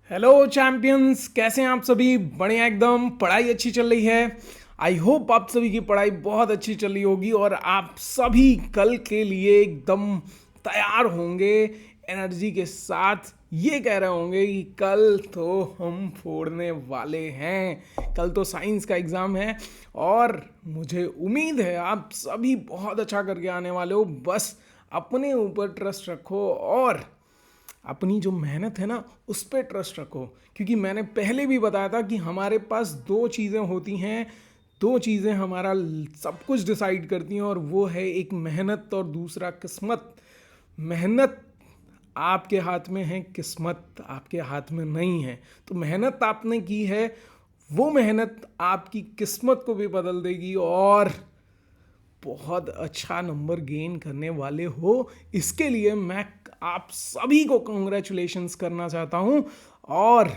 Hello champions, कैसे हैं आप सभी? बढ़िया एकदम। पढ़ाई अच्छी चल रही है। आई होप आप सभी की पढ़ाई बहुत अच्छी चल रही होगी और आप सभी कल के लिए एकदम तैयार होंगे एनर्जी के साथ। ये कह रहे होंगे कि कल तो हम फोड़ने वाले हैं। कल तो साइंस का एग्ज़ाम है और मुझे उम्मीद है आप सभी बहुत अच्छा करके आने वाले हो। बस अपने ऊपर ट्रस्ट रखो और अपनी जो मेहनत है ना उस पर ट्रस्ट रखो, क्योंकि मैंने पहले भी बताया था कि हमारे पास दो चीज़ें होती हैं। दो चीज़ें हमारा सब कुछ डिसाइड करती हैं और वो है एक मेहनत और दूसरा किस्मत। मेहनत आपके हाथ में है, किस्मत आपके हाथ में नहीं है। तो मेहनत आपने की है, वो मेहनत आपकी किस्मत को भी बदल देगी और बहुत अच्छा नंबर गेन करने वाले हो। इसके लिए मैं आप सभी को कंग्रेचुलेशंस करना चाहता हूं और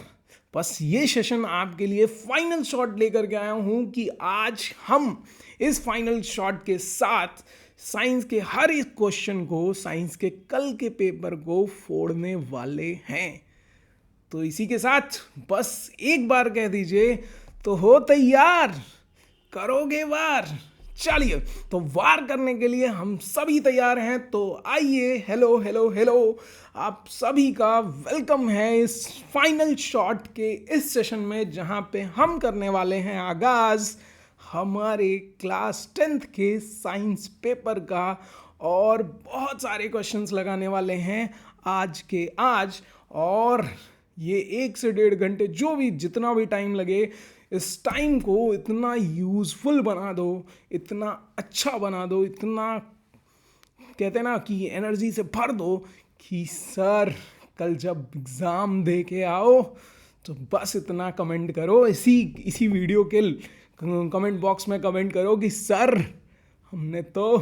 बस ये सेशन आपके लिए फाइनल शॉट लेकर के आया हूं कि आज हम इस फाइनल शॉट के साथ साइंस के हर एक क्वेश्चन को, साइंस के कल के पेपर को फोड़ने वाले हैं। तो इसी के साथ बस एक बार कह दीजिए तो हो तैयार, करोगे वार। चलिए, तो वार करने के लिए हम सभी तैयार हैं। तो आइए, हेलो हेलो हेलो, आप सभी का वेलकम है इस फाइनल शॉट के इस सेशन में, जहां पे हम करने वाले हैं आगाज हमारे क्लास 10th के साइंस पेपर का और बहुत सारे क्वेश्चंस लगाने वाले हैं आज के आज। और ये 1 से 1.5 घंटे, जो भी जितना भी टाइम लगे, इस टाइम को इतना यूज़फुल बना दो, इतना अच्छा बना दो, इतना कहते हैं ना कि एनर्जी से भर दो कि सर कल जब एग्ज़ाम दे के आओ तो बस इतना कमेंट करो, इसी वीडियो के कमेंट बॉक्स में कमेंट करो कि सर हमने तो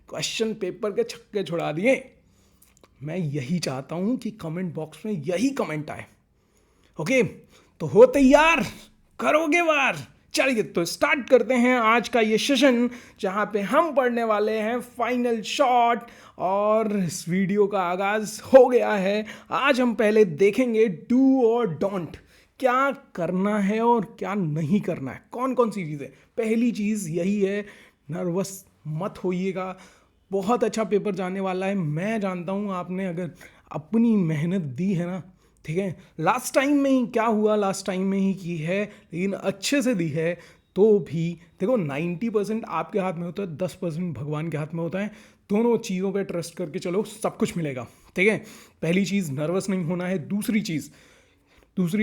क्वेश्चन पेपर के छक्के छुड़ा दिए। मैं यही चाहता हूँ कि कमेंट बॉक्स में यही कमेंट आए। ओके, तो हो तैयार, करोगे वार। चलिए, तो स्टार्ट करते हैं आज का ये सेशन, जहाँ पे हम पढ़ने वाले हैं फाइनल शॉट। और इस वीडियो का आगाज हो गया है। आज हम पहले देखेंगे डू और डोंट, क्या करना है और क्या नहीं करना है, कौन कौन सी चीज़ें। पहली चीज़ यही है, नर्वस मत होइएगा। बहुत अच्छा पेपर जाने वाला है। मैं जानता हूँ आपने अगर अपनी मेहनत दी है ना, ठीक है, लास्ट टाइम में ही क्या हुआ, लास्ट टाइम में ही की है, लेकिन अच्छे से दी है तो भी देखो 90% आपके हाथ में होता है, 10% भगवान के हाथ में होता है। दोनों चीज़ों पे ट्रस्ट करके चलो, सब कुछ मिलेगा। ठीक है, पहली चीज़ नर्वस नहीं होना है। दूसरी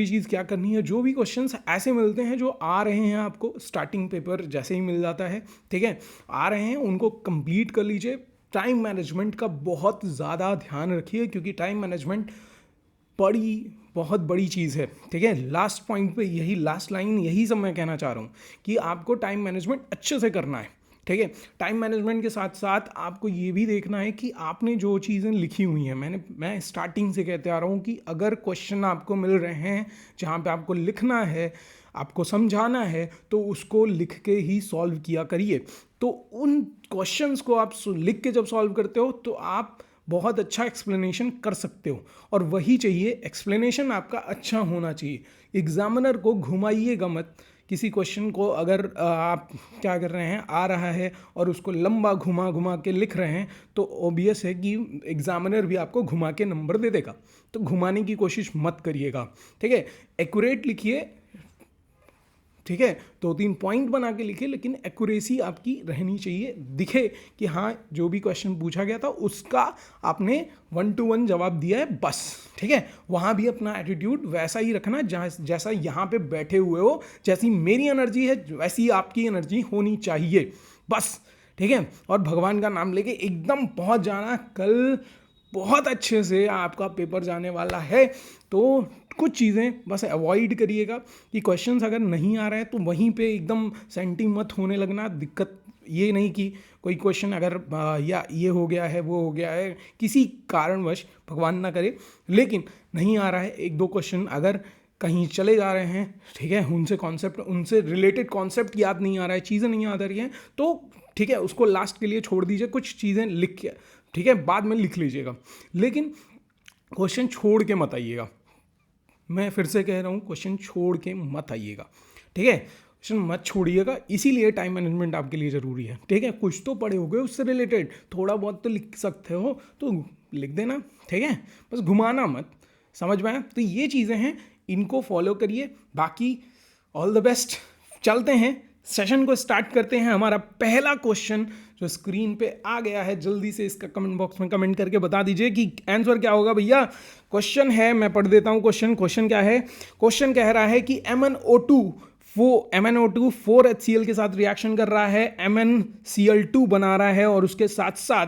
चीज़ क्या करनी है, जो भी क्वेश्चंस ऐसे मिलते हैं जो आ रहे हैं आपको स्टार्टिंग पेपर जैसे ही मिल जाता है, ठीक है, आ रहे हैं, उनको कंप्लीट कर लीजिए। टाइम मैनेजमेंट का बहुत ज़्यादा ध्यान रखिए, क्योंकि टाइम मैनेजमेंट बहुत बड़ी चीज़ है। ठीक है, लास्ट पॉइंट पे यही, लास्ट लाइन यही सब मैं कहना चाह रहा हूँ कि आपको टाइम मैनेजमेंट अच्छे से करना है। ठीक है, टाइम मैनेजमेंट के साथ साथ आपको ये भी देखना है कि आपने जो चीज़ें लिखी हुई हैं, मैं स्टार्टिंग से कहते आ रहा हूँ कि अगर क्वेश्चन आपको मिल रहे हैं जहाँ पे आपको लिखना है, आपको समझाना है, तो उसको लिख के ही सॉल्व किया करिए। तो उन क्वेश्चंस को आप लिख के जब सॉल्व करते हो तो आप बहुत अच्छा एक्सप्लेनेशन कर सकते हो। और वही चाहिए, एक्सप्लेनेशन आपका अच्छा होना चाहिए। एग्जामिनर को घुमाइएगा मत। किसी क्वेश्चन को अगर आप क्या कर रहे हैं, आ रहा है और उसको लंबा घुमा घुमा के लिख रहे हैं, तो ऑब्वियस है कि एग्जामिनर भी आपको घुमा के नंबर दे देगा। तो घुमाने की कोशिश मत करिएगा। ठीक है, एक्यूरेट लिखिए। ठीक है, 2-3 पॉइंट बना के लिखिए, लेकिन एक्यूरेसी आपकी रहनी चाहिए, दिखे कि हाँ जो भी क्वेश्चन पूछा गया था उसका आपने 1 to 1 जवाब दिया है बस। ठीक है, वहाँ भी अपना एटीट्यूड वैसा ही रखना जैसा यहाँ पे बैठे हुए हो। जैसी मेरी एनर्जी है वैसी आपकी एनर्जी होनी चाहिए बस। ठीक है, और भगवान का नाम लेके एकदम पहुँच जाना। कल बहुत अच्छे से आपका पेपर जाने वाला है। तो कुछ चीज़ें बस अवॉइड करिएगा कि क्वेश्चंस अगर नहीं आ रहे हैं तो वहीं पे एकदम सेंटी मत होने लगना। दिक्कत ये नहीं कि कोई क्वेश्चन अगर या ये हो गया है, वो हो गया है, किसी कारणवश, भगवान ना करे, लेकिन नहीं आ रहा है, 1-2 क्वेश्चन अगर कहीं चले जा रहे हैं, ठीक है, उनसे रिलेटेड कॉन्सेप्ट याद नहीं आ रहा है, चीज़ें नहीं याद आ रही हैं, तो ठीक है, उसको लास्ट के लिए छोड़ दीजिए। कुछ चीज़ें लिख के, ठीक है, बाद में लिख लीजिएगा, लेकिन क्वेश्चन छोड़ के मत आइएगा। मैं फिर से कह रहा हूँ, क्वेश्चन छोड़ के मत आइएगा, ठीक है, क्वेश्चन मत छोड़िएगा, इसीलिए टाइम मैनेजमेंट आपके लिए ज़रूरी है, ठीक है। कुछ तो पढ़े होगे उससे रिलेटेड, थोड़ा बहुत तो लिख सकते हो तो लिख देना, ठीक है, बस घुमाना मत, समझ में आया। तो ये चीज़ें हैं, इनको फॉलो करिए, बाकी ऑल द बेस्ट। चलते हैं, सेशन को स्टार्ट करते हैं। हमारा पहला क्वेश्चन जो स्क्रीन पे आ गया है, जल्दी से इसका कमेंट बॉक्स में कमेंट करके बता दीजिए कि आंसर क्या होगा भैया। क्वेश्चन है, मैं पढ़ देता हूँ क्वेश्चन क्या है। क्वेश्चन कह रहा है कि MnO2 4HCl के साथ रिएक्शन कर रहा है, MnCl2 बना रहा है और उसके साथ साथ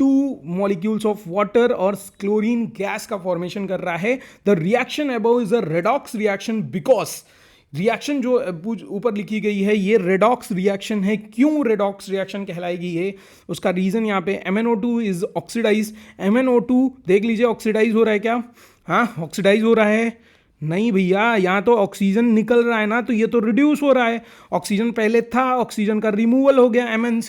2 मॉलिक्यूल्स ऑफ वाटर और क्लोरीन गैस का फॉर्मेशन कर रहा है। The reaction above is a redox reaction because, reaction जो ऊपर लिखी गई है ये रेडॉक्स रिएक्शन है। क्यों रेडॉक्स रिएक्शन कहलाएगी ये, उसका रीजन यहाँ पे MnO2 इज ऑक्सीडाइज। MnO2 देख लीजिए ऑक्सीडाइज हो रहा है क्या, हाँ ऑक्सीडाइज हो रहा है, नहीं भैया, यहाँ तो ऑक्सीजन निकल रहा है ना, तो ये तो रिड्यूस हो रहा है। ऑक्सीजन पहले था, ऑक्सीजन का रिमूवल हो गया Mn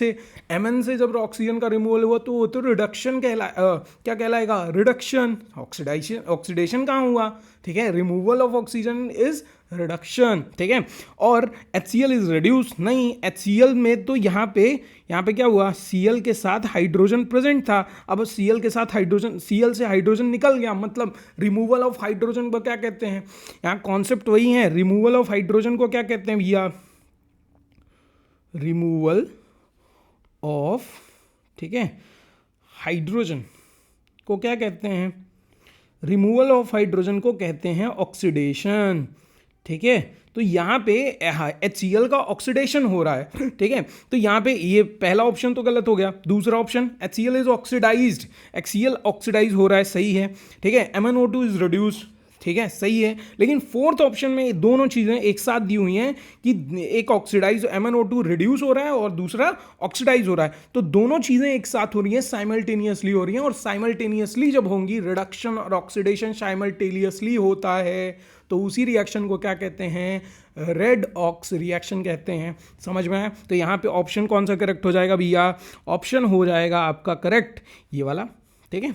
से जब ऑक्सीजन का रिमूवल हुआ तो वो तो रिडक्शन क्या कहलाएगा, रिडक्शन। ऑक्सीडेशन कहाँ हुआ, ठीक है, removal of oxygen is reduction, ठीक है। और HCl इज रिड्यूस, नहीं HCl में तो यहाँ पे क्या हुआ, Cl के साथ हाइड्रोजन प्रेजेंट था, अब Cl के साथ हाइड्रोजन, Cl से हाइड्रोजन निकल गया, मतलब रिमूवल ऑफ हाइड्रोजन को क्या कहते हैं, यहाँ कॉन्सेप्ट वही है, रिमूवल ऑफ हाइड्रोजन को क्या कहते हैं भैया, रिमूवल ऑफ, ठीक है, हाइड्रोजन को क्या कहते हैं, रिमूवल ऑफ हाइड्रोजन को कहते हैं ऑक्सीडेशन, ठीक है। तो यहाँ पे HCl का ऑक्सीडेशन हो रहा है, ठीक है। तो यहाँ पे ये पहला ऑप्शन तो गलत हो गया, दूसरा option HCl is oxidised, HCl oxidise हो रहा है, सही है, ठीक है। MnO2 इज रिड्यूस, ठीक है, सही है। लेकिन फोर्थ ऑप्शन में दोनों चीज़ें एक साथ दी हुई हैं कि एक ऑक्सीडाइज MnO2 रिड्यूस हो रहा है और दूसरा ऑक्सीडाइज हो रहा है, तो दोनों चीज़ें एक साथ हो रही हैं, साइमल्टेनियसली हो रही हैं, और साइमल्टेनियसली जब होंगी, रिडक्शन और ऑक्सीडेशन साइमल्टेनियसली होता है, तो उसी रिएक्शन को क्या कहते हैं, रेड ऑक्स रिएक्शन कहते हैं, समझ में आया। तो यहाँ पे ऑप्शन कौन सा करेक्ट हो जाएगा भैया, ऑप्शन हो जाएगा आपका करेक्ट ये वाला, ठीक है,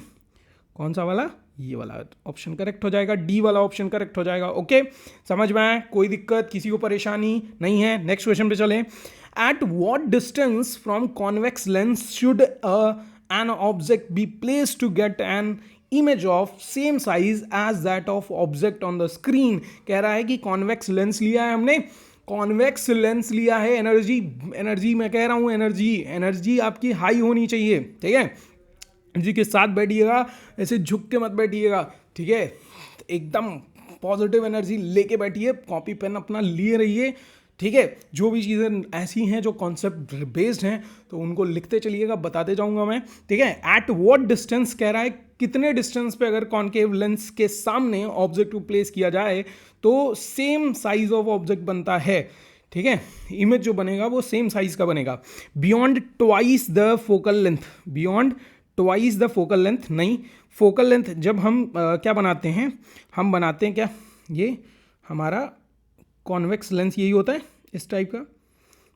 कौन सा वाला, ये वाला ऑप्शन करेक्ट हो जाएगा, डी वाला ऑप्शन करेक्ट हो जाएगा। ओके, समझ में आया, कोई दिक्कत, किसी को परेशानी नहीं है। नेक्स्ट क्वेश्चन पे चलें। At what distance from convex lens should an object be placed to get an image of same size as that of object on the screen. कह रहा है कि कॉन्वेक्स लेंस लिया है हमने, कॉन्वेक्स लेंस लिया है, एनर्जी मैं कह रहा हूँ, एनर्जी आपकी हाई होनी चाहिए, ठीक है, एनर्जी के साथ बैठिएगा, ऐसे झुक के मत बैठिएगा, ठीक है, एकदम पॉजिटिव एनर्जी लेके बैठिए, कॉपी पेन अपना लिए रहिए, ठीक है। जो भी चीज़ें ऐसी हैं जो कॉन्सेप्ट बेस्ड हैं तो उनको लिखते चलिएगा, बताते जाऊंगा मैं, ठीक है। एट व्हाट डिस्टेंस कह रहा है, कितने डिस्टेंस पे अगर कॉन्केव लेंस के सामने ऑब्जेक्ट को प्लेस किया जाए तो सेम साइज ऑफ ऑब्जेक्ट बनता है, ठीक है, इमेज जो बनेगा वो सेम साइज का बनेगा। Beyond twice the focal length, beyond twice the focal length, नहीं, फोकल लेंथ जब हम क्या बनाते हैं, हम बनाते हैं क्या, ये हमारा कॉन्वेक्स लेंस यही होता है इस टाइप का,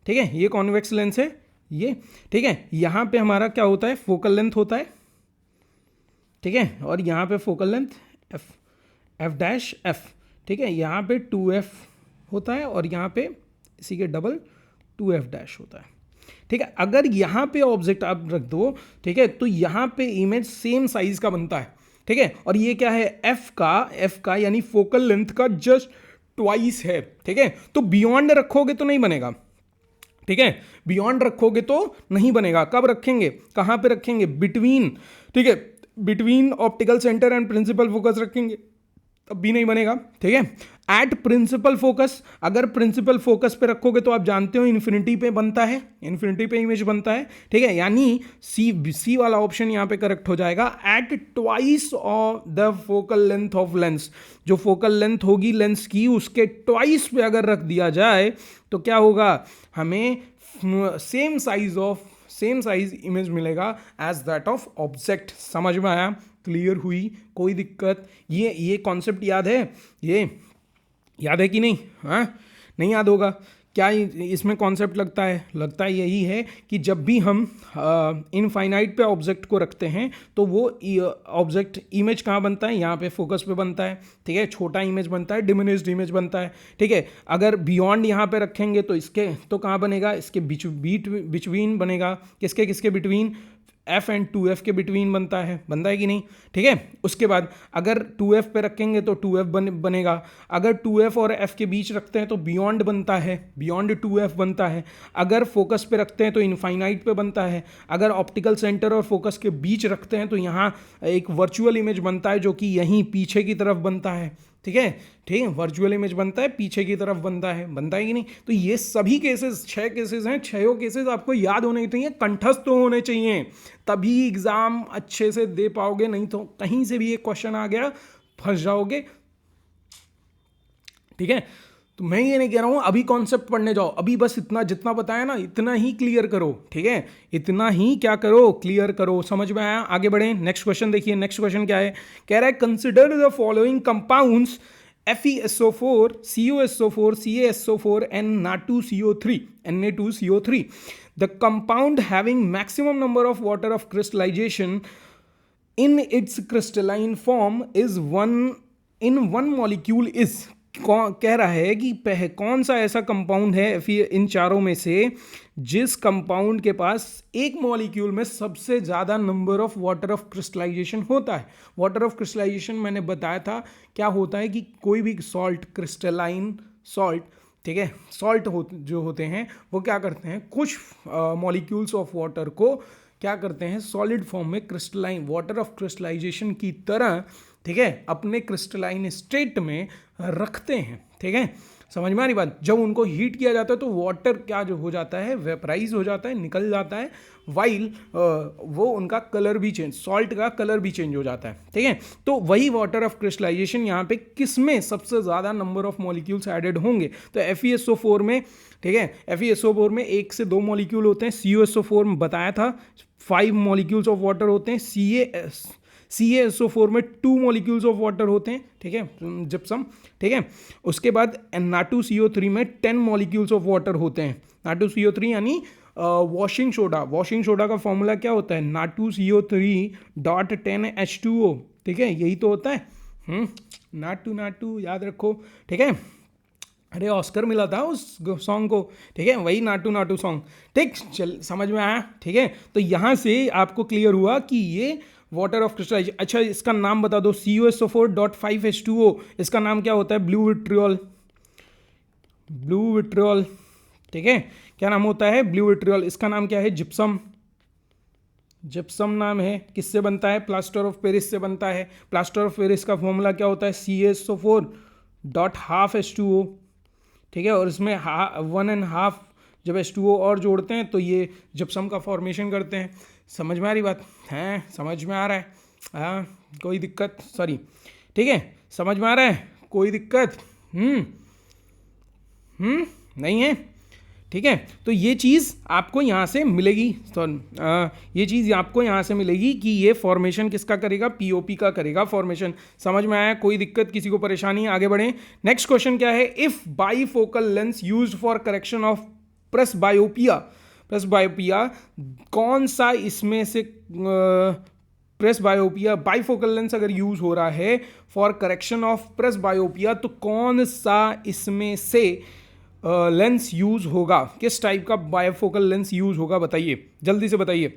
ठीक है, ये कॉन्वेक्स लेंस है ये, ठीक है। यहाँ पे हमारा क्या होता है, फोकल लेंथ होता है, ठीक है, और यहाँ पे फोकल लेंथ f', ठीक है, यहाँ पे 2f होता है और यहाँ पे इसी के डबल 2f' होता है, ठीक है। अगर यहाँ पे ऑब्जेक्ट आप रख दो, ठीक है, तो यहाँ पे इमेज सेम साइज का बनता है, ठीक है, और ये क्या है, f का यानी फोकल लेंथ का जस्ट ट्वाइस है, ठीक है। तो बियॉन्ड रखोगे तो नहीं बनेगा, ठीक है, बियॉन्ड रखोगे तो नहीं बनेगा। कब रखेंगे, कहाँ पे रखेंगे, बिटवीन, ठीक है, between optical centre and principal focus रखेंगे तब भी नहीं बनेगा, ठीक है। एट प्रिंसिपल फोकस, अगर प्रिंसिपल फोकस पे रखोगे तो आप जानते हो इन्फिनिटी पे बनता है, इन्फिनिटी पे इमेज बनता है, ठीक है, यानी सी वाला ऑप्शन यहाँ पे करेक्ट हो जाएगा। At twice of the focal length of lens, जो फोकल लेंथ होगी लेंस की उसके ट्वाइस पे अगर रख दिया जाए तो क्या होगा, हमें सेम साइज इमेज मिलेगा एज दैट ऑफ ऑब्जेक्ट। समझ में आया, क्लियर हुई, कोई दिक्कत, ये कॉन्सेप्ट याद है, ये याद है कि नहीं, हाँ नहीं याद होगा, क्या इसमें कॉन्सेप्ट लगता है यही है कि जब भी हम इनफाइनाइट पे ऑब्जेक्ट को रखते हैं तो वो ऑब्जेक्ट इमेज कहाँ बनता है, यहाँ पे फोकस पे बनता है, ठीक है, छोटा इमेज बनता है, डिमिनिश्ड इमेज बनता है, ठीक है। अगर बियॉन्ड यहाँ पे रखेंगे तो इसके तो कहाँ बनेगा, इसके बिटवीन बनेगा, किसके किसके बिटवीन, F एंड 2F के बिटवीन बनता है कि नहीं, ठीक है। उसके बाद अगर 2F पे रखेंगे तो 2F बनेगा, अगर 2F और F के बीच रखते हैं तो बियॉन्ड बनता है, बियॉन्ड 2F बनता है, अगर फोकस पे रखते हैं तो इनफाइनाइट पे बनता है, अगर ऑप्टिकल सेंटर और फोकस के बीच रखते हैं तो यहाँ एक वर्चुअल इमेज बनता है जो कि यहीं पीछे की तरफ बनता है, ठीक है, वर्चुअल इमेज बनता है, पीछे की तरफ बनता है कि नहीं। तो ये सभी केसेस 6 केसेस हैं, 6 केसेस आपको याद होने चाहिए, कंठस्थ होने चाहिए, तभी एग्जाम अच्छे से दे पाओगे, नहीं तो कहीं से भी एक क्वेश्चन आ गया फंस जाओगे, ठीक है। तो मैं ये नहीं कह रहा हूं अभी कॉन्सेप्ट पढ़ने जाओ, अभी बस इतना जितना बताया ना इतना ही क्लियर करो, ठीक है, इतना ही क्या करो, क्लियर करो। समझ में आया? आगे बढ़े, नेक्स्ट क्वेश्चन देखिए। नेक्स्ट क्वेश्चन क्या है, कह रहा है consider the following compounds FeSO4, CuSO4, CaSO4 and Na2CO3. The compound having maximum number of water of crystallization in its crystalline form is one molecule is, कह रहा है कि कौन सा ऐसा कंपाउंड है इन चारों में से जिस कंपाउंड के पास एक मॉलिक्यूल में सबसे ज़्यादा number of water of crystallisation होता है। वाटर ऑफ क्रिस्टलाइजेशन मैंने बताया था क्या होता है कि कोई भी सॉल्ट, क्रिस्टलाइन सॉल्ट, ठीक है, सॉल्ट जो होते हैं वो क्या करते हैं, कुछ मॉलिक्यूल्स ऑफ वाटर को क्या करते हैं, सॉलिड फॉर्म में क्रिस्टलाइन वाटर ऑफ क्रिस्टलाइजेशन की तरह, ठीक है, अपने क्रिस्टलाइन स्टेट में रखते हैं, ठीक है। समझ में आ रही बात? जब उनको हीट किया जाता है तो वाटर क्या जो हो जाता है, वेपराइज हो जाता है, निकल जाता है, वाइल वो उनका कलर भी चेंज, सॉल्ट का कलर भी चेंज हो जाता है, ठीक है। तो वही वाटर ऑफ क्रिस्टलाइजेशन यहाँ पे किस में सबसे ज़्यादा नंबर ऑफ मॉलिक्यूल्स एडेड होंगे, तो FeSO4 में, ठीक है, FeSO4 में 1 से 2 मॉलिक्यूल होते हैं, CuSO4 में बताया था 5 मॉलिक्यूल्स ऑफ वाटर होते हैं, CaSO4 में 2 मॉलिक्यूल्स ऑफ वाटर होते हैं, ठीक है, जिप्सम, ठीक है। उसके बाद Na2CO3 में 10 मॉलिक्यूल्स ऑफ वाटर होते हैं। Na2CO3 यानी वॉशिंग सोडा, वॉशिंग सोडा का फॉर्मूला क्या होता है, Na2CO3.10H2O, ठीक है, यही तो होता है। नाटू याद रखो, ठीक है, अरे ऑस्कर मिला था उस सॉन्ग को, ठीक है, वही नाटू सॉन्ग, ठीक, चल समझ में आया, ठीक है। तो यहाँ से आपको क्लियर हुआ कि ये वाटर ऑफ क्रिस्टलाइजेशन। अच्छा, इसका नाम बता दो, CuSO4.5H2O, इसका नाम क्या होता है, ब्लू विट्रियोल, ठीक है, क्या नाम होता है, ब्लू विट्रियोल। इसका नाम क्या है, जिप्सम नाम है। किससे बनता है, प्लास्टर ऑफ पेरिस से बनता है। प्लास्टर ऑफ पेरिस का फॉर्मूला क्या होता है, CaSO4.5H2O, ठीक है, और इसमें 1.5 जब H2O और जोड़ते हैं तो ये जिप्सम का फॉर्मेशन करते हैं। समझ में आ रही बात है, समझ में आ रहा है, हाँ, कोई दिक्कत, सॉरी, ठीक है, समझ में आ रहा है, कोई दिक्कत नहीं है, ठीक है। तो ये चीज़ आपको यहाँ से मिलेगी, ये चीज़ आपको यहाँ से मिलेगी कि ये फॉर्मेशन किसका करेगा, POP का करेगा फॉर्मेशन। समझ में आया, कोई दिक्कत, किसी को परेशानी? आगे बढ़ें। नेक्स्ट क्वेश्चन क्या है, if bifocal lens used for correction of presbyopia, कौन सा इसमें से प्रेसबायोपिया, बाईफोकल लेंस अगर यूज हो रहा है फॉर करेक्शन ऑफ प्रेसबायोपिया तो कौन सा इसमें से लेंस यूज होगा, किस टाइप का बायोफोकल लेंस यूज होगा, बताइए, जल्दी से बताइए।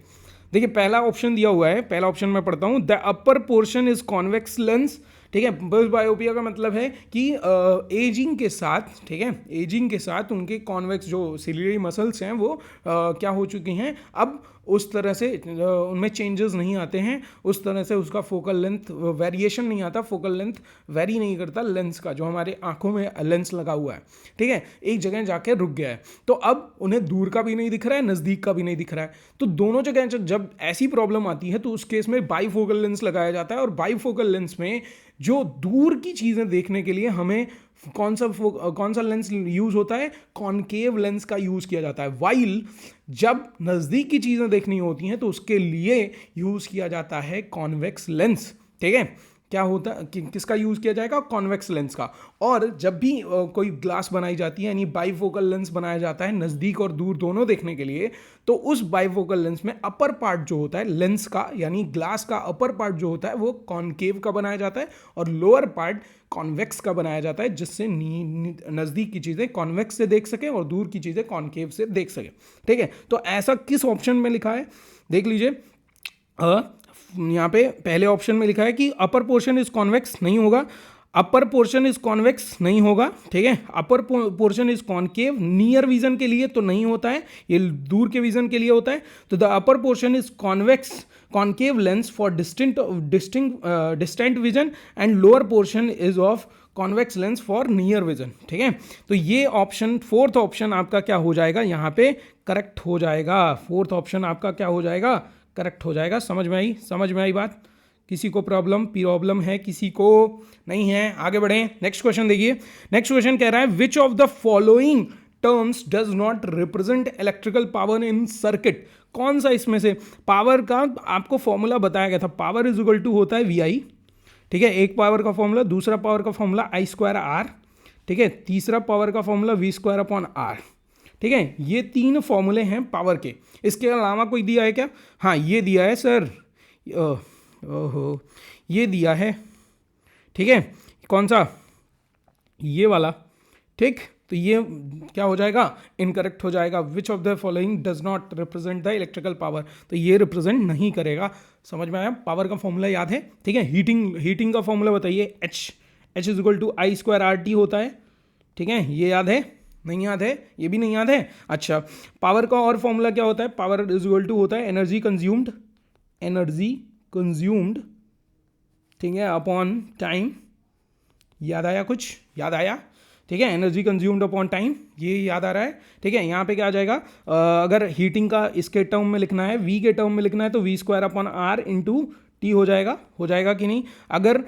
देखिए पहला ऑप्शन दिया हुआ है, पहला ऑप्शन मैं पढ़ता हूँ, the upper portion is convex lens, ठीक है। प्रेसबायोपिया का मतलब है कि एजिंग के साथ, ठीक है, एजिंग के साथ उनके कॉन्वेक्स जो सिलियरी मसल्स हैं वो क्या हो चुकी हैं, अब उस तरह से उनमें चेंजेस नहीं आते हैं, उस तरह से उसका फोकल लेंथ वेरिएशन नहीं आता, फोकल लेंथ वेरी नहीं करता लेंस का, जो हमारे आंखों में लेंस लगा हुआ है, ठीक है, एक जगह जाके रुक गया है, तो अब उन्हें दूर का भी नहीं दिख रहा है, नज़दीक का भी नहीं दिख रहा है। तो दोनों जगह जब ऐसी प्रॉब्लम आती है तो उस केस में बाईफोकल लेंस लगाया जाता है, और बाईफोकल लेंस में जो दूर की चीज़ें देखने के लिए हमें कौन सा लेंस यूज़ होता है, कॉनकेव लेंस का यूज़ किया जाता है। वाइल जब नज़दीक की चीज़ें देखनी होती हैं तो उसके लिए यूज़ किया जाता है कॉन्वेक्स लेंस, ठीक है। क्या होता है किसका यूज़ किया जाएगा, कॉन्वेक्स लेंस का। और जब भी कोई ग्लास बनाई जाती है यानी बाईफोकल लेंस बनाया जाता है नज़दीक और दूर दोनों देखने के लिए, तो उस बाईफोकल लेंस में अपर पार्ट जो होता है लेंस का यानी ग्लास का अपर पार्ट जो होता है वो कॉनकेव का बनाया जाता है और लोअर पार्ट कॉन्वेक्स का बनाया जाता है, जिससे नज़दीक की चीज़ें कॉन्वेक्स से देख सकें और दूर की चीज़ें कॉनकेव से देख सकें। ठीक है, तो ऐसा किस ऑप्शन में लिखा है देख लीजिए। यहाँ पे पहले ऑप्शन में लिखा है कि अपर पोर्शन इज कॉन्वेक्स, नहीं होगा। अपर पोर्शन इज कॉन्वेक्स नहीं होगा, ठीक है। Upper portion is concave, near vision के लिए तो नहीं होता है, ये दूर के विजन के लिए होता है। तो the upper portion is convex concave lens for distant vision and lower portion is of convex lens for near vision, ठीक है। तो ये ऑप्शन फोर्थ ऑप्शन आपका क्या हो जाएगा, यहाँ पे करेक्ट हो जाएगा। फोर्थ ऑप्शन आपका क्या हो जाएगा, करेक्ट हो जाएगा। समझ में आई, समझ में आई बात? किसी को प्रॉब्लम है, किसी को नहीं है? आगे बढ़ें, नेक्स्ट क्वेश्चन देखिए। नेक्स्ट क्वेश्चन कह रहा है which of the following terms does not represent electrical power in circuit. कौन सा इसमें से पावर का आपको फॉर्मूला बताया गया था, पावर इज इक्वल टू होता है VI, ठीक है। एक पावर का फॉर्मूला, दूसरा पावर का फॉर्मूला I²R, ठीक है। तीसरा पावर का फॉर्मूला V²/R, ठीक है। ये 3 फॉर्मूले हैं पावर के। इसके अलावा कोई दिया है क्या? हाँ, ये दिया है सर, ओहो ये दिया है, ठीक है। कौन सा? ये वाला, ठीक। तो ये क्या हो जाएगा, इनकरेक्ट हो जाएगा। विच of the following does not represent the electrical power, तो ये रिप्रेजेंट नहीं करेगा। समझ में आया? पावर का फॉर्मूला याद है, ठीक है। हीटिंग का फॉर्मूला बताइए, H is equal to I²RT होता है, ठीक है। ये याद है? नहीं याद है? ये भी नहीं याद है? अच्छा, पावर का और फॉर्मूला क्या होता है? पावर इज इक्वल टू होता है एनर्जी कंज्यूम्ड, ठीक है, अपॉन टाइम। याद आया? कुछ याद आया? ठीक है, एनर्जी कंज्यूम्ड अपॉन टाइम, ये याद आ रहा है, ठीक है। यहाँ पे क्या आ जाएगा, अगर हीटिंग का इसके टर्म में लिखना है, V के टर्म में लिखना है, तो V²/R इंटू T हो जाएगा कि नहीं? अगर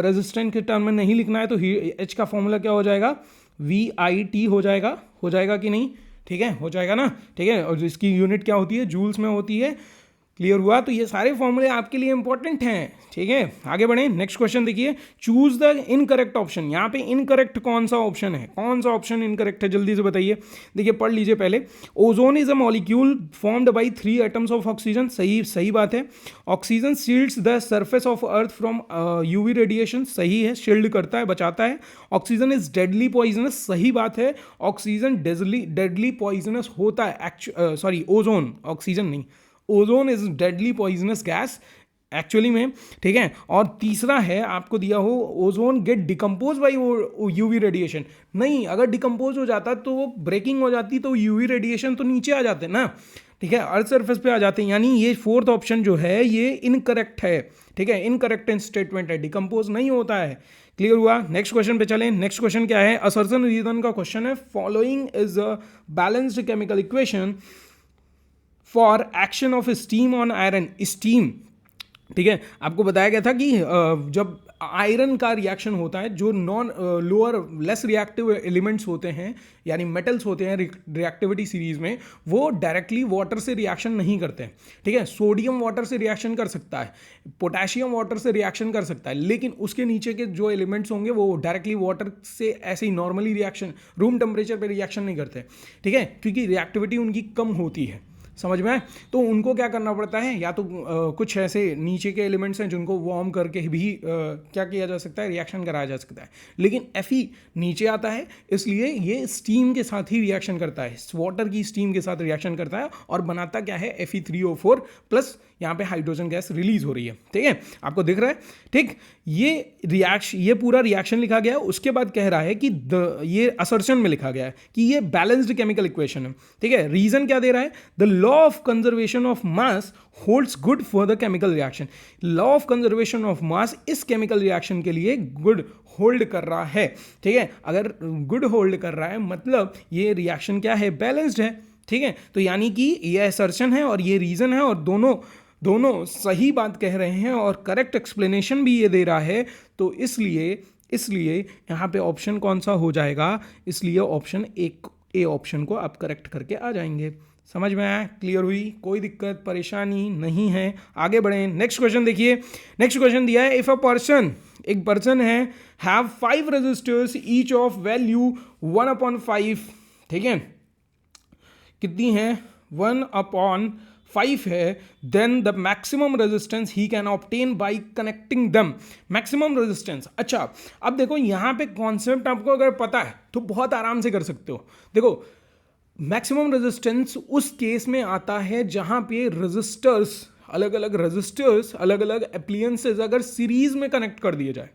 रेजिस्टेंस के टर्म में नहीं लिखना है तो H का फॉर्मूला क्या हो जाएगा, VIT हो जाएगा कि नहीं? ठीक है, हो जाएगा ना, ठीक है। और इसकी यूनिट क्या होती है, जूल्स में होती है। क्लियर हुआ? तो ये सारे फॉर्मूले आपके लिए इंपॉर्टेंट हैं, ठीक है। आगे बढ़ें, नेक्स्ट क्वेश्चन देखिए। Choose the incorrect option. यहाँ पे इनकरेक्ट कौन सा ऑप्शन है, कौन सा ऑप्शन इनकरेक्ट है, जल्दी से बताइए। देखिए, पढ़ लीजिए पहले। Ozone is a molecule formed by 3 atoms of oxygen, सही बात है। Oxygen shields the surface of earth from UV radiation, सही है, शील्ड करता है, बचाता है। ऑक्सीजन इज डेडली पॉइजनस, सही बात है। ऑक्सीजन डेडली पॉइजनस होता है, सॉरी ओजोन, ऑक्सीजन नहीं, ozone is deadly poisonous gas actually में, ठीक है। और तीसरा है आपको दिया हो, ozone get decompose by UV radiation. नहीं, अगर डिकम्पोज हो जाता तो वो ब्रेकिंग हो जाती तो UV रेडिएशन तो नीचे आ जाते ना, ठीक है, अर्थ सरफेस पे आ जाते हैं। यानी ये फोर्थ ऑप्शन जो है ये इनकरेक्ट है, ठीक है, इनकरेक्ट स्टेटमेंट है, डिकम्पोज नहीं होता है। क्लियर हुआ? नेक्स्ट क्वेश्चन पे चलें। नेक्स्ट क्वेश्चन क्या है, असर्शन रीजन का क्वेश्चन है। Following is a balanced chemical equation for action of steam on iron. Steam, ठीक है, आपको बताया गया था कि जब आयरन का रिएक्शन होता है, जो लोअर लेस रिएक्टिव एलिमेंट्स होते हैं यानी मेटल्स होते हैं रिएक्टिविटी सीरीज में, वो डायरेक्टली वाटर से रिएक्शन नहीं करते हैं, ठीक है। सोडियम वाटर से रिएक्शन कर सकता है, पोटेशियम वाटर से रिएक्शन कर सकता है, लेकिन उसके नीचे के जो एलिमेंट्स होंगे वो डायरेक्टली वाटर से ऐसे ही नॉर्मली रिएक्शन रूम टेम्परेचर पर रिएक्शन नहीं करते, ठीक है, क्योंकि रिएक्टिविटी उनकी कम होती है। समझ में आए? तो उनको क्या करना पड़ता है, या तो कुछ ऐसे नीचे के एलिमेंट्स हैं जिनको वार्म करके भी क्या किया जा सकता है, रिएक्शन कराया जा सकता है। लेकिन Fe नीचे आता है, इसलिए ये स्टीम के साथ ही रिएक्शन करता है, वाटर की स्टीम के साथ रिएक्शन करता है और बनाता क्या है, Fe3O4 प्लस यहाँ पे हाइड्रोजन गैस रिलीज हो रही है, ठीक है, आपको दिख रहा है, ठीक। ये पूरा रिएक्शन लिखा गया है। उसके बाद कह रहा है कि ये असर्शन में लिखा गया है कि ये बैलेंस्ड केमिकल इक्वेशन है, ठीक है। रीजन क्या दे रहा है, the law of conservation of mass holds good for the chemical reaction. Law of conservation of mass इस केमिकल रिएक्शन के लिए गुड होल्ड कर रहा है, ठीक है। अगर गुड होल्ड कर रहा है मतलब ये रिएक्शन क्या है, बैलेंस्ड है, ठीक है। तो यानी कि ये असर्शन है और ये रीजन है, और दोनों सही बात कह रहे हैं और करेक्ट एक्सप्लेनेशन भी ये दे रहा है। तो इसलिए यहाँ पे ऑप्शन कौन सा हो जाएगा, इसलिए ऑप्शन ए ऑप्शन को आप करेक्ट करके आ जाएंगे। समझ में आया, क्लियर हुई, कोई दिक्कत परेशानी नहीं है। आगे बढ़े, नेक्स्ट क्वेश्चन देखिए। नेक्स्ट क्वेश्चन दिया है, इफ अ पर्सन, एक पर्सन है, have 5 resistors each of value 1/5, ठीक है, कितनी है 1/5 है, then the maximum resistance he can obtain by connecting them. Maximum resistance, अच्छा अब देखो यहाँ पे कॉन्सेप्ट आपको अगर पता है तो बहुत आराम से कर सकते हो। देखो मैक्सिमम रेजिस्टेंस उस केस में आता है जहाँ पे रेजिस्टर्स, अलग अलग एप्लियंसेस अगर सीरीज में कनेक्ट कर दिए जाए,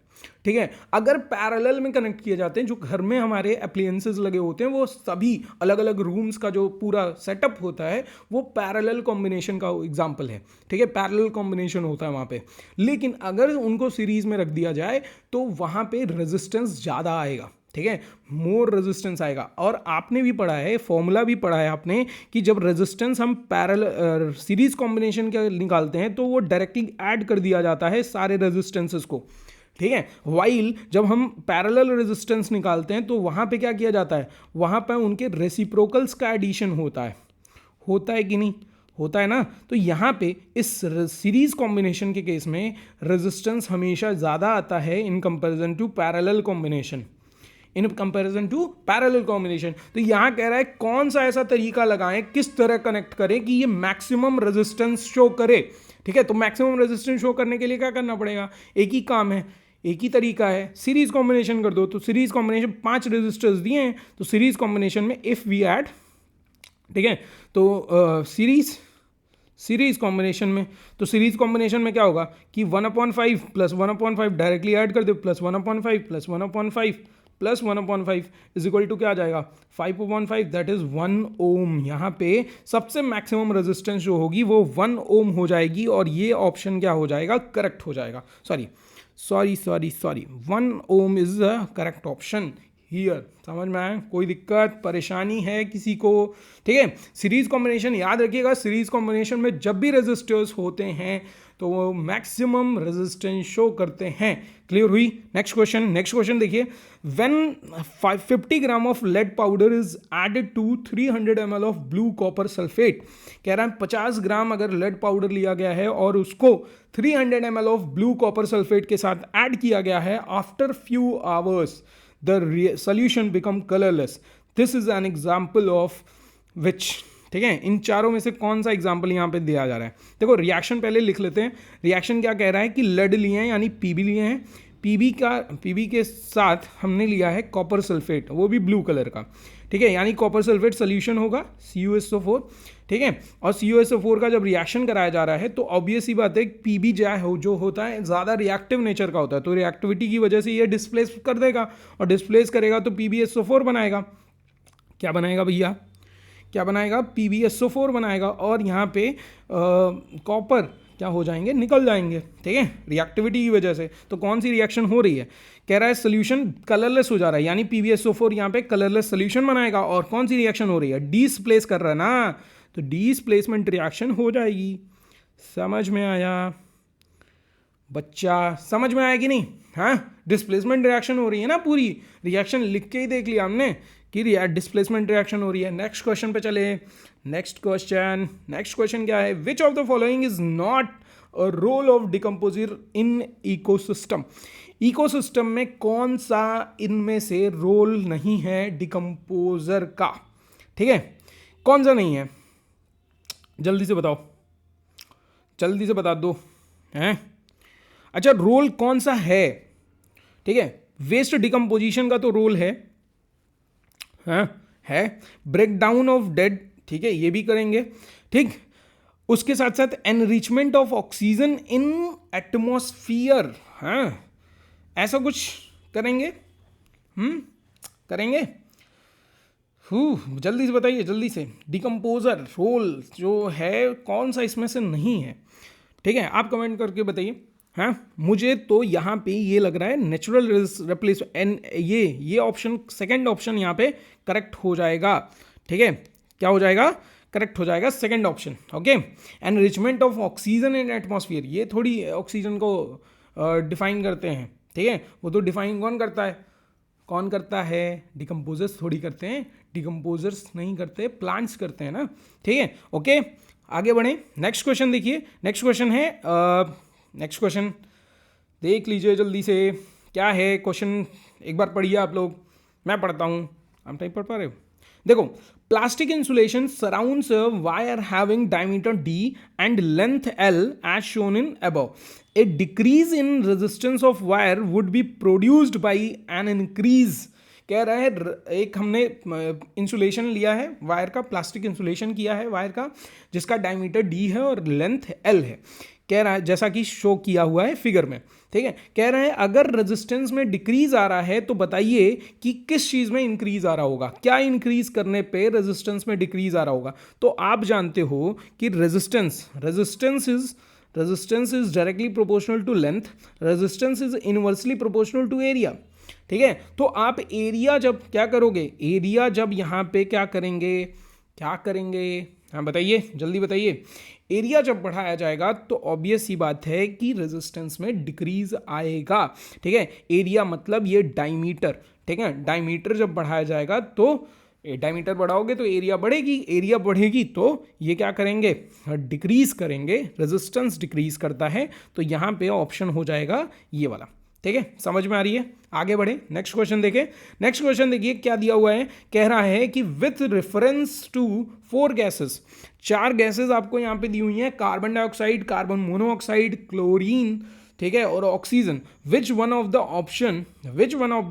ठीक है। अगर पैरेलल में कनेक्ट किए जाते हैं, जो घर में हमारे एप्लियंसेस लगे होते हैं वो सभी अलग अलग रूम्स का जो पूरा सेटअप होता है वो पैरेलल कॉम्बिनेशन का एग्जांपल है, ठीक है, पैरेलल कॉम्बिनेशन होता है वहाँ पे। लेकिन अगर उनको सीरीज में रख दिया जाए तो वहाँ पे रेजिस्टेंस ज़्यादा आएगा, ठीक है, मोर रेजिस्टेंस आएगा। और आपने भी पढ़ा है, फॉर्मूला भी पढ़ा है आपने, कि जब रेजिस्टेंस हम पैरेलल सीरीज कॉम्बिनेशन का निकालते हैं तो वो डायरेक्टली ऐड कर दिया जाता है सारे रेजिस्टेंसेस को, ठीक है। वाइल जब हम पैरेलल रेजिस्टेंस निकालते हैं तो वहाँ पे क्या किया जाता है, वहाँ पे उनके रेसिप्रोकल्स का एडिशन होता है कि नहीं, होता है ना। तो यहाँ पे इस सीरीज कॉम्बिनेशन के केस में रेजिस्टेंस हमेशा ज़्यादा आता है in comparison to parallel combination, तो यहाँ कह रहा है कौन सा ऐसा तरीका लगाएं, किस तरह कनेक्ट करें कि ये मैक्सिमम रेजिस्टेंस शो करे, ठीक है। तो मैक्सिमम रेजिस्टेंस शो करने के लिए क्या करना पड़ेगा, एक ही काम है, एक ही तरीका है, सीरीज कॉम्बिनेशन कर दो। तो सीरीज कॉम्बिनेशन 5 रेजिस्टर्स दिए हैं, तो सीरीज कॉम्बिनेशन में इफ वी ऐड, ठीक है, तो सीरीज कॉम्बिनेशन में क्या होगा कि 1/5 प्लस 1/5 डायरेक्टली ऐड कर दो, plus 1/5 plus 1/5 plus 1/5 is equal to क्या आ जाएगा 5/5, दैट इज 1 ओम। यहाँ पे सबसे मैक्सिमम रेजिस्टेंस जो होगी वो 1 ओम हो जाएगी और ये ऑप्शन क्या हो जाएगा, करेक्ट हो जाएगा। Sorry 1 ohm is the correct option here. समझ में आया, कोई दिक्कत परेशानी है किसी को, ठीक है। सीरीज कॉम्बिनेशन याद रखिएगा, सीरीज कॉम्बिनेशन में जब भी रेजिस्टर्स होते हैं तो वो मैक्सिमम रेजिस्टेंस शो करते हैं। क्लियर हुई। नेक्स्ट क्वेश्चन देखिए, when 50 gram of lead powder is added to 300 ml of blue copper sulphate, कह रहा है 50 ग्राम अगर लेड पाउडर लिया गया है और उसको 300 ml of blue copper sulphate के साथ ऐड किया गया है, after few hours the solution become colourless, this is an example of which, ठीक है। इन चारों में से कौन सा एग्जाम्पल यहाँ पे दिया जा रहा है। देखो रिएक्शन पहले लिख लेते हैं। रिएक्शन क्या कह रहा है कि लेड लिए हैं यानी पीबी लिए हैं, पीबी के साथ हमने लिया है कॉपर सल्फेट, वो भी ब्लू कलर का, ठीक है, यानी कॉपर सल्फेट सोल्यूशन होगा CuSO4, ठीक है। और CuSO4 का जब रिएक्शन कराया जा रहा है तो ऑब्वियस ही बात है पीबी जो होता है ज़्यादा रिएक्टिव नेचर का होता है, तो रिएक्टिविटी की वजह से ये डिस्प्लेस कर देगा और डिस्प्लेस करेगा तो PbSO4 बनाएगा। क्या बनाएगा भैया, क्या बनाएगा, PbSO4 बनाएगा और यहाँ पे कॉपर क्या हो जाएंगे, निकल जाएंगे, ठीक है, रिएक्टिविटी की वजह से। तो कौन सी रिएक्शन हो रही है, कह रहा है सोल्यूशन कलरलेस हो जा रहा है, यानी PbSO4 यहाँ पे कलरलेस सोल्यूशन बनाएगा। और कौन सी रिएक्शन हो रही है, डिस्प्लेस कर रहा है ना, तो डिस्प्लेसमेंट रिएक्शन हो जाएगी। समझ में आया बच्चा, समझ में आया कि नहीं, हाँ, डिस्प्लेसमेंट रिएक्शन हो रही है ना, पूरी रिएक्शन लिख के ही देख लिया हमने कि डिस्प्लेसमेंट रिएक्शन हो रही है। नेक्स्ट क्वेश्चन पे चले। नेक्स्ट क्वेश्चन क्या है, which of the following is not a role of decomposer in ecosystem. Ecosystem में कौन सा इनमें से रोल नहीं है डिकम्पोजर का, ठीक है, कौन सा नहीं है, जल्दी से बताओ, जल्दी से बता दो हैं। अच्छा रोल कौन सा है, ठीक है, वेस्ट डिकम्पोजिशन का तो रोल है, हाँ है, ब्रेक डाउन ऑफ डेड, ठीक है, ये भी करेंगे, ठीक। उसके साथ साथ enrichment of oxygen in atmosphere, हाँ ऐसा कुछ करेंगे, करेंगे। जल्दी से बताइए, जल्दी से, डिकम्पोजर रोल जो है कौन सा इसमें से नहीं है, ठीक है, आप कमेंट करके बताइए। हाँ मुझे तो यहाँ पे ये लग रहा है नेचुरल रिप्लेस, ये ऑप्शन, सेकंड ऑप्शन यहाँ पे करेक्ट हो जाएगा, ठीक है, क्या हो जाएगा, करेक्ट हो जाएगा second option, okay. Enrichment of oxygen in atmosphere, ये थोड़ी ऑक्सीजन को डिफाइन करते हैं, ठीक है, वो तो डिफाइन कौन करता है, कौन करता है? डिकम्पोजर्स थोड़ी करते हैं, डिकम्पोजर्स नहीं करते, प्लांट्स करते हैं ना, ठीक है। ओके, आगे बढ़ें। नेक्स्ट क्वेश्चन देखिए, नेक्स्ट क्वेश्चन है, नेक्स्ट क्वेश्चन देख लीजिए जल्दी से, क्या है क्वेश्चन, एक बार पढ़िए आप लोग, मैं पढ़ता हूँ, आप टाइप पढ़ पा रहे हो? देखो, plastic insulation surrounds a wire having diameter d and length L as shown in above. A decrease in resistance of wire would be produced by an increase. कह रहा है एक हमने इंसुलेशन लिया है वायर का, प्लास्टिक इंसुलेशन किया है वायर का, जिसका डायमीटर d है और लेंथ L है। कह रहा है जैसा कि शो किया हुआ है फिगर में, ठीक है। कह रहे हैं अगर रेजिस्टेंस में डिक्रीज आ रहा है तो बताइए कि किस चीज में इंक्रीज आ रहा होगा, क्या इंक्रीज करने पे रेजिस्टेंस में डिक्रीज आ रहा होगा। तो आप जानते हो कि resistance is directly proportional to length, resistance is inversely proportional to area, ठीक है। तो आप एरिया जब क्या करोगे, एरिया जब यहाँ पे क्या करेंगे, हाँ बताइए, जल्दी बताइए। एरिया जब बढ़ाया जाएगा तो ऑब्वियस ही बात है कि रेजिस्टेंस में डिक्रीज आएगा, ठीक है। एरिया मतलब ये डायमीटर, ठीक है। डायमीटर जब बढ़ाया जाएगा तो डायमीटर बढ़ाओगे तो एरिया बढ़ेगी, एरिया बढ़ेगी तो ये क्या करेंगे, डिक्रीज करेंगे, रेजिस्टेंस डिक्रीज करता है। तो यहाँ पे ऑप्शन हो जाएगा ये वाला, ठीक है। समझ में आ रही है? आगे बढ़े, नेक्स्ट क्वेश्चन देखें। नेक्स्ट क्वेश्चन देखिए क्या दिया हुआ है, कह रहा है कि with reference to 4 gases, 4 gases आपको यहाँ पे दी हुई हैं, carbon dioxide, carbon monoxide, chlorine, ठीक है, और oxygen. Which one of the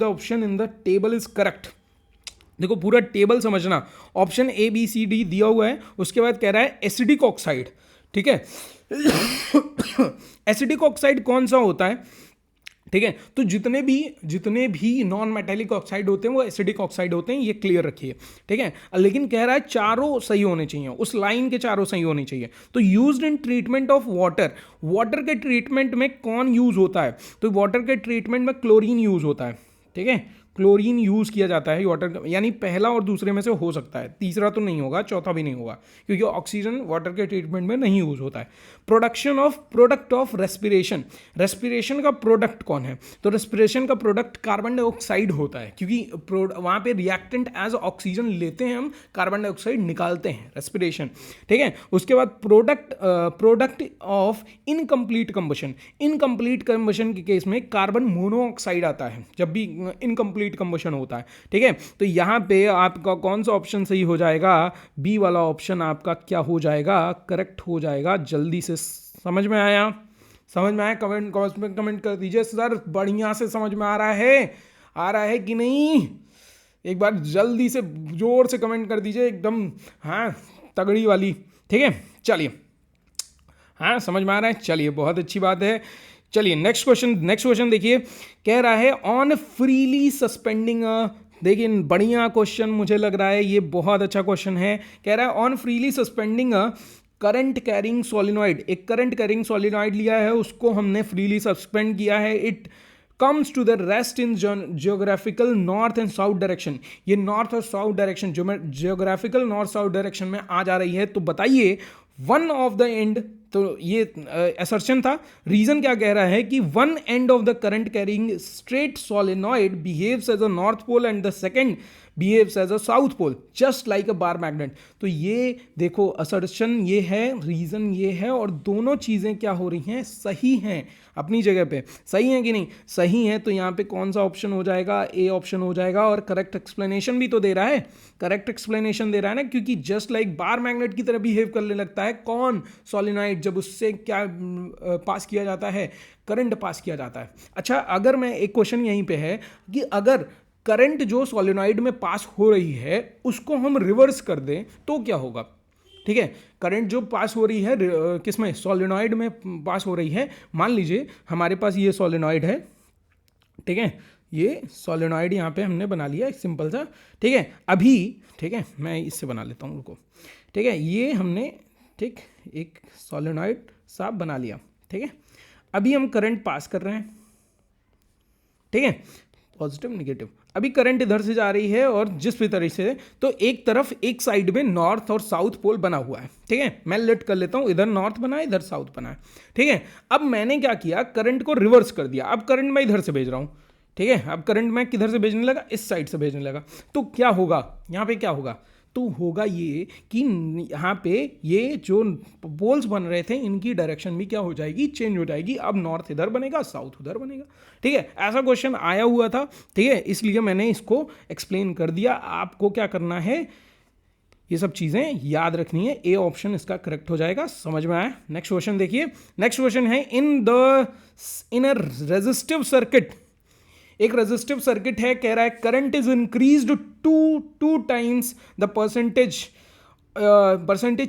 option in the table is correct. देखो पूरा टेबल समझना, option A B C D दिया हुआ है, उसके बाद कह रहा है एसिडिक ऑक्साइड, ठीक है। एसिडिक ऑक्साइड कौन सा होता है, ठीक है। तो जितने भी नॉन मेटेलिक ऑक्साइड होते हैं वो एसिडिक ऑक्साइड होते हैं, ये क्लियर रखिए, ठीक है। लेकिन कह रहा है चारों सही होने चाहिए, उस लाइन के चारों सही होने चाहिए। तो used in treatment of water के ट्रीटमेंट में कौन यूज होता है, तो वाटर के ट्रीटमेंट में क्लोरीन यूज होता है, ठीक है। क्लोरीन यूज किया जाता है वाटर, यानी पहला और दूसरे में से हो सकता है, तीसरा तो नहीं होगा, चौथा भी नहीं होगा, क्योंकि ऑक्सीजन वाटर के ट्रीटमेंट में नहीं यूज होता है। प्रोडक्ट ऑफ रेस्पिरेशन का प्रोडक्ट कौन है, तो रेस्पिरेशन का प्रोडक्ट कार्बन डाइऑक्साइड होता है, क्योंकि वहाँ पे रिएक्टेंट एज ऑक्सीजन लेते हैं हम, कार्बन डाइऑक्साइड निकालते हैं, रेस्पिरेशन, ठीक है। उसके बाद प्रोडक्ट ऑफ इनकम्प्लीट कंबशन के केस में कार्बन मोनोऑक्साइड आता है, जब भी इनकम्प्लीट कंबशन होता है, ठीक है। तो यहां पे आपका कौन सा ऑप्शन सही हो जाएगा, बी वाला ऑप्शन आपका क्या हो जाएगा, करेक्ट हो जाएगा। जल्दी से समझ में आया कमेंट कर दीजिए सर, बढ़िया से समझ में आ रहा है कि नहीं, एक बार जल्दी से जोर से कमेंट कर दीजिए एकदम, हाँ तगड़ी वाली, ठीक है। चलिए, हाँ समझ में आ रहा है, चलिए बहुत अच्छी बात है। चलिए नेक्स्ट क्वेश्चन देखिए, कह रहा है ऑन फ्रीली सस्पेंडिंग, देखिए बढ़िया क्वेश्चन मुझे लग रहा है, ये बहुत अच्छा क्वेश्चन है। कह रहा है on freely suspending current carrying solenoid, एक करंट कैरिंग सोलिनॉइड लिया है, उसको हमने फ्रीली सस्पेंड किया है। It comes to the rest in geographical north and south direction, ये नॉर्थ और south direction, geographical north south direction में आ जा रही है। तो बताइए वन ऑफ द एंड, तो ये असर्शन था, रीजन क्या कह रहा है कि one end of the current carrying straight solenoid behaves as a north pole and the second behaves as a south pole just like a bar magnet. तो ये देखो असर्शन ये है, रीजन ये है, और दोनों चीजें क्या हो रही हैं, सही हैं अपनी जगह पे, सही है कि नहीं, सही है। तो यहाँ पे कौन सा ऑप्शन हो जाएगा, ए ऑप्शन हो जाएगा। और करेक्ट एक्सप्लेनेशन भी तो दे रहा है, करेक्ट एक्सप्लेनेशन दे रहा है ना, क्योंकि जस्ट लाइक बार मैग्नेट की तरह बिहेव करने लगता है कौन, सोलिनॉइड, जब उससे क्या पास किया जाता है, करंट पास किया जाता है। अच्छा, अगर मैं एक क्वेश्चन यहीं पे है कि अगर करंट जो सोलिनॉइड में पास हो रही है उसको हम रिवर्स कर दें तो क्या होगा, ठीक है। करंट जो पास हो रही है किसमें, सोलिनॉइड में पास हो रही है। मान लीजिए हमारे पास ये सोलिनॉइड है, ठीक है, ये सोलिनॉइड यहाँ पे हमने बना लिया एक सिंपल सा, ठीक है। अभी ठीक है, मैं इससे बना लेता हूँ रुको, ठीक है, ये हमने ठीक एक सोलिनॉइड सा बना लिया, ठीक है। अभी हम करंट पास कर रहे हैं, ठीक है, पॉजिटिव नेगेटिव। अभी करंट इधर से जा रही है और जिस भी तरह से, तो एक तरफ एक साइड में नॉर्थ और साउथ पोल बना हुआ है, ठीक है। मैं लेट कर लेता हूं, इधर नॉर्थ बना है, इधर साउथ बना है, ठीक है। अब मैंने क्या किया, करंट को रिवर्स कर दिया। अब करंट मैं इधर से भेज रहा हूं, ठीक है, अब करंट मैं किधर से भेजने लगा, इस साइड से भेजने लगा। तो क्या होगा यहाँ पे, क्या होगा, तो होगा ये कि यहाँ पे ये जो पोल्स बन रहे थे इनकी डायरेक्शन भी क्या हो जाएगी, चेंज हो जाएगी। अब नॉर्थ इधर बनेगा, साउथ उधर बनेगा। ठीक है, ऐसा क्वेश्चन आया हुआ था। ठीक है, इसलिए मैंने इसको एक्सप्लेन कर दिया। आपको क्या करना है, ये सब चीज़ें याद रखनी है। ए ऑप्शन इसका करेक्ट हो जाएगा। समझ में आया? नेक्स्ट क्वेश्चन देखिए। नेक्स्ट क्वेश्चन है इन अ रेजिस्टिव सर्किट, एक रेजिस्टिव सर्किट है, कह रहा है current is increased two times the percentage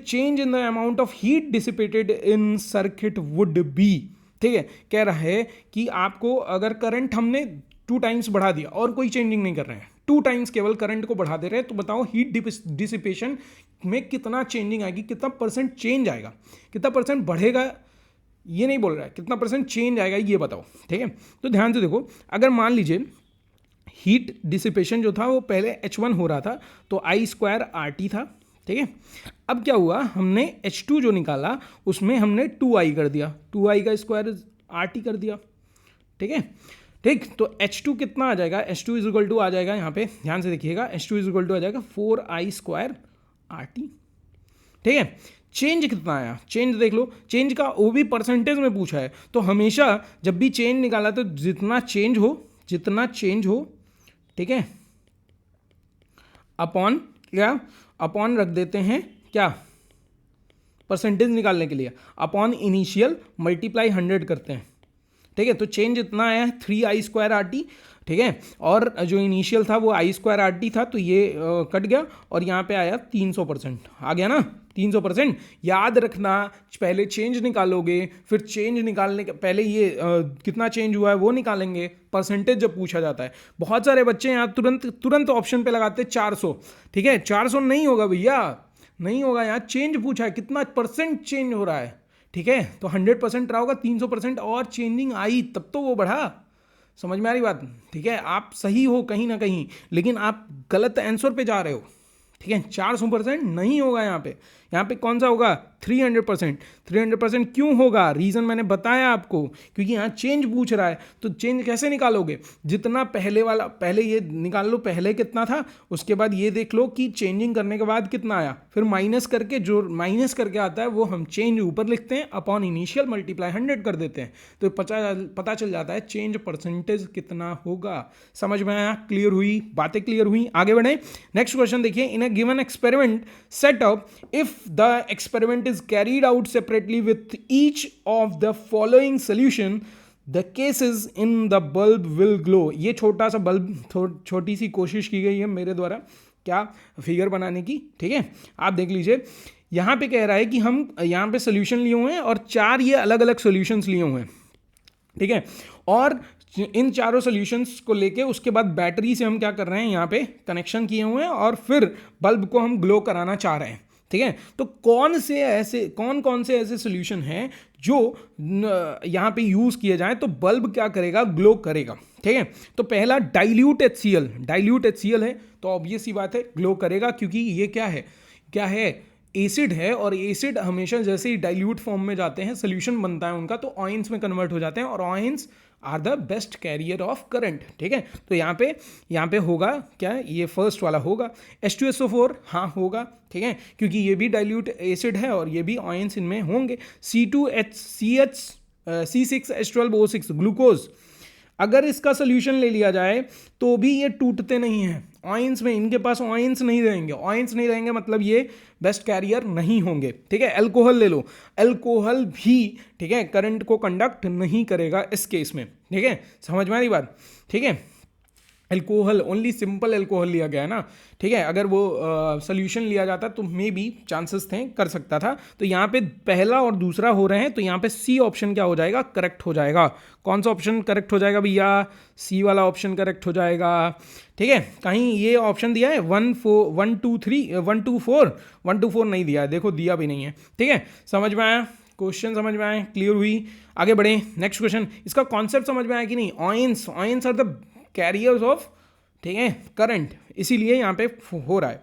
change in the amount of heat dissipated in circuit would be. ठीक है, कह रहा है कि आपको अगर करंट हमने 2 टाइम्स बढ़ा दिया और कोई चेंजिंग नहीं कर रहे हैं, 2 टाइम्स केवल करंट को बढ़ा दे रहे हैं, तो बताओ हीट डिसिपेशन में कितना चेंजिंग आएगी, कितना परसेंट चेंज आएगा, कितना परसेंट बढ़ेगा, ये नहीं बोल रहा है, कितना परसेंट चेंज आएगा ये बताओ। ठीक है, तो ध्यान से देखो, अगर मान लीजिए हीट डिसिपेशन जो था वो पहले H1 हो रहा था, तो I² RT था। ठीक है, अब क्या हुआ, हमने H2 जो निकाला उसमें हमने 2I कर दिया, 2I का स्क्वायर RT कर दिया। ठीक है, ठीक, तो H2 कितना आ जाएगा, H2 इज इक्वल टू आ जाएगा, यहाँ पे ध्यान से देखिएगा, H2 इज इक्वल टू आ जाएगा 4I² RT। ठीक है, चेंज कितना आया, चेंज देख लो, चेंज का वो भी परसेंटेज में पूछा है, तो हमेशा जब भी चेंज निकाला तो जितना चेंज हो, ठीक है, अपॉन क्या, अपॉन रख देते हैं क्या, परसेंटेज निकालने के लिए अपॉन इनिशियल मल्टीप्लाई 100 करते हैं। ठीक है, तो चेंज इतना आया है 3I² RT। ठीक है, और जो इनिशियल था वो I² RT था, तो ये कट गया और यहाँ पे आया 300% आ गया ना, 300%। याद रखना, पहले चेंज निकालोगे, फिर चेंज निकालने के पहले ये कितना चेंज हुआ है वो निकालेंगे, परसेंटेज जब पूछा जाता है। बहुत सारे बच्चे यहाँ तुरंत ऑप्शन पे लगाते हैं 400। ठीक है, 400 नहीं होगा भैया, नहीं होगा, यहाँ चेंज पूछा है, कितना परसेंट चेंज हो रहा है। ठीक है, तो 100% रहा होगा, 300% और चेंजिंग आई तब तो वो बढ़ा। समझ में आ रही बात? ठीक है, आप सही हो कहीं ना कहीं, लेकिन आप गलत आंसर पे जा रहे हो। ठीक है, 400% नहीं होगा यहाँ पे कौन सा होगा, 300%। 300% क्यों होगा, रीज़न मैंने बताया आपको, क्योंकि यहाँ चेंज पूछ रहा है। तो चेंज कैसे निकालोगे, जितना पहले वाला, पहले ये निकाल लो, पहले कितना था, उसके बाद ये देख लो कि चेंजिंग करने के बाद कितना आया, फिर माइनस करके, जो माइनस करके आता है वो हम चेंज ऊपर लिखते हैं, अपॉन इनिशियल मल्टीप्लाई 100 कर देते हैं, तो पता चल जाता है चेंज परसेंटेज कितना होगा। समझ में आया? क्लियर हुई बातें, क्लियर हुई? आगे बढ़े। नेक्स्ट क्वेश्चन देखिए। In a given experiment setup, if the experiment is carried out separately with each of the following solution, the cases in the bulb will glow। ये छोटा सा बल्ब, छोटी सी कोशिश की गई है मेरे द्वारा क्या, फिगर बनाने की। ठीक है, आप देख लीजिए, यहाँ पे कह रहा है कि हम यहाँ पे सोल्यूशन लिए हुए हैं और 4 ये अलग अलग सोल्यूशंस लिए हुए हैं। ठीक है, और इन चारों सोल्यूशंस को लेके उसके बाद बैटरी से हम क्या कर रहे हैं, यहाँ पे कनेक्शन किए हुए हैं और फिर बल्ब को हम ग्लो कराना चाह रहे हैं। ठीक है, तो कौन कौन से ऐसे सोल्यूशन हैं जो यहाँ पे यूज़ किए जाएं तो बल्ब क्या करेगा, ग्लो करेगा। ठीक है, तो पहला डाइल्यूट HCl है, तो ऑब्वियस सी बात है ग्लो करेगा, क्योंकि ये क्या है एसिड है, और एसिड हमेशा जैसे ही डाइल्यूट फॉर्म में जाते हैं, सोल्यूशन बनता है उनका, तो ऑयंस में कन्वर्ट हो जाते हैं, और ions are the best carrier of current. ठीक है, तो यहाँ पे होगा क्या, ये फर्स्ट वाला होगा H2SO4, हाँ होगा। ठीक है, क्योंकि ये भी डाइल्यूट एसिड है और ये भी ऑयंस इनमें होंगे। C6H12O6 ग्लूकोज, अगर इसका सोल्यूशन ले लिया जाए तो भी ये टूटते नहीं हैं ऑयंस में, इनके पास ऑयंस नहीं रहेंगे, मतलब ये बेस्ट कैरियर नहीं होंगे। ठीक है, अल्कोहल ले लो, अल्कोहल भी ठीक है करंट को कंडक्ट नहीं करेगा इस केस में। ठीक है, समझ में आ रही बात? ठीक है, अल्कोहल, ओनली सिंपल अल्कोहल लिया गया है ना। ठीक है, अगर वो सोल्यूशन लिया जाता तो मे बी चांसेस थे, कर सकता था। तो यहाँ पे पहला और दूसरा हो रहे हैं, तो यहाँ पे सी ऑप्शन क्या हो जाएगा, करेक्ट हो जाएगा। कौन सा ऑप्शन करेक्ट हो जाएगा भैया, सी वाला ऑप्शन करेक्ट हो जाएगा। ठीक है, कहीं ये ऑप्शन दिया है 1 2 4 नहीं दिया है, देखो दिया भी नहीं है। ठीक है, समझ में आया, क्वेश्चन समझ में आए, क्लियर हुई? आगे बढ़े। नेक्स्ट क्वेश्चन, इसका कॉन्सेप्ट समझ में आया कि नहीं? Ions are the carriers of, ठीक है, करंट, इसीलिए यहाँ पे हो रहा है।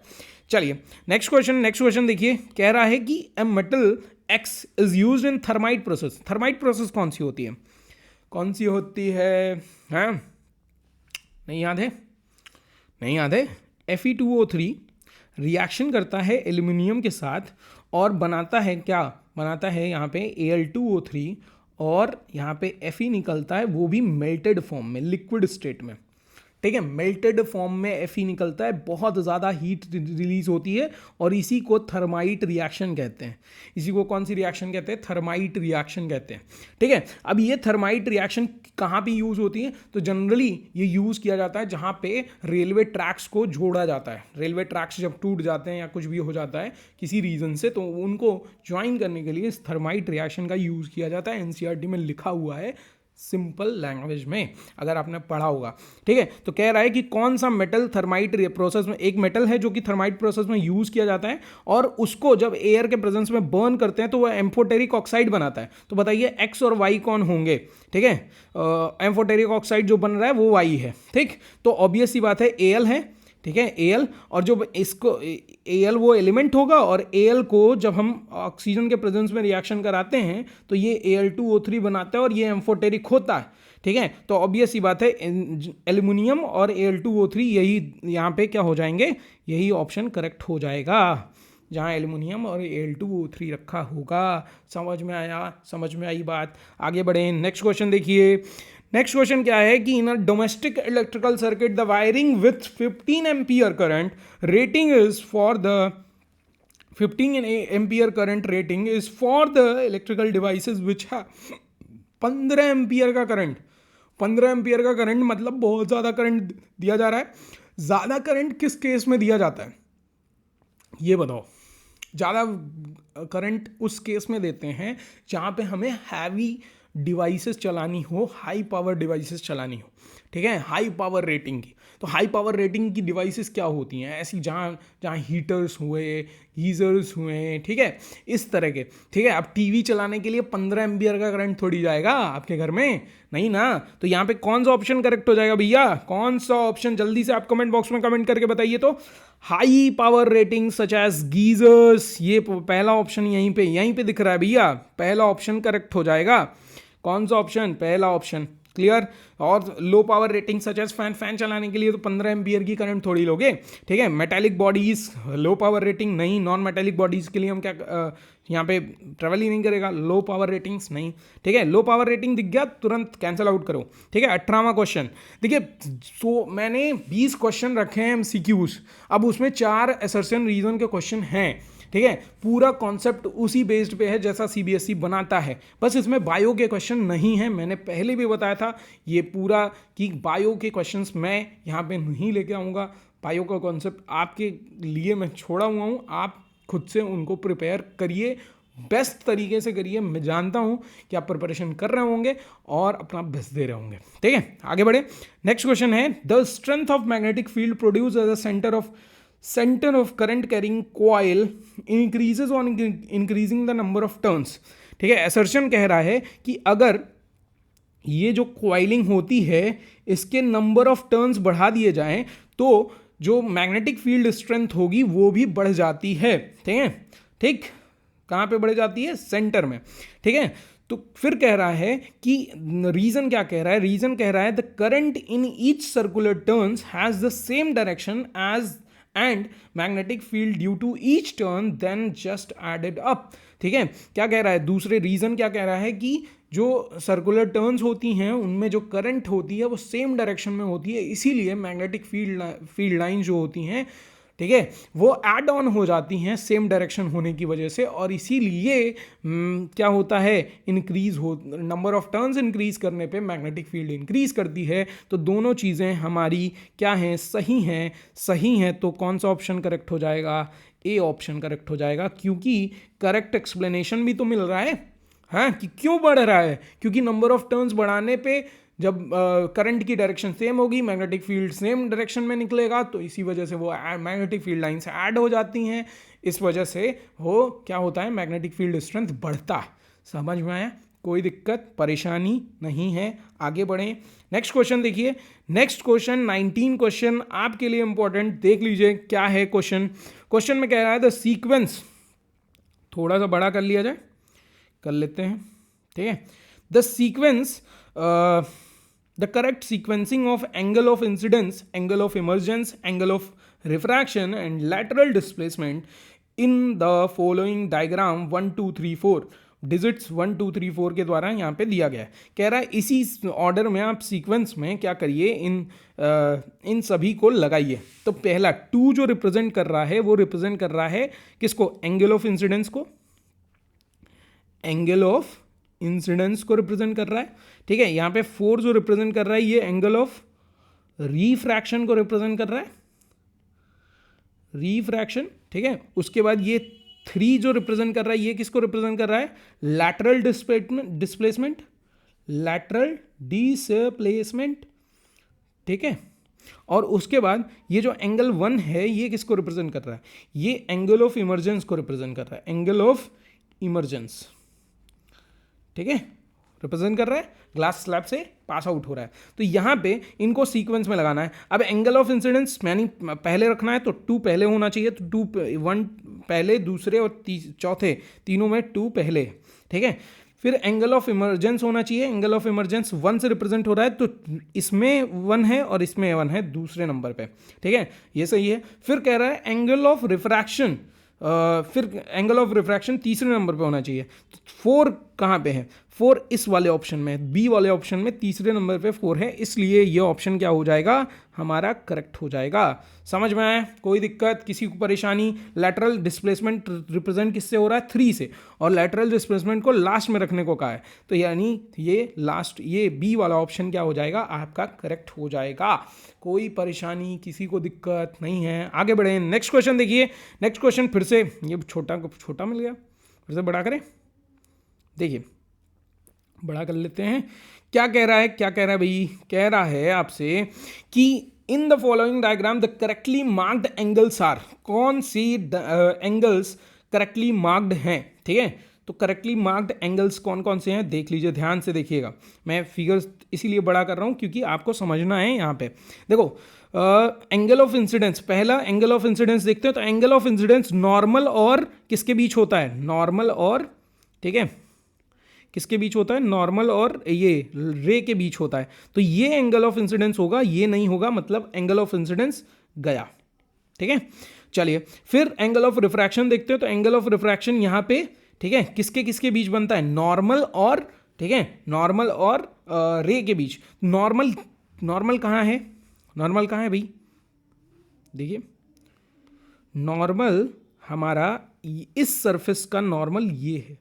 चलिए नेक्स्ट क्वेश्चन देखिए, कह रहा है कि a metal X is used in thermite process. Thermite process कौन सी होती है? हाँ, नहीं याद है? नहीं याद है? Fe2O3 रिएक्शन करता है एल्यूमिनियम के साथ और बनाता है क्या? बनाता है यहाँ पे Al2O3 और यहाँ पे Fe निकलता है, वो भी मेल्टेड फॉर्म में, लिक्विड स्टेट में। ठीक है, मेल्टेड फॉर्म में Fe निकलता है, बहुत ज़्यादा हीट रिलीज होती है और इसी को थर्माइट रिएक्शन कहते हैं। इसी को कौन सी रिएक्शन कहते हैं? थर्माइट रिएक्शन कहते हैं। ठीक है, अब ये थर्माइट रिएक्शन कहाँ पे यूज़ होती है? तो जनरली ये यूज़ किया जाता है जहाँ पे रेलवे ट्रैक्स को जोड़ा जाता है। रेलवे ट्रैक्स जब टूट जाते हैं या कुछ भी हो जाता है किसी रीज़न से, तो उनको ज्वाइन करने के लिए इस थर्माइट रिएक्शन का यूज़ किया जाता है। एनसीईआरटी में लिखा हुआ है सिंपल लैंग्वेज में, अगर आपने पढ़ा होगा। ठीक है, तो कह रहा है कि कौन सा मेटल थर्माइट प्रोसेस में, एक मेटल है जो कि थर्माइट प्रोसेस में यूज किया जाता है और उसको जब एयर के प्रेजेंस में बर्न करते हैं तो वह एम्फोटेरिक ऑक्साइड बनाता है। तो बताइए एक्स और वाई कौन होंगे? ठीक है, एम्फोटेरिक ऑक्साइड जो बन रहा है वो वाई है। ठीक, तो ऑब्वियस सी बात है Al है। ठीक है, Al, और जो इसको Al वो एलिमेंट होगा और Al को जब हम ऑक्सीजन के प्रेजेंस में रिएक्शन कराते हैं तो ये Al2O3 बनाता है और ये एम्फोटेरिक होता है। ठीक है, तो ऑब्वियस सी बात है एल्यूमिनियम और Al2O3 यही यहाँ पे क्या हो जाएंगे? यही ऑप्शन करेक्ट हो जाएगा, जहाँ एल्यूमिनियम और Al2O3 रखा होगा। समझ में आया? समझ में आई बात? आगे बढ़े, नेक्स्ट क्वेश्चन देखिए। नेक्स्ट क्वेश्चन क्या है कि in a domestic electrical circuit the wiring with 15 ampere current rating is for the 15 ampere current rating is for the electrical devices which है 15 एम्पियर का करंट। 15 एम्पियर का करंट मतलब बहुत ज़्यादा करंट दिया जा रहा है। ज़्यादा करंट किस केस में दिया जाता है ये बताओ? ज़्यादा करंट उस केस में देते हैं जहाँ पे हमें हैवी डिवाइसेस चलानी हो, हाई पावर डिवाइसेस चलानी हो। ठीक है, हाई पावर रेटिंग की। तो हाई पावर रेटिंग की डिवाइसेस क्या होती हैं? ऐसी जहाँ हीटर्स हुए, गीजर्स हुए, ठीक है, इस तरह के। ठीक है, अब टीवी चलाने के लिए 15 एम्पियर का करंट थोड़ी जाएगा आपके घर में, नहीं ना। तो यहाँ पे कौन सा ऑप्शन करेक्ट हो जाएगा भैया? कौन सा ऑप्शन? जल्दी से आप कमेंट बॉक्स में कमेंट करके बताइए। तो high power rating such as geysers, ये पहला ऑप्शन यहीं पे दिख रहा है भैया, पहला ऑप्शन करेक्ट हो जाएगा। कौन सा ऑप्शन? पहला ऑप्शन। क्लियर? और low power rating such as fan चलाने के लिए तो 15 एम्पियर की करंट थोड़ी लोगे। ठीक है, मेटालिक बॉडीज लो पावर रेटिंग नहीं, नॉन मेटालिक बॉडीज के लिए हम क्या यहाँ पे ट्रेवल ही नहीं करेगा, लो पावर रेटिंग्स नहीं। ठीक है, लो पावर रेटिंग दिख गया तुरंत कैंसिल आउट करो। ठीक है, 18वां क्वेश्चन देखिए। सो मैंने 20 क्वेश्चन रखे हैं MCQs, अब उसमें 4 असर्शन रीजन के क्वेश्चन हैं। ठीक है, पूरा कॉन्सेप्ट उसी बेस्ड पे है जैसा CBSE बनाता है, बस इसमें बायो के क्वेश्चन नहीं है। मैंने पहले भी बताया था ये पूरा कि बायो के क्वेश्चंस मैं यहाँ पे नहीं लेके आऊँगा। बायो का कॉन्सेप्ट आपके लिए मैं छोड़ा हुआ हूँ, आप खुद से उनको प्रिपेयर करिए, बेस्ट तरीके से करिए। मैं जानता हूँ कि आप प्रिपरेशन कर रहे होंगे और अपना बेस्ट दे रहे होंगे। ठीक है, आगे बढ़े। नेक्स्ट क्वेश्चन है the strength of magnetic field produce as a center of current carrying coil increases on increasing the number of turns। ठीक है, assertion कह रहा है कि अगर ये जो coiling होती है इसके नंबर ऑफ टर्न्स बढ़ा दिए जाएं तो जो मैग्नेटिक फील्ड स्ट्रेंथ होगी वो भी बढ़ जाती है। ठीक है, ठीक, कहाँ पे बढ़ जाती है? सेंटर में। ठीक है, तो फिर कह रहा है कि रीजन क्या कह रहा है? रीजन कह रहा है the current in each circular turns has the same direction as and magnetic field due to each turn then just added up। ठीक है, क्या कह रहा है? दूसरे रीजन क्या कह रहा है कि जो सर्कुलर टर्न्स होती हैं उनमें जो करंट होती है वो सेम डायरेक्शन में होती है, इसीलिए मैग्नेटिक फील्ड लाइन जो होती हैं, ठीक है, वो ऐड ऑन हो जाती हैं सेम डायरेक्शन होने की वजह से, और इसीलिए क्या होता है? इंक्रीज हो, नंबर ऑफ टर्न्स इंक्रीज करने पे मैग्नेटिक फील्ड इंक्रीज करती है। तो दोनों चीज़ें हमारी क्या हैं? सही हैं। सही हैं, तो कौन सा ऑप्शन करेक्ट हो जाएगा? ए ऑप्शन करेक्ट हो जाएगा, क्योंकि करेक्ट एक्सप्लेनेशन भी तो मिल रहा है, हाँ, कि क्यों बढ़ रहा है। क्योंकि नंबर ऑफ टर्न्स बढ़ाने पे जब करंट की डायरेक्शन सेम होगी, मैग्नेटिक फील्ड सेम डायरेक्शन में निकलेगा, तो इसी वजह से वो मैग्नेटिक फील्ड लाइन से ऐड हो जाती हैं। इस वजह से वो क्या होता है? मैग्नेटिक फील्ड स्ट्रेंथ बढ़ता है। समझ में आया? कोई दिक्कत परेशानी नहीं है। आगे बढ़ें, नेक्स्ट क्वेश्चन देखिए। नेक्स्ट क्वेश्चन 19 क्वेश्चन आपके लिए इंपॉर्टेंट, देख लीजिए क्या है क्वेश्चन। क्वेश्चन में कह रहा है द सीक्वेंस, थोड़ा सा बड़ा कर लिया जाए, कर लेते हैं। ठीक है, the sequence the correct sequencing of angle of incidence, angle of emergence, angle of refraction and lateral displacement in the following diagram 1 2 3 4 digits 1 2 3 4 के द्वारा यहाँ पे दिया गया है। कह रहा है इसी ऑर्डर में आप सीक्वेंस में क्या करिए, इन सभी को लगाइए। तो पहला 2 जो रिप्रेजेंट कर रहा है वो रिप्रेजेंट कर रहा है किसको, एंगल ऑफ इंसिडेंस को, एंगल ऑफ इंसिडेंस को रिप्रेजेंट कर रहा है। ठीक है, यहाँ पे 4 जो रिप्रेजेंट कर रहा है ये एंगल ऑफ रिफ्रैक्शन को रिप्रेजेंट कर रहा है, रिफ्रैक्शन। ठीक है, उसके बाद ये 3 जो रिप्रेजेंट कर रहा है ये किसको रिप्रेजेंट कर रहा है, लैटरल डिस्प्लेसमेंट, लैटरल डिस्प्लेसमेंट। ठीक है, और उसके बाद ये जो एंगल 1 है ये किसको रिप्रेजेंट कर रहा है, ये एंगल ऑफ इमर्जेंस को रिप्रेजेंट कर रहा है, एंगल ऑफ इमर्जेंस। ठीक है, रिप्रेजेंट कर रहा है, ग्लास स्लैब से पास आउट हो रहा है। तो यहाँ पे इनको सीक्वेंस में लगाना है। अब एंगल ऑफ इंसिडेंस मैंने पहले रखना है तो 2 पहले होना चाहिए, तो 1 पहले, दूसरे और चौथे तीनों में 2 पहले। ठीक है, फिर एंगल ऑफ इमर्जेंस होना चाहिए, एंगल ऑफ इमर्जेंस 1 से रिप्रेजेंट हो रहा है तो इसमें 1 है और इसमें 1 है दूसरे नंबर पे। ठीक है, ये सही है। फिर कह रहा है एंगल ऑफ रिफ्रैक्शन, फिर एंगल ऑफ रिफ्रैक्शन तीसरे नंबर पे होना चाहिए। 4 कहाँ पे है, 4 इस वाले ऑप्शन में, बी वाले ऑप्शन में तीसरे नंबर पे 4 है, इसलिए ये ऑप्शन क्या हो जाएगा, हमारा करेक्ट हो जाएगा। समझ में आया, कोई दिक्कत, किसी को परेशानी। लैटरल डिस्प्लेसमेंट रिप्रेजेंट किससे हो रहा है, 3 से, और लैटरल डिस्प्लेसमेंट को लास्ट में रखने को कहा है, तो यानी ये लास्ट, ये बी वाला ऑप्शन क्या हो जाएगा, आपका करेक्ट हो जाएगा। कोई परेशानी, किसी को दिक्कत नहीं है। आगे बढ़े, नेक्स्ट क्वेश्चन देखिए। नेक्स्ट क्वेश्चन फिर से ये छोटा मिल गया, फिर से बड़ा करें, देखिए बड़ा कर लेते हैं। क्या कह रहा है, क्या कह रहा है भाई, कह रहा है आपसे कि in the following diagram the correctly marked angles are, कौन सी एंगल्स करेक्टली मार्क्ड हैं। ठीक है, तो करेक्टली मार्क्ड एंगल्स कौन कौन से हैं देख लीजिए, ध्यान से देखिएगा। मैं फिगर्स इसीलिए बड़ा कर रहा हूं क्योंकि आपको समझना है। यहाँ पे देखो, एंगल ऑफ इंसिडेंस, पहला एंगल ऑफ इंसिडेंस देखते हैं। तो एंगल ऑफ इंसिडेंस नॉर्मल और किसके बीच होता है, नॉर्मल और, ठीक है, किसके बीच होता है, नॉर्मल और ये रे के बीच होता है। तो ये एंगल ऑफ इंसिडेंस होगा, ये नहीं होगा, मतलब एंगल ऑफ इंसिडेंस गया। ठीक है, चलिए फिर एंगल ऑफ रिफ्रैक्शन देखते हो। तो एंगल ऑफ रिफ्रैक्शन यहाँ पे, ठीक है, किसके किसके बीच बनता है, नॉर्मल और, ठीक है, नॉर्मल और रे के बीच। नॉर्मल कहाँ है, नॉर्मल कहाँ है भाई, देखिए नॉर्मल हमारा इस सरफेस का नॉर्मल ये है।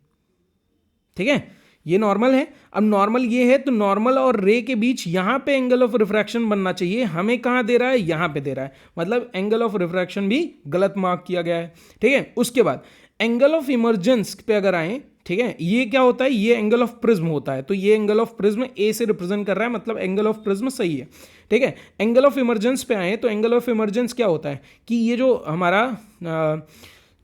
ठीक है, ये नॉर्मल है। अब नॉर्मल ये है तो नॉर्मल और रे के बीच यहां पे एंगल ऑफ रिफ्रैक्शन बनना चाहिए, हमें कहां दे रहा है, यहां पे दे रहा है, मतलब एंगल ऑफ रिफ्रैक्शन भी गलत मार्क किया गया है। ठीक है, उसके बाद एंगल ऑफ इमर्जेंस पे अगर आए, ठीक है, ये क्या होता है, ये एंगल ऑफ प्रिज्म होता है। तो ये एंगल ऑफ प्रिज्म ए से रिप्रेजेंट कर रहा है, मतलब एंगल ऑफ प्रिज्म सही है। ठीक है, एंगल ऑफ इमर्जेंस पे आए तो एंगल ऑफ इमर्जेंस क्या होता है कि ये जो हमारा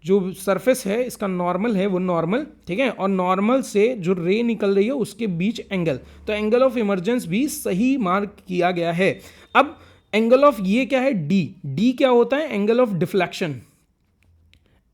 जो सरफेस है इसका नॉर्मल है वो नॉर्मल, ठीक है, और नॉर्मल से जो रे निकल रही है उसके बीच एंगल, तो एंगल ऑफ इमर्जेंस भी सही मार्क किया गया है। अब एंगल ऑफ ये क्या है, डी क्या होता है, angle of deflection,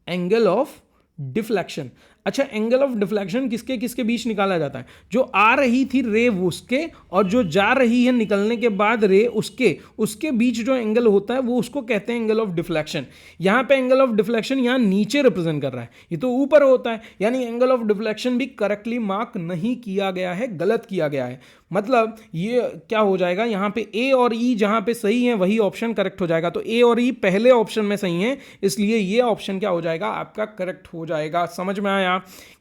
angle of deflection. अच्छा, एंगल ऑफ डिफ्लेक्शन किसके किसके बीच निकाला जाता है, जो आ रही थी रे उसके और जो जा रही है निकलने के बाद रे उसके बीच जो एंगल होता है वो उसको कहते हैं एंगल ऑफ डिफ्लेक्शन। यहाँ पे एंगल ऑफ डिफ्लेक्शन यहाँ नीचे रिप्रेजेंट कर रहा है, ये तो ऊपर होता है, यानी एंगल ऑफ डिफ्लेक्शन भी करेक्टली मार्क नहीं किया गया है, गलत किया गया है। मतलब ये क्या हो जाएगा, यहाँ पे ए और ई जहाँ पे सही है वही ऑप्शन करेक्ट हो जाएगा। तो ए और ई पहले ऑप्शन में सही है, इसलिए ये ऑप्शन क्या हो जाएगा, आपका करेक्ट हो जाएगा। समझ में आया,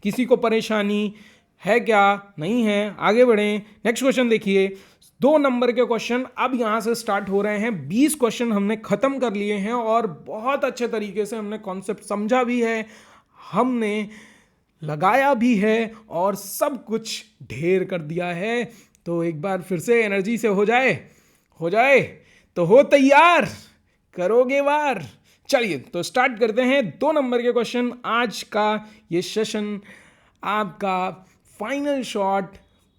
किसी को परेशानी है क्या, नहीं है, आगे बढ़ें। नेक्स्ट क्वेश्चन देखिए, 2 नंबर के क्वेश्चन अब यहां से स्टार्ट हो रहे हैं। 20 क्वेश्चन हमने खत्म कर लिए हैं और बहुत अच्छे तरीके से हमने कॉन्सेप्ट समझा भी है, हमने लगाया भी है और सब कुछ ढेर कर दिया है। तो एक बार फिर से एनर्जी से हो जाए तो हो तैयार, करोगे वार। चलिए तो स्टार्ट करते हैं 2 नंबर के क्वेश्चन। आज का ये सेशन आपका फाइनल शॉट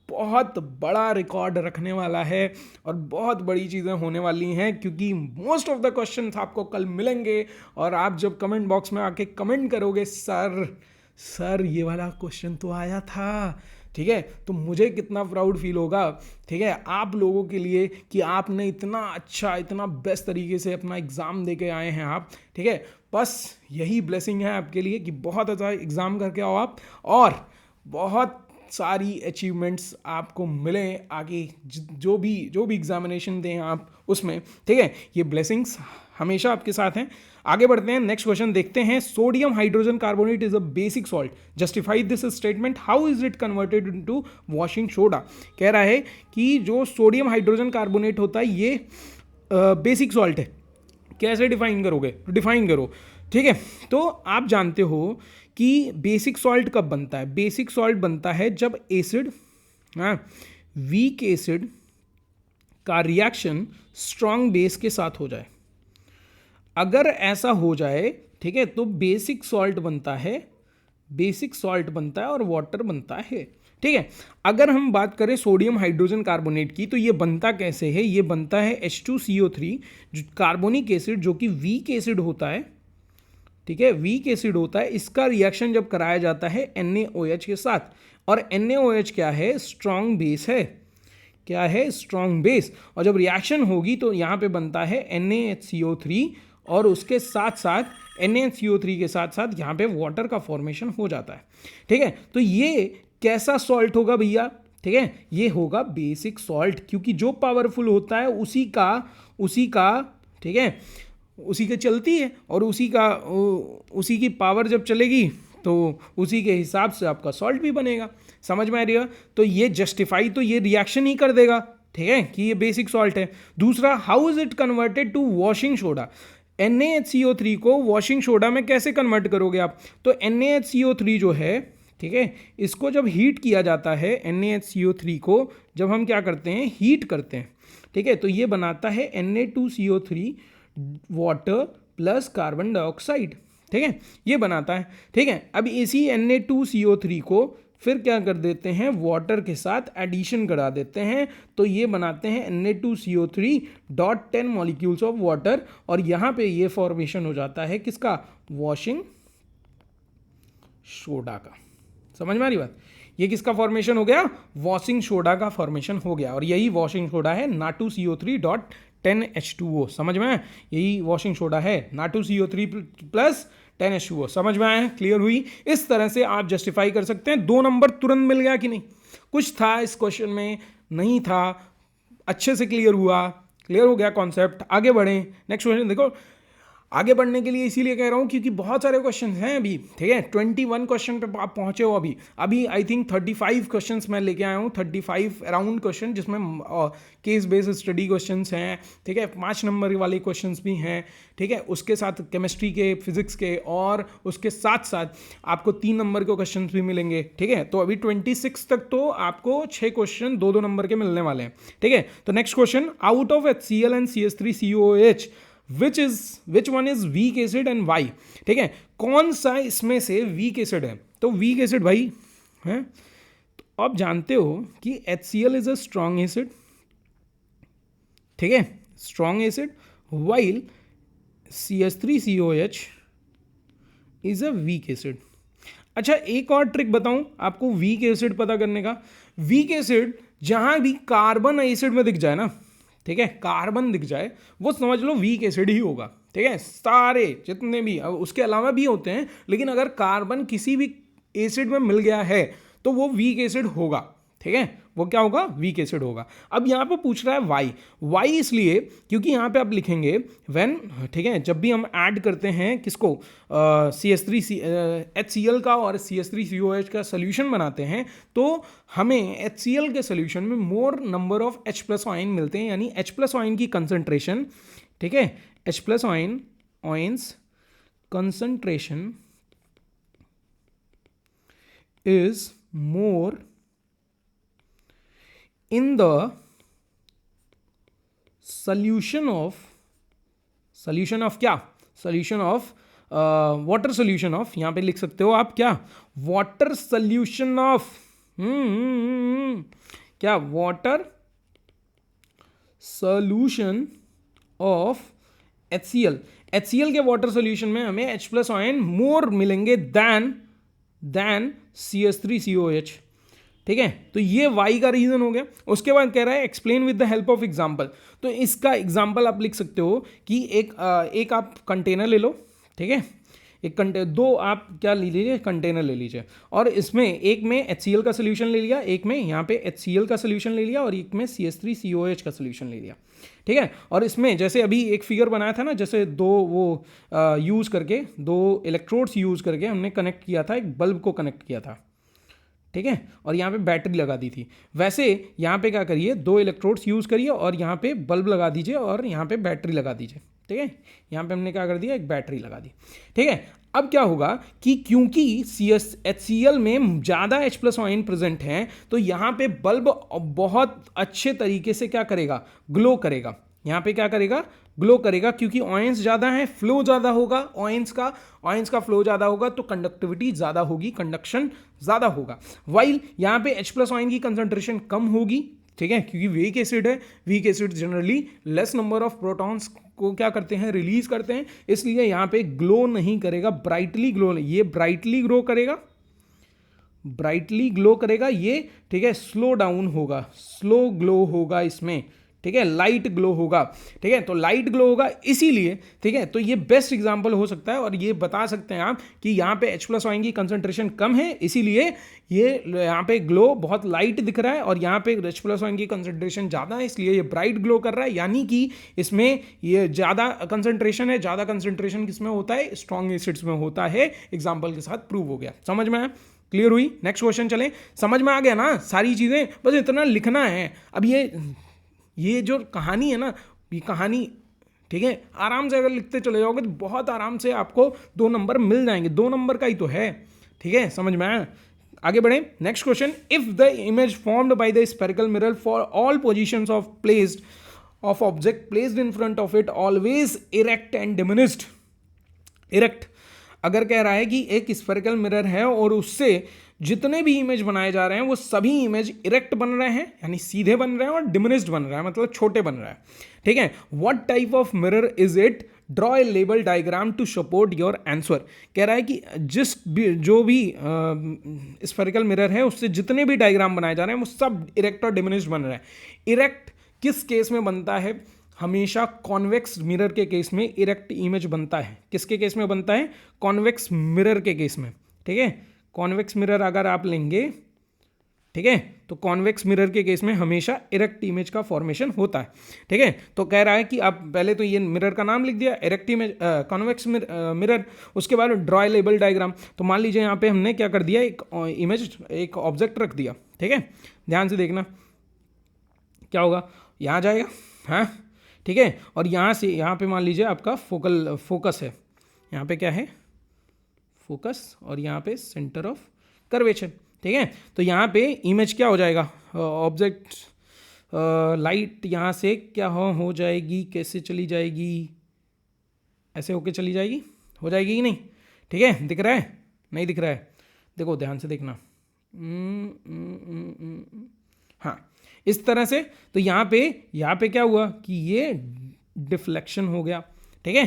बहुत बड़ा रिकॉर्ड रखने वाला है और बहुत बड़ी चीज़ें होने वाली हैं, क्योंकि मोस्ट ऑफ द क्वेश्चंस आपको कल मिलेंगे और आप जब कमेंट बॉक्स में आके कमेंट करोगे, सर ये वाला क्वेश्चन तो आया था, ठीक है, तो मुझे कितना प्राउड फील होगा, ठीक है, आप लोगों के लिए कि आपने इतना अच्छा, इतना बेस्ट तरीके से अपना एग्ज़ाम दे के आए हैं आप, ठीक है। बस यही ब्लेसिंग है आपके लिए कि बहुत अच्छा एग्ज़ाम करके आओ आप, और बहुत सारी अचीवमेंट्स आपको मिले आगे, जो भी एग्जामिनेशन दें आप उसमें, ठीक है। ये ब्लेसिंग्स हमेशा आपके साथ हैं। आगे बढ़ते हैं, नेक्स्ट क्वेश्चन देखते हैं। Sodium hydrogen carbonate is a basic salt, justify this statement, how is it converted into washing soda. कह रहा है कि जो सोडियम हाइड्रोजन कार्बोनेट होता है ये बेसिक सॉल्ट है, कैसे डिफाइन करोगे, तो डिफाइन करो, ठीक है। तो आप जानते हो कि बेसिक सॉल्ट कब बनता है, बेसिक सॉल्ट बनता है जब एसिड, वीक एसिड का रिएक्शन स्ट्रॉन्ग बेस के साथ हो जाए। अगर ऐसा हो जाए, ठीक है, तो बेसिक सॉल्ट बनता है, बेसिक सॉल्ट बनता है और वाटर बनता है, ठीक है। अगर हम बात करें सोडियम हाइड्रोजन कार्बोनेट की, तो ये बनता कैसे है, ये बनता है H2CO3, जो कार्बोनिक एसिड, जो कि वीक एसिड होता है, ठीक है, वीक एसिड होता है, इसका रिएक्शन जब कराया जाता है NaOH के साथ, और NaOH क्या है, स्ट्रॉन्ग बेस है, क्या है, स्ट्रॉन्ग बेस। और जब रिएक्शन होगी तो यहाँ पे बनता है NaHCO3, और उसके साथ साथ NaHCO3 के साथ साथ यहाँ पे वाटर का फॉर्मेशन हो जाता है, ठीक है। तो ये कैसा सॉल्ट होगा भैया, ठीक है, ये होगा बेसिक सॉल्ट, क्योंकि जो पावरफुल होता है उसी का ठीक है, उसी के चलती है, और उसी की पावर जब चलेगी तो उसी के हिसाब से आपका सॉल्ट भी बनेगा। समझ में आ रही है? तो ये जस्टिफाई तो ये रिएक्शन ही कर देगा, ठीक है, कि ये बेसिक सॉल्ट है। दूसरा, how is it converted to washing soda, NaHCO3 को वॉशिंग सोडा में कैसे कन्वर्ट करोगे आप। तो NaHCO3 जो है, ठीक है, इसको जब हीट किया जाता है, NaHCO3 को जब हम क्या करते हैं, हीट करते हैं, ठीक है, तो ये बनाता है Na2CO3 water plus carbon dioxide, ठीक है, ये बनाता है, ठीक है। अब इसी Na2CO3 को फिर क्या कर देते हैं, वाटर के साथ एडिशन करा देते हैं, तो ये बनाते हैं Na2CO3.10 मॉलिक्यूल्स ऑफ वाटर, और यहाँ पे ये फॉर्मेशन हो जाता है किसका, वॉशिंग सोडा का। समझ में आ रही बात, ये किसका फॉर्मेशन हो गया, वॉशिंग सोडा का फॉर्मेशन हो गया, और यही वॉशिंग सोडा है Na2CO3.10H2O। समझ में आया, यही वॉशिंग सोडा है Na2CO3 प्लस 10H2O। समझ में आया, क्लियर हुई। इस तरह से आप जस्टिफाई कर सकते हैं। 2 नंबर तुरंत मिल गया कि नहीं, कुछ था इस क्वेश्चन में, नहीं था, अच्छे से क्लियर हुआ, क्लियर हो गया कॉन्सेप्ट। आगे बढ़ें, नेक्स्ट क्वेश्चन देखो। आगे बढ़ने के लिए इसीलिए कह रहा हूँ क्योंकि बहुत सारे क्वेश्चन हैं अभी, ठीक है, 21 क्वेश्चन पे आप पहुँचे हो अभी आई थिंक 35 क्वेश्चंस मैं लेके आया हूँ, 35 अराउंड क्वेश्चन, जिसमें केस बेस्ड स्टडी क्वेश्चंस हैं, ठीक है, 5 नंबर वाले क्वेश्चंस भी हैं, ठीक है, उसके साथ केमिस्ट्री के, फिजिक्स के, और उसके साथ साथ आपको 3 नंबर के क्वेश्चन भी मिलेंगे, ठीक है। तो अभी 26 तक तो आपको 6 क्वेश्चन 2-2 नंबर के मिलने वाले हैं, ठीक है। तो next question, out of HCl and CH3COOH which one is weak acid and why, ठीक है, कौन सा इसमें से वीक एसिड है। तो वीक एसिड भाई है, तो आप जानते हो कि HCl is a strong acid, ठीक है, strong acid, while CH3COH is a weak acid. अच्छा, एक और ट्रिक बताऊं आपको वीक एसिड पता करने का। वीक एसिड जहां भी कार्बन एसिड में दिख जाए ना, ठीक है, कार्बन दिख जाए, वो समझ लो वीक एसिड ही होगा, ठीक है। सारे जितने भी, अब उसके अलावा भी होते हैं, लेकिन अगर कार्बन किसी भी एसिड में मिल गया है तो वो वीक एसिड होगा, ठीक है, वो क्या होगा, वीक एसिड होगा। अब यहाँ पे पूछ रहा है वाई इसलिए क्योंकि यहाँ पे आप लिखेंगे व्हेन, ठीक है, जब भी हम ऐड करते हैं किसको, HCl का और CH3COH का सोल्यूशन बनाते हैं, तो हमें HCl के सोल्यूशन में मोर नंबर ऑफ H+ आयन मिलते हैं, यानी H+ आयन की कंसंट्रेशन, ठीक है, H+ ions concentration is more in the solution of क्या, solution of water solution of, यहां पे लिख सकते हो आप क्या, water solution of क्या, water solution of HCl के water solution में हमें H+ आयन मोर मिलेंगे than CH3COH, ठीक है, तो ये वाई का रीजन हो गया। उसके बाद कह रहा है explain with the help of example. तो इसका एग्जाम्पल आप लिख सकते हो कि एक आप कंटेनर ले लो, ठीक है, दो आप क्या ले लीजिए, कंटेनर ले लीजिए, और इसमें एक में HCl का सोल्यूशन ले लिया, एक में यहाँ पे HCl का सोल्यूशन ले लिया, और एक में CH3COH का सोल्यूशन ले लिया, ठीक है। और इसमें जैसे अभी एक फिगर बनाया था ना, जैसे दो वो यूज़ करके, दो इलेक्ट्रोड्स यूज़ करके हमने कनेक्ट किया था, एक बल्ब को कनेक्ट किया था, ठीक है, और यहाँ पे बैटरी लगा दी थी। वैसे यहाँ पे क्या करिए, दो इलेक्ट्रोड्स यूज़ करिए और यहाँ पे बल्ब लगा दीजिए और यहाँ पे बैटरी लगा दीजिए, ठीक है। यहाँ पे हमने क्या कर दिया, एक बैटरी लगा दी, ठीक है। अब क्या होगा कि क्योंकि HCl में ज़्यादा H+ आयन प्रेजेंट हैं, तो यहाँ पे बल्ब बहुत अच्छे तरीके से क्या करेगा, ग्लो करेगा। यहाँ पे क्या करेगा, ग्लो करेगा, क्योंकि ऑयंस ज़्यादा हैं, फ्लो ज़्यादा होगा, ऑयंस का फ्लो ज़्यादा होगा, तो कंडक्टिविटी ज़्यादा होगी, कंडक्शन ज़्यादा होगा। वाइल यहाँ पे H+ आयन की कंसंट्रेशन कम होगी, ठीक है, क्योंकि वीक एसिड है, weak acid generally less number of protons को क्या करते हैं, रिलीज करते हैं, इसलिए यहाँ पे ग्लो नहीं करेगा, ब्राइटली ग्लो, ये ब्राइटली ग्लो करेगा, ब्राइटली ग्लो करेगा ये, ठीक है। स्लो डाउन होगा, स्लो ग्लो होगा इसमें, ठीक है, लाइट ग्लो होगा, ठीक है, तो लाइट ग्लो होगा इसीलिए, ठीक है। तो ये बेस्ट एग्जांपल हो सकता है, और ये बता सकते हैं आप कि यहाँ पे H+ आयन की कंसंट्रेशन कम है, इसीलिए ये यहाँ पे ग्लो बहुत लाइट दिख रहा है, और यहाँ पे H+ आयन की कंसंट्रेशन ज़्यादा है, इसलिए ये ब्राइट ग्लो कर रहा है, यानी कि इसमें ये ज़्यादा कंसंट्रेशन है। ज़्यादा कंसंट्रेशन किसमें होता है, स्ट्रॉन्ग एसिड्स में होता है, एग्जाम्पल के साथ प्रूव हो गया। समझ में आया, क्लियर हुई? नेक्स्ट क्वेश्चन चलें। समझ में आ गया ना सारी चीज़ें, बस इतना लिखना है। अब ये जो कहानी है ना, ये कहानी, ठीक है, आराम से अगर लिखते चले जाओगे तो बहुत आराम से आपको 2 नंबर मिल जाएंगे, 2 नंबर का ही तो है, ठीक है। समझ में आया? आगे बढ़े। Next question, if the image formed by the spherical mirror for all positions of object placed in front of it always erect and diminished. Erect, अगर कह रहा है कि एक स्फेरिकल मिरर है और उससे जितने भी इमेज बनाए जा रहे हैं वो सभी इमेज इरेक्ट बन रहे हैं, यानी सीधे बन रहे हैं, और डिमिनिश्ड बन रहा है, मतलब छोटे बन रहा है, ठीक है। What type of mirror is it, draw a label diagram to support your answer. कह रहा है कि जो भी स्फेरिकल मिरर है उससे जितने भी डायग्राम बनाए जा रहे हैं वो सब इरेक्ट और डिमिनिश्ड बन रहे हैं। इरेक्ट किस केस में बनता है, हमेशा कॉन्वेक्स मिरर के केस में इरेक्ट इमेज बनता है। किसके केस में बनता है, कॉन्वेक्स मिरर के केस में, ठीक है। कॉन्वेक्स मिरर अगर आप लेंगे, ठीक है, तो कॉन्वेक्स मिरर के केस में हमेशा इरेक्ट इमेज का फॉर्मेशन होता है, ठीक है। तो कह रहा है कि आप पहले तो ये मिरर का नाम लिख दिया, इरेक्ट इमेज, कॉन्वेक्स मिरर, उसके बाद ड्रॉ लेबल डायग्राम। तो मान लीजिए यहाँ पे हमने क्या कर दिया, एक इमेज, एक ऑब्जेक्ट रख दिया, ठीक है। ध्यान से देखना क्या होगा, यहाँ जाएगा, हाँ, ठीक है, और यहाँ से यहाँ पे मान लीजिए आपका फोकस है, यहाँ पे क्या है, फोकस, और यहाँ पे सेंटर ऑफ कर्वेचर, ठीक है। तो यहाँ पे इमेज क्या हो जाएगा, ऑब्जेक्ट, लाइट यहाँ से क्या हो जाएगी, कैसे चली जाएगी, ऐसे होके चली जाएगी, हो जाएगी कि नहीं, ठीक है। दिख रहा है, नहीं दिख रहा है, देखो ध्यान से देखना, हाँ, इस तरह से। तो यहाँ पे क्या हुआ कि ये डिफ्लेक्शन हो गया, ठीक है।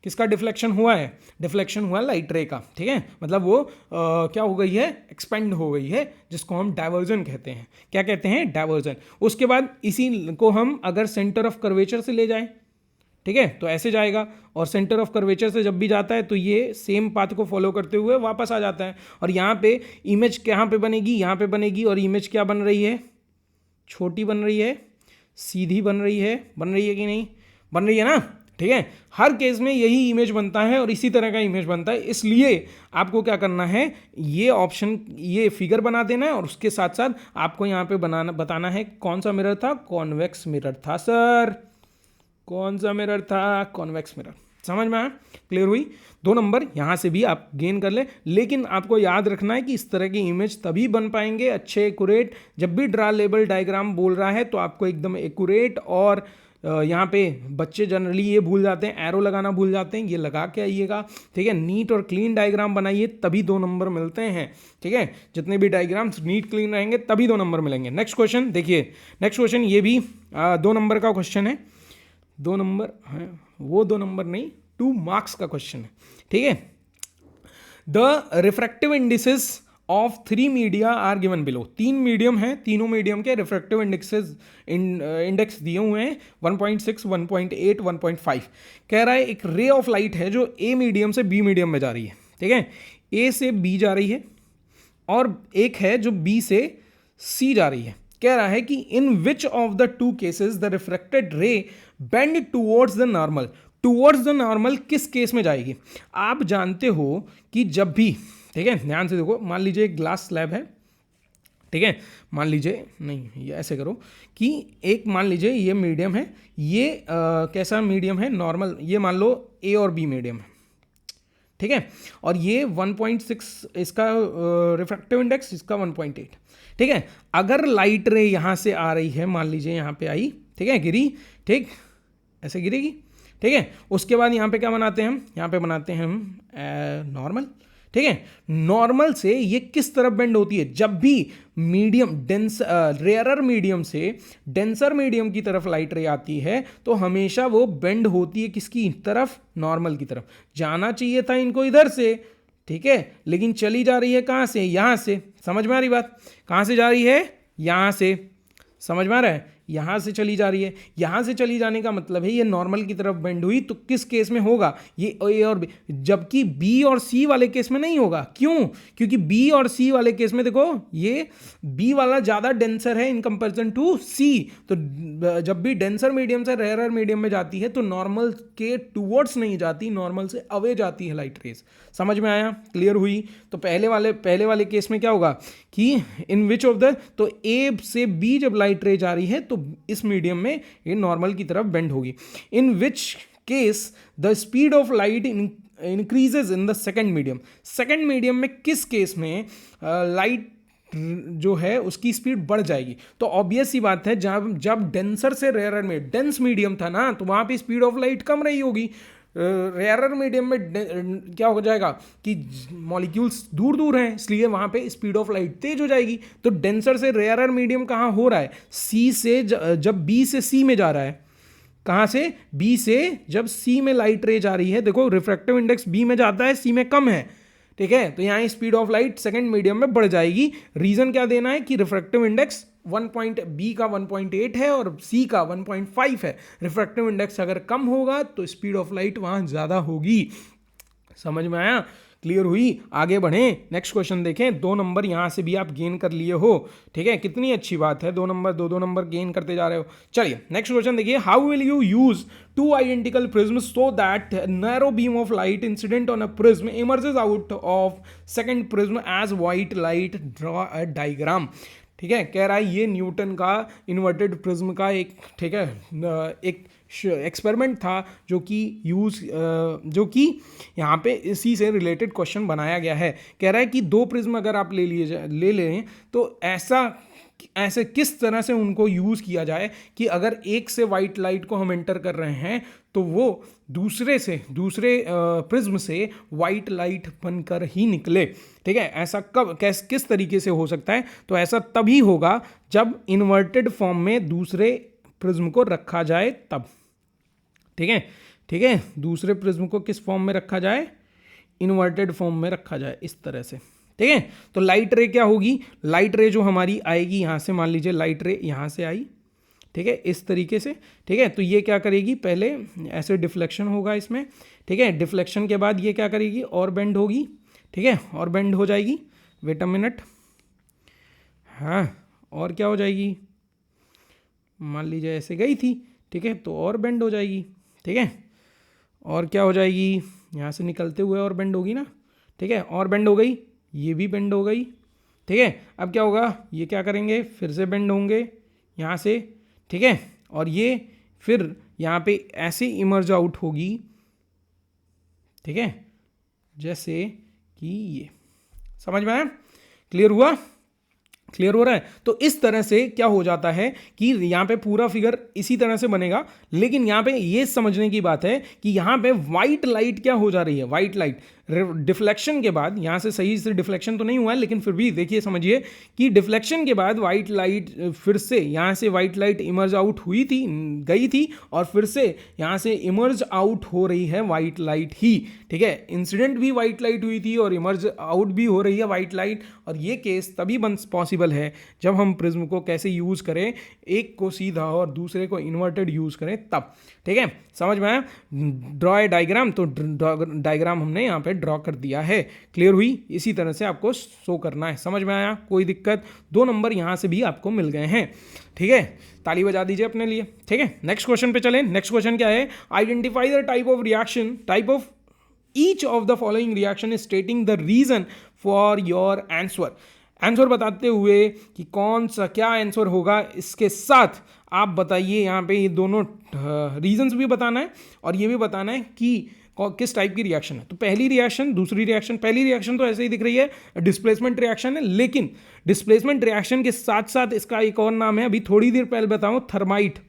किसका डिफ्लेक्शन हुआ है, डिफ्लेक्शन हुआ लाइट रे का, ठीक है। मतलब वो क्या हो गई है, एक्सपेंड हो गई है, जिसको हम डाइवर्जन कहते हैं। क्या कहते हैं, डाइवर्जन। उसके बाद इसी को हम अगर सेंटर ऑफ कर्वेचर से ले जाएं, ठीक है, तो ऐसे जाएगा, और सेंटर ऑफ कर्वेचर से जब भी जाता है तो ये सेम पाथ को फॉलो करते हुए वापस आ जाता है। और यहाँ पे इमेज कहाँ पे बनेगी, यहाँ पे बनेगी, और इमेज क्या बन रही है, छोटी बन रही है, सीधी बन रही है कि नहीं, बन रही है ना, ठीक है। हर केस में यही इमेज बनता है और इसी तरह का इमेज बनता है। इसलिए आपको क्या करना है, ये ऑप्शन, ये फिगर बना देना है, और उसके साथ साथ आपको यहाँ पे बताना है कौन सा मिरर था, कॉन्वेक्स मिरर था सर, कौन सा मिरर था, कॉन्वेक्स मिरर। समझ में आया, क्लियर हुई? 2 नंबर यहाँ से भी आप गेन कर ले, लेकिन आपको याद रखना है कि इस तरह की इमेज तभी बन पाएंगे अच्छे एक्यूरेट, जब भी ड्रा लेबल डायग्राम बोल रहा है तो आपको एकदम एक्यूरेट, और यहाँ पे बच्चे जनरली ये भूल जाते हैं, एरो लगाना भूल जाते हैं, ये लगा के आइएगा, ठीक है। नीट और क्लीन डायग्राम बनाइए, तभी 2 नंबर मिलते हैं, ठीक है। जितने भी डायग्राम्स नीट क्लीन रहेंगे तभी 2 नंबर मिलेंगे। नेक्स्ट क्वेश्चन देखिए, नेक्स्ट क्वेश्चन ये भी 2 नंबर का क्वेश्चन है, 2 नंबर है वो, 2 नंबर नहीं, 2 मार्क्स का क्वेश्चन है, ठीक है। The refractive indices of 3 media are given below. 3 medium हैं, तीनों मीडियम के रिफ्रैक्टिव इंडेक्स दिए हुए हैं 1.6, 1.8, 1.5। कह रहा है एक रे ऑफ लाइट है जो ए मीडियम से बी मीडियम में जा रही है, ठीक है, ए से बी जा रही है, और एक है जो बी से सी जा रही है। कह रहा है कि in which of the two cases the refracted ray bend towards the normal. Towards the normal किस केस में जाएगी? आप जानते हो कि जब भी, ठीक है, ध्यान से देखो, मान लीजिए एक ग्लास स्लैब है, ठीक है, मान लीजिए, नहीं ये ऐसे करो कि एक मान लीजिए ये मीडियम है, ये कैसा मीडियम है? नॉर्मल। ये मान लो ए और बी मीडियम है, ठीक है, और ये 1.6 इसका रिफ्रैक्टिव इंडेक्स, इसका 1.8, ठीक है। अगर लाइट रे यहाँ से आ रही है, मान लीजिए यहाँ पे आई, ठीक है, गिरी, ठीक, ऐसे गिरेगी, ठीक है। उसके बाद यहाँ पे क्या बनाते हैं हम? यहाँ पे बनाते हैं हम नॉर्मल, ठीक है। नॉर्मल से ये किस तरफ बेंड होती है? जब भी मीडियम रेयरर मीडियम से डेंसर मीडियम की तरफ लाइट रे आती है तो हमेशा वो बेंड होती है किसकी तरफ? नॉर्मल की तरफ। जाना चाहिए था इनको इधर से, ठीक है, लेकिन चली जा रही है कहाँ से? यहाँ से। समझ में आ रही बात? कहाँ से जा रही है? यहाँ से। समझ में आ रहा है? यहाँ से चली जा रही है। यहाँ से चली जाने का मतलब है ये नॉर्मल की तरफ बेंड हुई, तो किस केस में होगा? ये ए और बी। जबकि बी और सी वाले केस में नहीं होगा। क्यों? क्योंकि बी और सी वाले केस में देखो ये बी वाला ज़्यादा डेंसर है इन कंपेरिजन टू सी। तो जब भी डेंसर मीडियम से रेयरर मीडियम में जाती है तो नॉर्मल के टूवर्ड्स नहीं जाती, नॉर्मल से अवे जाती है लाइट रेज। समझ में आया? क्लियर हुई? तो पहले वाले केस में क्या होगा कि इन विच ऑफ द, तो ए से बी जब लाइट रे जा रही है तो इस मीडियम में ये नॉर्मल की तरफ बेंड होगी। In which case the speed of light increases in the second medium. Second medium में किस केस में लाइट जो है उसकी स्पीड बढ़ जाएगी? तो ऑब्वियस सी बात है, जब डेंसर से रेयरर में, डेंस मीडियम था ना, तो वहाँ पे स्पीड ऑफ लाइट कम रही होगी। रेयरर मीडियम में क्या हो जाएगा कि मॉलिक्यूल्स दूर दूर हैं, इसलिए वहाँ पे स्पीड ऑफ लाइट तेज हो जाएगी। तो डेंसर से रेयरर मीडियम कहाँ हो रहा है? सी से, जब बी से सी में जा रहा है। कहाँ से? बी से जब सी में लाइट रे जा रही है, देखो रिफ्रैक्टिव इंडेक्स बी में जाता है, सी में कम है, ठीक है, तो यहाँ speed of light second medium में बढ़ जाएगी। रीजन क्या देना है कि रिफ्रैक्टिव इंडेक्स बी का 1.8 है और सी का 1.5 है। रिफ्रैक्टिव इंडेक्स अगर कम होगा तो स्पीड ऑफ लाइट वहाँ ज़्यादा होगी। समझ में आया? क्लियर हुई? आगे बढ़ें, नेक्स्ट क्वेश्चन देखें। 2 नंबर यहाँ से भी आप गेन कर लिए हो, ठीक है, कितनी अच्छी बात है, 2 नंबर 2 नंबर गेन करते जा रहे हो। चलिए नेक्स्ट क्वेश्चन देखिए। How will you use 2 identical prism so that narrow beam of light incident on a prism emerges out of second prism as white light? Draw a diagram. ठीक है, कह रहा है ये न्यूटन का इन्वर्टेड प्रिज्म का एक, ठीक है, एक एक्सपेरिमेंट था जो कि यहाँ पे इसी से रिलेटेड क्वेश्चन बनाया गया है। कह रहा है कि 2 प्रिज्म अगर आप ले लें तो ऐसे किस तरह से उनको यूज़ किया जाए कि अगर एक से वाइट लाइट को हम एंटर कर रहे हैं तो वो दूसरे प्रिज्म से वाइट लाइट बनकर ही निकले। ठीक है, ऐसा किस तरीके से हो सकता है? तो ऐसा तभी होगा जब इन्वर्टेड फॉर्म में दूसरे प्रिज्म को रखा जाए तब। ठीक है, दूसरे प्रिज्म को किस फॉर्म में रखा जाए? इन्वर्टेड फॉर्म में रखा जाए, इस तरह से। ठीक है, तो लाइट रे क्या होगी? लाइट रे जो हमारी आएगी यहाँ से, मान लीजिए लाइट रे यहाँ से आई, ठीक है, इस तरीके से। ठीक है, तो ये क्या करेगी? पहले ऐसे डिफ्लेक्शन होगा इसमें, ठीक है, डिफ्लेक्शन के बाद ये क्या करेगी? और बेंड होगी, ठीक है, और बेंड हो जाएगी। वेट अ मिनट, हाँ, और क्या हो जाएगी? मान लीजिए ऐसे गई थी, ठीक है, तो और बेंड हो जाएगी। ठीक है, और क्या हो जाएगी? यहाँ से निकलते हुए और बेंड होगी ना, ठीक है, और बेंड हो गई, ये भी बेंड हो गई। ठीक है, अब क्या होगा? ये क्या करेंगे? फिर से बेंड होंगे यहाँ से, ठीक है, और ये फिर यहाँ पे ऐसे इमर्ज आउट होगी, ठीक है, जैसे कि ये। समझ में आया? क्लियर हुआ? क्लियर हो रहा है? तो इस तरह से क्या हो जाता है कि यहाँ पे पूरा फिगर इसी तरह से बनेगा, लेकिन यहाँ पे ये समझने की बात है कि यहाँ पे वाइट लाइट क्या हो जा रही है? वाइट लाइट डिफ्लेक्शन के बाद, यहाँ से सही से डिफ्लेक्शन तो नहीं हुआ है लेकिन फिर भी देखिए समझिए कि डिफ्लेक्शन के बाद वाइट लाइट फिर से यहाँ से वाइट लाइट इमर्ज आउट हुई थी, गई थी, और फिर से यहाँ से इमर्ज आउट हो रही है वाइट लाइट ही, ठीक है। इंसिडेंट भी वाइट लाइट हुई थी और इमर्ज आउट भी हो रही है वाइट लाइट, और ये केस तभी पॉसिबल है जब हम प्रिज्म को कैसे यूज़ करें, एक को सीधा और दूसरे को इन्वर्टेड यूज़ करें तब, ठीक है। समझ में आया? ड्रॉ ए डायग्राम, तो डायग्राम हमने यहाँ पे ड्रॉ कर दिया है, क्लियर हुई? इसी तरह से आपको शो करना है, समझ में आया? कोई दिक्कत? 2 नंबर यहाँ से भी आपको मिल गए हैं, ठीक है। ताली बजा दीजिए अपने लिए, ठीक है। नेक्स्ट क्वेश्चन पे चलें। नेक्स्ट क्वेश्चन क्या है? Identify the type of reaction, type of each of the following reaction is stating the reason for your answer. Answer बताते हुए कि कौन सा क्या आंसर होगा, इसके साथ आप बताइए यहाँ पे ये दोनों रीजंस भी बताना है और ये भी बताना है कि किस टाइप की रिएक्शन है। तो पहली रिएक्शन, दूसरी रिएक्शन, पहली रिएक्शन तो ऐसे ही दिख रही है, डिस्प्लेसमेंट रिएक्शन है, लेकिन डिस्प्लेसमेंट रिएक्शन के साथ साथ इसका एक और नाम है, अभी थोड़ी देर पहले बताऊं, थर्माइट।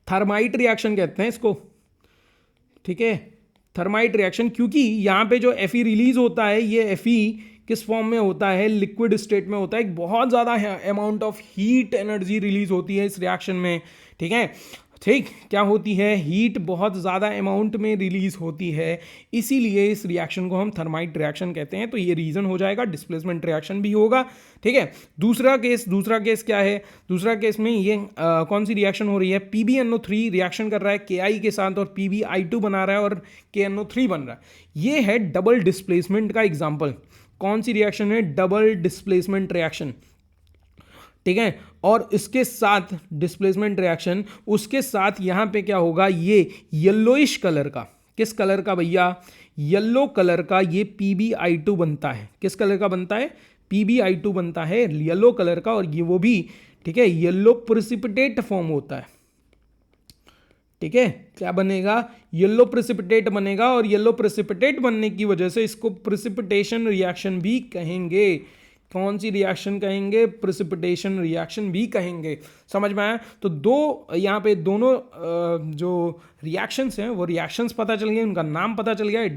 थर्माइट रिएक्शन कहते हैं इसको, ठीक है। थर्माइट रिएक्शन, क्योंकि यहाँ पे जो Fe रिलीज होता है, ये Fe किस फॉर्म में होता है? लिक्विड स्टेट में होता है। एक बहुत ज़्यादा amount of heat energy release होती है इस रिएक्शन में, ठीक है। ठीक, क्या होती है? हीट बहुत ज़्यादा अमाउंट में रिलीज होती है, इसीलिए इस रिएक्शन को हम थर्माइट रिएक्शन कहते हैं। तो ये रीज़न हो जाएगा, डिस्प्लेसमेंट रिएक्शन भी होगा, ठीक है। दूसरा केस क्या है? दूसरा केस में ये कौन सी रिएक्शन हो रही है? PbNO3 रिएक्शन कर रहा है Ki के साथ और PbI2 बना रहा है और KNO3 बन रहा है। ये है डबल डिस्प्लेसमेंट का एग्जाम्पल। कौन सी रिएक्शन है? डबल डिस्प्लेसमेंट रिएक्शन, ठीक है। और इसके साथ डिस्प्लेसमेंट रिएक्शन, उसके साथ यहां पे क्या होगा? ये येलोइश कलर का, किस कलर का भैया? येलो कलर का ये PbI2 बनता है। किस कलर का बनता है? PbI2 बनता है येलो कलर का, और ये वो भी, ठीक है, येलो प्रेसिपिटेट फॉर्म होता है, ठीक है। क्या बनेगा? येलो प्रेसिपिटेट बनेगा, और येलो प्रेसिपिटेट बनने की वजह से इसको प्रेसिपिटेशन रिएक्शन भी कहेंगे। कौन सी रिएक्शन कहेंगे? प्रेसिपिटेशन रिएक्शन भी कहेंगे। समझ में आया? तो दो यहाँ पे दोनों जो रिएक्शंस हैं वो रिएक्शंस पता चल गए, उनका नाम पता चल गया। ये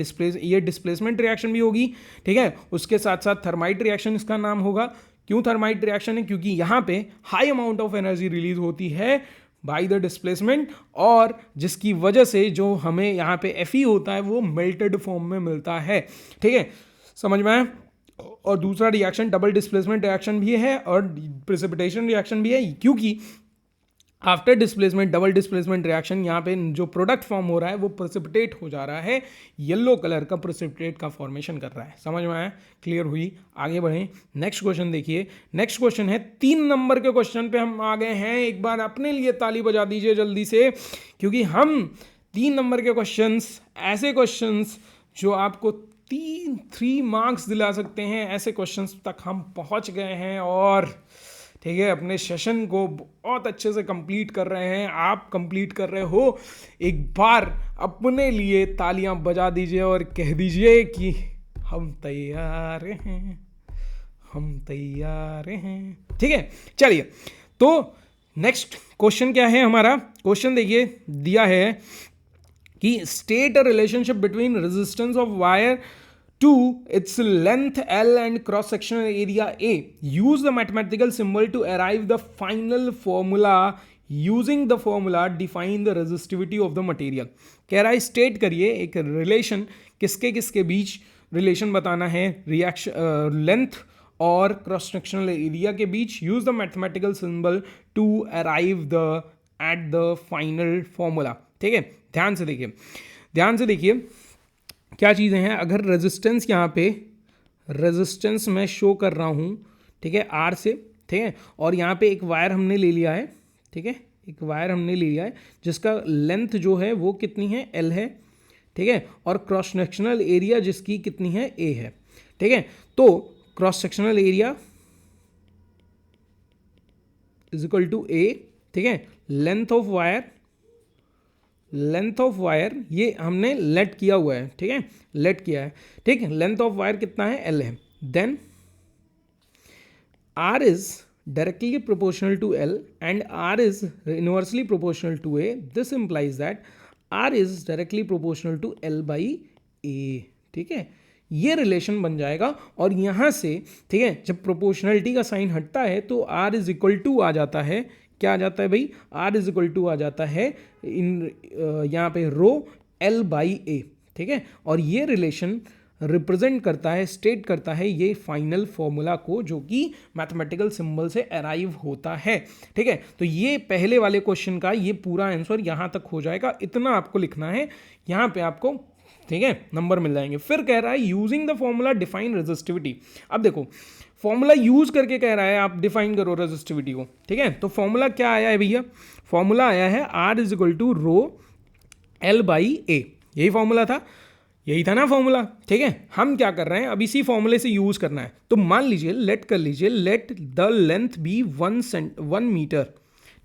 डिस्प्लेसमेंट रिएक्शन भी होगी, ठीक है। उसके साथ साथ थर्माइट रिएक्शन इसका नाम होगा। क्यों थर्माइट रिएक्शन है? क्योंकि यहाँ पे high amount of energy release होती है बाय द डिस्प्लेसमेंट, और जिसकी वजह से जो हमें यहाँ पे Fe होता है वो मेल्टेड फॉर्म में मिलता है, ठीक है। समझ में आया? और दूसरा रिएक्शन डबल डिस्प्लेसमेंट रिएक्शन भी है और प्रेसिपिटेशन रिएक्शन भी है, क्योंकि after displacement, double displacement reaction, यहाँ पे जो प्रोडक्ट फॉर्म हो रहा है वो प्रेसिपिटेट हो जा रहा है, येलो कलर का प्रेसिपिटेट का फॉर्मेशन कर रहा है। समझ में आया? क्लियर हुई? आगे बढ़ें। नेक्स्ट क्वेश्चन देखिए। नेक्स्ट क्वेश्चन है 3 नंबर के क्वेश्चन पे हम आ गए हैं। एक बार अपने लिए ताली बजा दीजिए जल्दी से, क्योंकि हम 3 नंबर के क्वेश्चंस, ऐसे क्वेश्चंस जो आपको 3 मार्क्स दिला सकते हैं, ऐसे क्वेश्चंस तक हम पहुंच गए हैं, और ठीक है, अपने सेशन को बहुत अच्छे से कंप्लीट कर रहे हैं। आप कंप्लीट कर रहे हो। एक बार अपने लिए तालियां बजा दीजिए और कह दीजिए कि हम तैयार हैं, हम तैयार हैं, ठीक है। चलिए, तो नेक्स्ट क्वेश्चन क्या है हमारा? क्वेश्चन देखिए, दिया है कि state a relationship between resistance of wire to its length L and cross sectional area A. Use the mathematical symbol to arrive the final formula. Using the formula define the resistivity of the material. कह रहा है state करिए एक relation, किसके किसके बीच relation बताना है? Reaction length और क्रॉस सेक्शनल एरिया के बीच। Use the mathematical symbol to arrive the at the final formula, ठीक है। ध्यान से देखिए क्या चीज़ें हैं। अगर रेजिस्टेंस, यहाँ पे रेजिस्टेंस मैं शो कर रहा हूँ, ठीक है, R से, ठीक है, और यहाँ पे एक वायर हमने ले लिया है, ठीक है, एक वायर हमने ले लिया है जिसका लेंथ जो है वो कितनी है? L है, ठीक है, और क्रॉस सेक्शनल एरिया जिसकी कितनी है? A है, ठीक है। तो cross sectional area is equal to A, ठीक है। लेंथ ऑफ वायर ये हमने लेट किया हुआ है, ठीक है, लेट किया है, ठीक है। लेंथ ऑफ वायर कितना है? L है। Then R is directly proportional to L and R is inversely proportional to A. This implies that R is directly proportional to L by A, ठीक है, ये रिलेशन बन जाएगा। और यहाँ से ठीक है, जब प्रोपोर्शनलिटी का साइन हटता है तो आर इज इक्वल टू आ जाता है, क्या आ जाता है भाई, आर इज इक्वल टू आ जाता है इन यहाँ पे रो एल बाई ए, ठीक है। और ये रिलेशन रिप्रेजेंट करता है, स्टेट करता है ये फाइनल फॉर्मूला को, जो कि मैथमेटिकल सिंबल से अराइव होता है, ठीक है। तो ये पहले वाले क्वेश्चन का ये पूरा आंसर यहाँ तक हो जाएगा, इतना आपको लिखना है, यहाँ पे आपको ठीक है नंबर मिल जाएंगे। फिर कह रहा है using the formula define resistivity. अब देखो फॉर्मूला यूज करके कह रहा है आप डिफाइन करो रेजिस्टिविटी को, ठीक है। तो फॉर्मूला क्या आया है भैया, फॉर्मूला आया है R is equal to rho L by A, यही फॉर्मूला था, यही था ना फॉर्मूला, ठीक है। हम क्या कर रहे हैं, अब इसी फॉर्मूले से यूज करना है। तो मान लीजिए लेट कर लीजिए, let the length be 1 metre,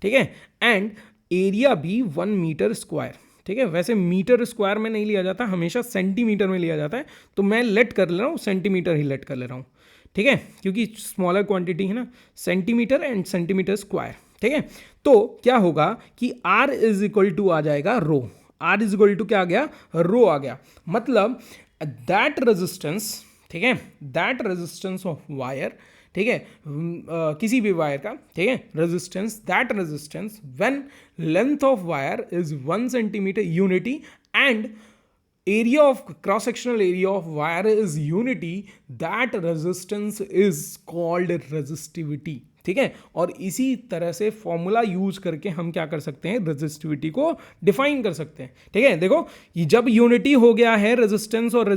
ठीक है, एंड एरिया भी 1 मीटर स्क्वायर, ठीक है। वैसे मीटर स्क्वायर में नहीं लिया जाता, हमेशा सेंटीमीटर में लिया जाता है, तो मैं लेट कर ले रहा हूँ, सेंटीमीटर ही लेट कर ले रहा हूँ, ठीक है, क्योंकि स्मॉलर क्वांटिटी है ना, सेंटीमीटर एंड सेंटीमीटर स्क्वायर, ठीक है। तो क्या होगा कि आर इज इक्वल टू आ जाएगा रो, आर इज इक्वल टू क्या आ गया, रो आ गया। मतलब दैट रेजिस्टेंस, ठीक है, दैट रेजिस्टेंस ऑफ वायर, ठीक है, किसी भी वायर का, ठीक है, resistance, that resistance when length of wire is 1 centimetre unity and area of cross sectional area of wire is unity, that resistance is called resistivity, ठीक है। और इसी तरह से फॉर्मूला यूज करके हम क्या कर सकते हैं, रेजिस्टिविटी को डिफाइन कर सकते हैं, ठीक है। देखो ये जब यूनिटी हो गया है रेजिस्टेंस और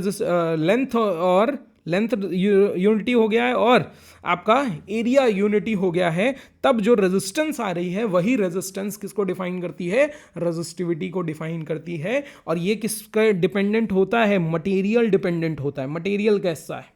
लेंथ, और लेंथ यूनिटी हो गया है और आपका एरिया यूनिटी हो गया है, तब जो रेजिस्टेंस आ रही है वही रेजिस्टेंस किसको डिफाइन करती है, रेजिस्टिविटी को डिफाइन करती है। और ये किसका डिपेंडेंट होता है, मटेरियल डिपेंडेंट होता है। मटेरियल कैसा है,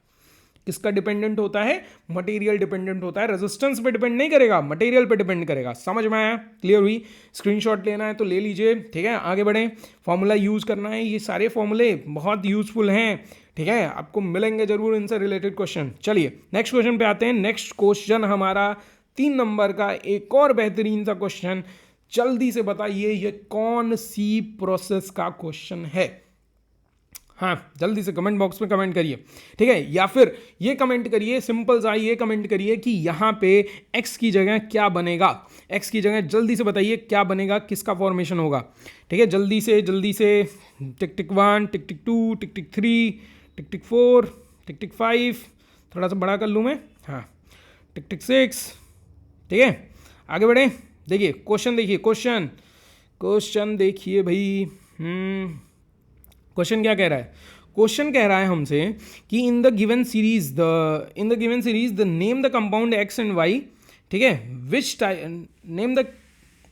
किसका डिपेंडेंट होता है, मटेरियल डिपेंडेंट होता है, रेजिस्टेंस पे डिपेंड नहीं करेगा, मटेरियल पे डिपेंड करेगा। समझ में आया, क्लियर हुई। स्क्रीनशॉट लेना है तो ले लीजिए, ठीक है। आगे बढ़ें, फॉर्मूला यूज करना है, ये सारे फॉर्मूले बहुत यूजफुल हैं, ठीक है, आपको मिलेंगे जरूर इनसे रिलेटेड क्वेश्चन। चलिए नेक्स्ट क्वेश्चन पे आते हैं। नेक्स्ट क्वेश्चन हमारा 3 नंबर का एक और बेहतरीन सा क्वेश्चन, जल्दी से बताइए ये कौन सी प्रोसेस का क्वेश्चन है। हाँ जल्दी से कमेंट बॉक्स में कमेंट करिए, ठीक है, या फिर ये कमेंट करिए, सिंपल सा ये कमेंट करिए कि यहाँ पे x की जगह क्या बनेगा, x की जगह जल्दी से बताइए क्या बनेगा, किसका फॉर्मेशन होगा, ठीक है। जल्दी से टिक टिक 1, टिक टिक 2, टिक टिक 3, टिक टिक 4, टिक टिक 5, थोड़ा सा बड़ा कर लूँ मैं, हाँ, टिक टिक 6, ठीक है। आगे बढ़ें, देखिए क्वेश्चन, देखिए क्वेश्चन देखिए भाई। क्वेश्चन क्या कह रहा है, क्वेश्चन कह रहा है हमसे कि in the given series the name the compound X and Y, ठीक है, which type, name the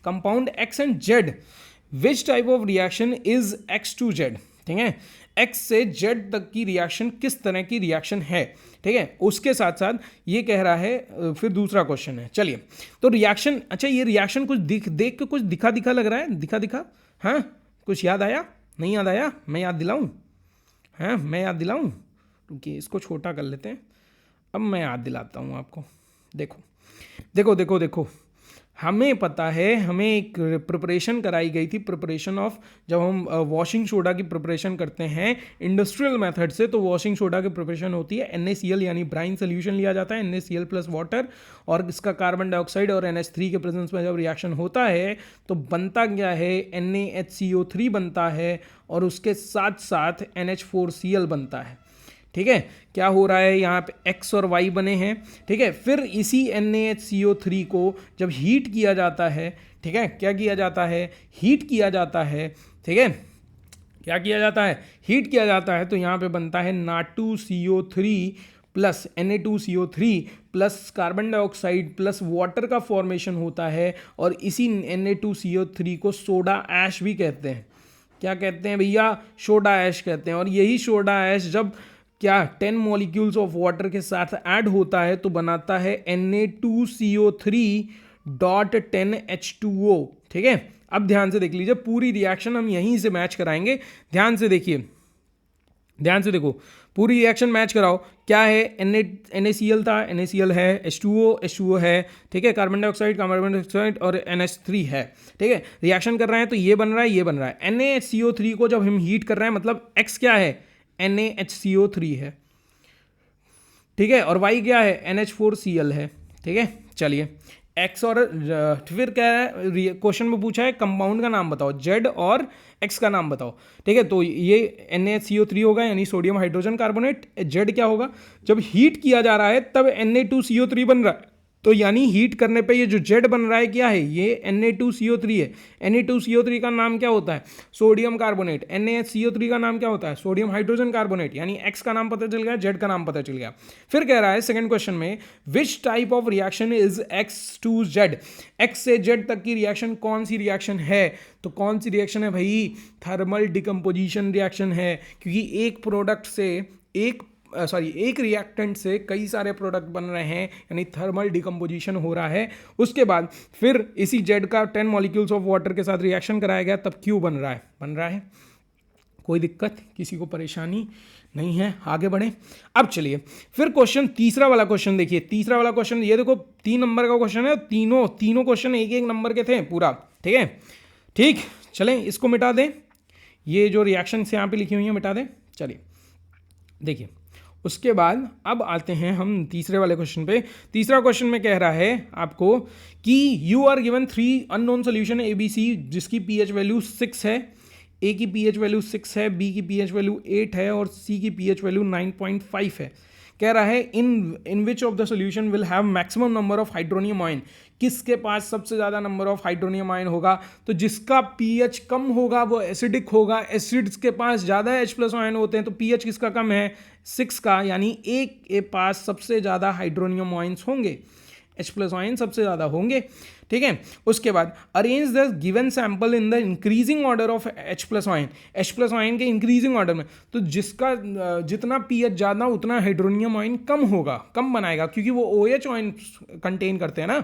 compound X and Z, which type of reaction is X to Z, ठीक है, एक्स से जेड तक की रिएक्शन किस तरह की रिएक्शन है, ठीक है। उसके साथ साथ ये कह रहा है, फिर दूसरा क्वेश्चन है, चलिए तो रिएक्शन, अच्छा ये रिएक्शन कुछ देख के कुछ दिखा लग रहा है, दिखा, हाँ कुछ याद आया, नहीं याद आया, मैं याद दिलाऊं, हाँ मैं याद दिलाऊं, रुकिए इसको छोटा कर लेते हैं, अब मैं याद दिलाता हूं आपको। देखो हमें पता है, हमें एक प्रिपरेशन कराई गई थी, प्रिपरेशन ऑफ, जब हम वॉशिंग सोडा की प्रिपरेशन करते हैं इंडस्ट्रियल मेथड से, तो वॉशिंग सोडा की प्रिपरेशन होती है NaCl यानी ब्राइन सोल्यूशन लिया जाता है, NaCl प्लस वाटर, और इसका कार्बन डाइऑक्साइड और NH3 के प्रेजेंस में जब रिएक्शन होता है तो बनता क्या है, NaHCO3 बनता है और उसके साथ साथ NH4Cl बनता है, ठीक है। क्या हो रहा है यहाँ पे, x और y बने हैं, ठीक है। फिर इसी NaHCO3 को जब हीट किया जाता है, ठीक है, क्या किया जाता है, हीट किया जाता है, ठीक है, क्या किया जाता है, हीट किया जाता है, तो यहाँ पे बनता है Na2CO3 plus Na2CO3 plus carbon dioxide plus water का फॉर्मेशन होता है, और इसी Na2CO3 को सोडा ऐश भी कहते हैं। क्या कहते हैं भैया, सोडा ऐश कहते हैं। और यही सोडा ऐश जब क्या 10 मॉलिक्यूल्स ऑफ वाटर के साथ ऐड होता है तो बनाता है Na2CO3.10H2O, ठीक है। अब ध्यान से देख लीजिए, पूरी रिएक्शन हम यहीं से मैच कराएंगे, ध्यान से देखिए, ध्यान से देखो, पूरी रिएक्शन मैच कराओ। क्या है, NaCl था, NaCl है, H2O है, ठीक है, कार्बन डाइऑक्साइड और NH3 है, ठीक है। रिएक्शन कर रहे हैं तो ये बन रहा है, ये बन रहा है। NaHCO3 को जब हम हीट कर रहे हैं, मतलब X क्या है, NaHCO3 है, ठीक है, और Y क्या है, NH4Cl है, ठीक है। चलिए X और फिर क्या है, क्वेश्चन में पूछा है कंपाउंड का नाम बताओ, Z और X का नाम बताओ, ठीक है। तो ये NaCO3 होगा यानी सोडियम हाइड्रोजन कार्बोनेट। Z क्या होगा, जब हीट किया जा रहा है तब Na2CO3 बन रहा है, तो यानी हीट करने पे ये जो Z बन रहा है क्या है, ये Na2CO3 है। Na2CO3 का नाम क्या होता है, सोडियम कार्बोनेट। NaHCO3 का नाम क्या होता है, सोडियम हाइड्रोजन कार्बोनेट। यानी X का नाम पता चल गया, Z का नाम पता चल गया। फिर कह रहा है सेकंड क्वेश्चन में, विच type of reaction is X to Z, X से Z तक की रिएक्शन कौन सी रिएक्शन है, तो कौन सी रिएक्शन है भाई, थर्मल डिकम्पोजिशन रिएक्शन है, क्योंकि एक प्रोडक्ट से एक रिएक्टेंट से कई सारे प्रोडक्ट बन रहे हैं, यानी थर्मल डिकम्पोजिशन हो रहा है। उसके बाद फिर इसी जेड का 10 मॉलिक्यूल्स ऑफ वाटर के साथ रिएक्शन कराया गया, तब क्यों बन रहा है। कोई दिक्कत, किसी को परेशानी नहीं है, आगे बढ़े। अब चलिए फिर क्वेश्चन, तीसरा वाला क्वेश्चन देखिए। तीसरा वाला क्वेश्चन ये देखो 3 नंबर का क्वेश्चन है, तीनों क्वेश्चन एक एक नंबर के थे पूरा, ठीक है। ठीक, चलें इसको मिटा दें, ये जो रिएक्शंस यहाँ पे लिखी हुई हैं मिटा दें। चलिए देखिए, उसके बाद अब आते हैं हम तीसरे वाले क्वेश्चन पे। तीसरा क्वेश्चन में कह रहा है आपको कि you are given 3 unknown solution ABC, जिसकी pH वैल्यू 6 है, A की pH वैल्यू 6 है, B की pH वैल्यू 8 है और C की pH वैल्यू 9.5 है। कह रहा है in which of the solution will have maximum number of hydronium ion, किसके पास सबसे ज़्यादा नंबर ऑफ हाइड्रोनियम आयन होगा, तो जिसका pH कम होगा वो एसिडिक होगा। एसिड्स के पास ज़्यादा H+ आयन होते हैं, तो pH किसका कम है, 6 का, यानी A के पास सबसे ज़्यादा हाइड्रोनियम आयन्स होंगे, H+ आयन सबसे ज़्यादा होंगे, ठीक है। उसके बाद arrange the given sample in the increasing order of H+ ion, H+ ion के इंक्रीजिंग ऑर्डर में, तो जिसका जितना pH ज़्यादा उतना हाइड्रोनियम आयन कम होगा, कम बनाएगा, क्योंकि वो OH आयन कंटेन करते हैं ना,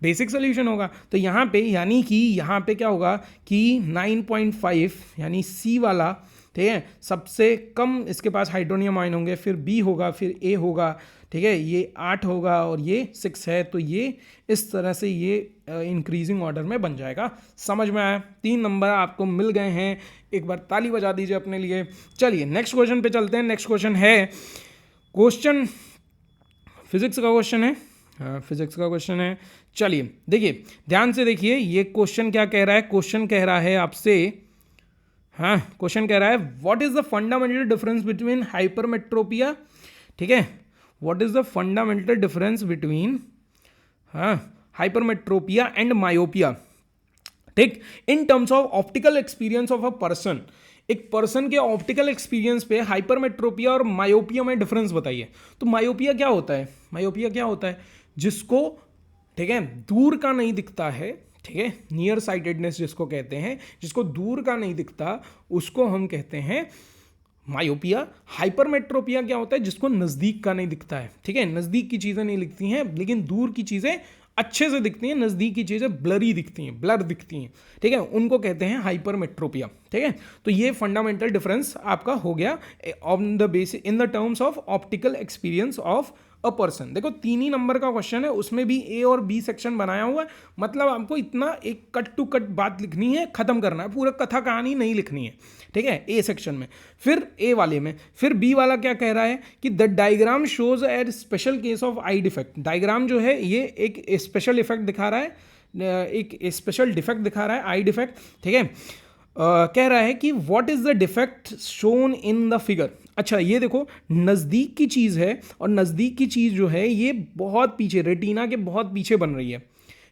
बेसिक सोल्यूशन होगा। तो यहाँ पे यानी कि यहाँ पे क्या होगा कि 9.5 यानी C वाला, ठीक है, सबसे कम इसके पास हाइड्रोनियम आयन होंगे, फिर B होगा, फिर A होगा, ठीक है, ये 8 होगा और ये 6 है, तो ये इस तरह से ये इंक्रीजिंग ऑर्डर में बन जाएगा। समझ में आया, 3 नंबर आपको मिल गए हैं, एक बार ताली बजा दीजिए अपने लिए। चलिए नेक्स्ट क्वेश्चन पे चलते हैं। नेक्स्ट क्वेश्चन है क्वेश्चन फिजिक्स का क्वेश्चन है, हाँ फिजिक्स का क्वेश्चन है। चलिए देखिए ध्यान से देखिए, ये क्वेश्चन क्या कह रहा है, क्वेश्चन कह रहा है आपसे, हाँ क्वेश्चन कह रहा है what is the fundamental difference between hypermetropia, ठीक है, what is the fundamental difference between hypermetropia and myopia, ठीक, in terms of optical experience of a person. एक पर्सन के ऑप्टिकल एक्सपीरियंस पे हाइपरमेट्रोपिया और मायोपिया में डिफरेंस बताइए। तो मायोपिया क्या होता है, मायोपिया क्या होता है, जिसको, ठीक है, दूर का नहीं दिखता है, ठीक है, नियर साइटेडनेस जिसको कहते हैं, जिसको दूर का नहीं दिखता उसको हम कहते हैं मायोपिया। हाइपरमेट्रोपिया क्या होता है, जिसको नज़दीक का नहीं दिखता है, ठीक है, नज़दीक की चीज़ें नहीं दिखती हैं लेकिन दूर की चीज़ें अच्छे से दिखती हैं, नज़दीक की चीज़ें ब्लरी दिखती हैं, ब्लर दिखती हैं, ठीक है, उनको कहते हैं हाइपरमेट्रोपिया, ठीक है। तो ये फंडामेंटल डिफरेंस आपका हो गया on the basis in the terms of optical experience of a person. देखो 3 ही नंबर का क्वेश्चन है, उसमें भी A और B सेक्शन बनाया हुआ है, मतलब आपको इतना एक कट टू कट बात लिखनी है, खत्म करना है, पूरा कथा कहानी नहीं लिखनी है, ठीक है, A सेक्शन में। फिर A वाले में, फिर B वाला क्या कह रहा है कि the diagram shows A special case of I defect. Diagram जो है ये एक स्पेशल इफेक्ट दिखा रहा है, एक स्पेशल डिफेक्ट दिखा रहा है, आई डिफेक्ट, ठीक है। कह रहा है कि what is the defect shown in the figure. अच्छा ये देखो नज़दीक की चीज़ है और नज़दीक की चीज़ जो है ये बहुत पीछे, रेटिना के बहुत पीछे बन रही है,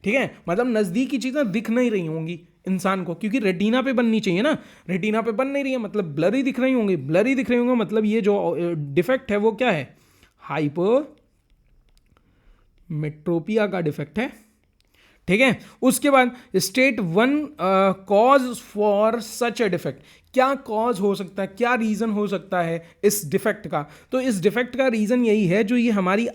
ठीक है, मतलब नज़दीक की चीज़ें दिख नहीं रही होंगी इंसान को, क्योंकि रेटिना पे बननी चाहिए ना, रेटिना पे बन नहीं रही है, मतलब ब्लरी दिख रही होंगी, ब्लरी दिख रही होंगी, मतलब ये जो डिफेक्ट है वो क्या है, हाइपरमेट्रोपिया का डिफेक्ट है, ठीक है। उसके बाद state 1 cause for such A defect. क्या कॉज हो सकता है, क्या रीज़न हो सकता है इस डिफेक्ट का, तो इस डिफेक्ट का रीज़न यही है, जो ये हमारी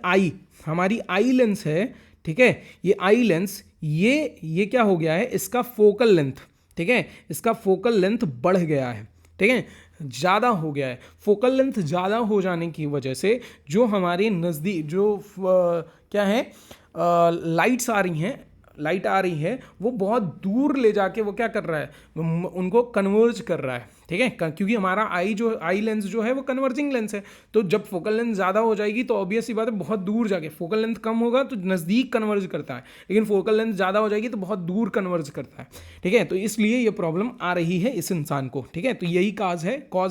आई लेंस है, ठीक है, ये आई लेंस ये क्या हो गया है, इसका फोकल लेंथ, ठीक है, इसका फोकल लेंथ बढ़ गया है, ठीक है, ज़्यादा हो गया है। फोकल लेंथ ज़्यादा हो जाने की वजह से जो हमारे नज़दीक जो क्या है लाइट्स आ रही हैं, लाइट आ रही है वो बहुत दूर ले जाके वो क्या कर रहा है, उनको कन्वर्ज कर रहा है, ठीक है, क्योंकि हमारा आई लेंस जो है वो कन्वर्जिंग लेंस है। तो जब फोकल लेंथ ज़्यादा हो जाएगी तो ऑब्वियस सी बात है बहुत दूर जाके, फोकल लेंथ कम होगा तो नज़दीक कन्वर्ज करता है, लेकिन फोकल लेंथ ज़्यादा हो जाएगी तो बहुत दूर कन्वर्ज करता है, ठीक है। तो इसलिए ये प्रॉब्लम आ रही है इस इंसान को, ठीक है। तो यही कॉज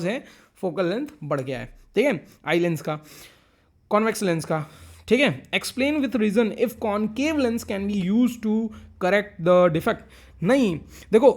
है फोकल लेंथ बढ़ गया है, ठीक है, आई लेंस का, कॉन्वेक्स लेंस का, ठीक है। Explain with reason if concave lens can be use to correct the defect. नहीं, देखो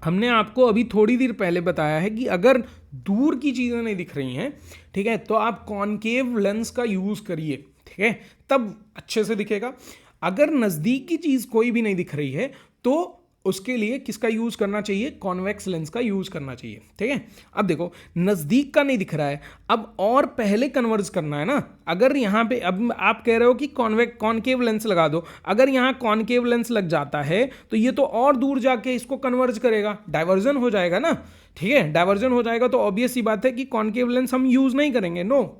हमने आपको अभी थोड़ी देर पहले बताया है कि अगर दूर की चीज़ें नहीं दिख रही हैं, ठीक है, तो आप कॉनकेव लेंस का यूज़ करिए, ठीक है, तब अच्छे से दिखेगा। अगर नज़दीक की चीज़ कोई भी नहीं दिख रही है तो उसके लिए किसका यूज़ करना चाहिए, कॉन्वेक्स लेंस का यूज़ करना चाहिए, ठीक है। अब देखो नज़दीक का नहीं दिख रहा है, अब और पहले कन्वर्ज करना है ना। अगर यहाँ पे अब आप कह रहे हो कि कॉनकेव लेंस लगा दो, अगर यहाँ कॉनकेव लेंस लग जाता है तो ये तो और दूर जाके इसको कन्वर्ज करेगा, डाइवर्जन हो जाएगा ना, ठीक है। डाइवर्जन हो जाएगा तो ऑब्वियस सी बात है कि कॉनकेव लेंस हम यूज़ नहीं करेंगे, नो,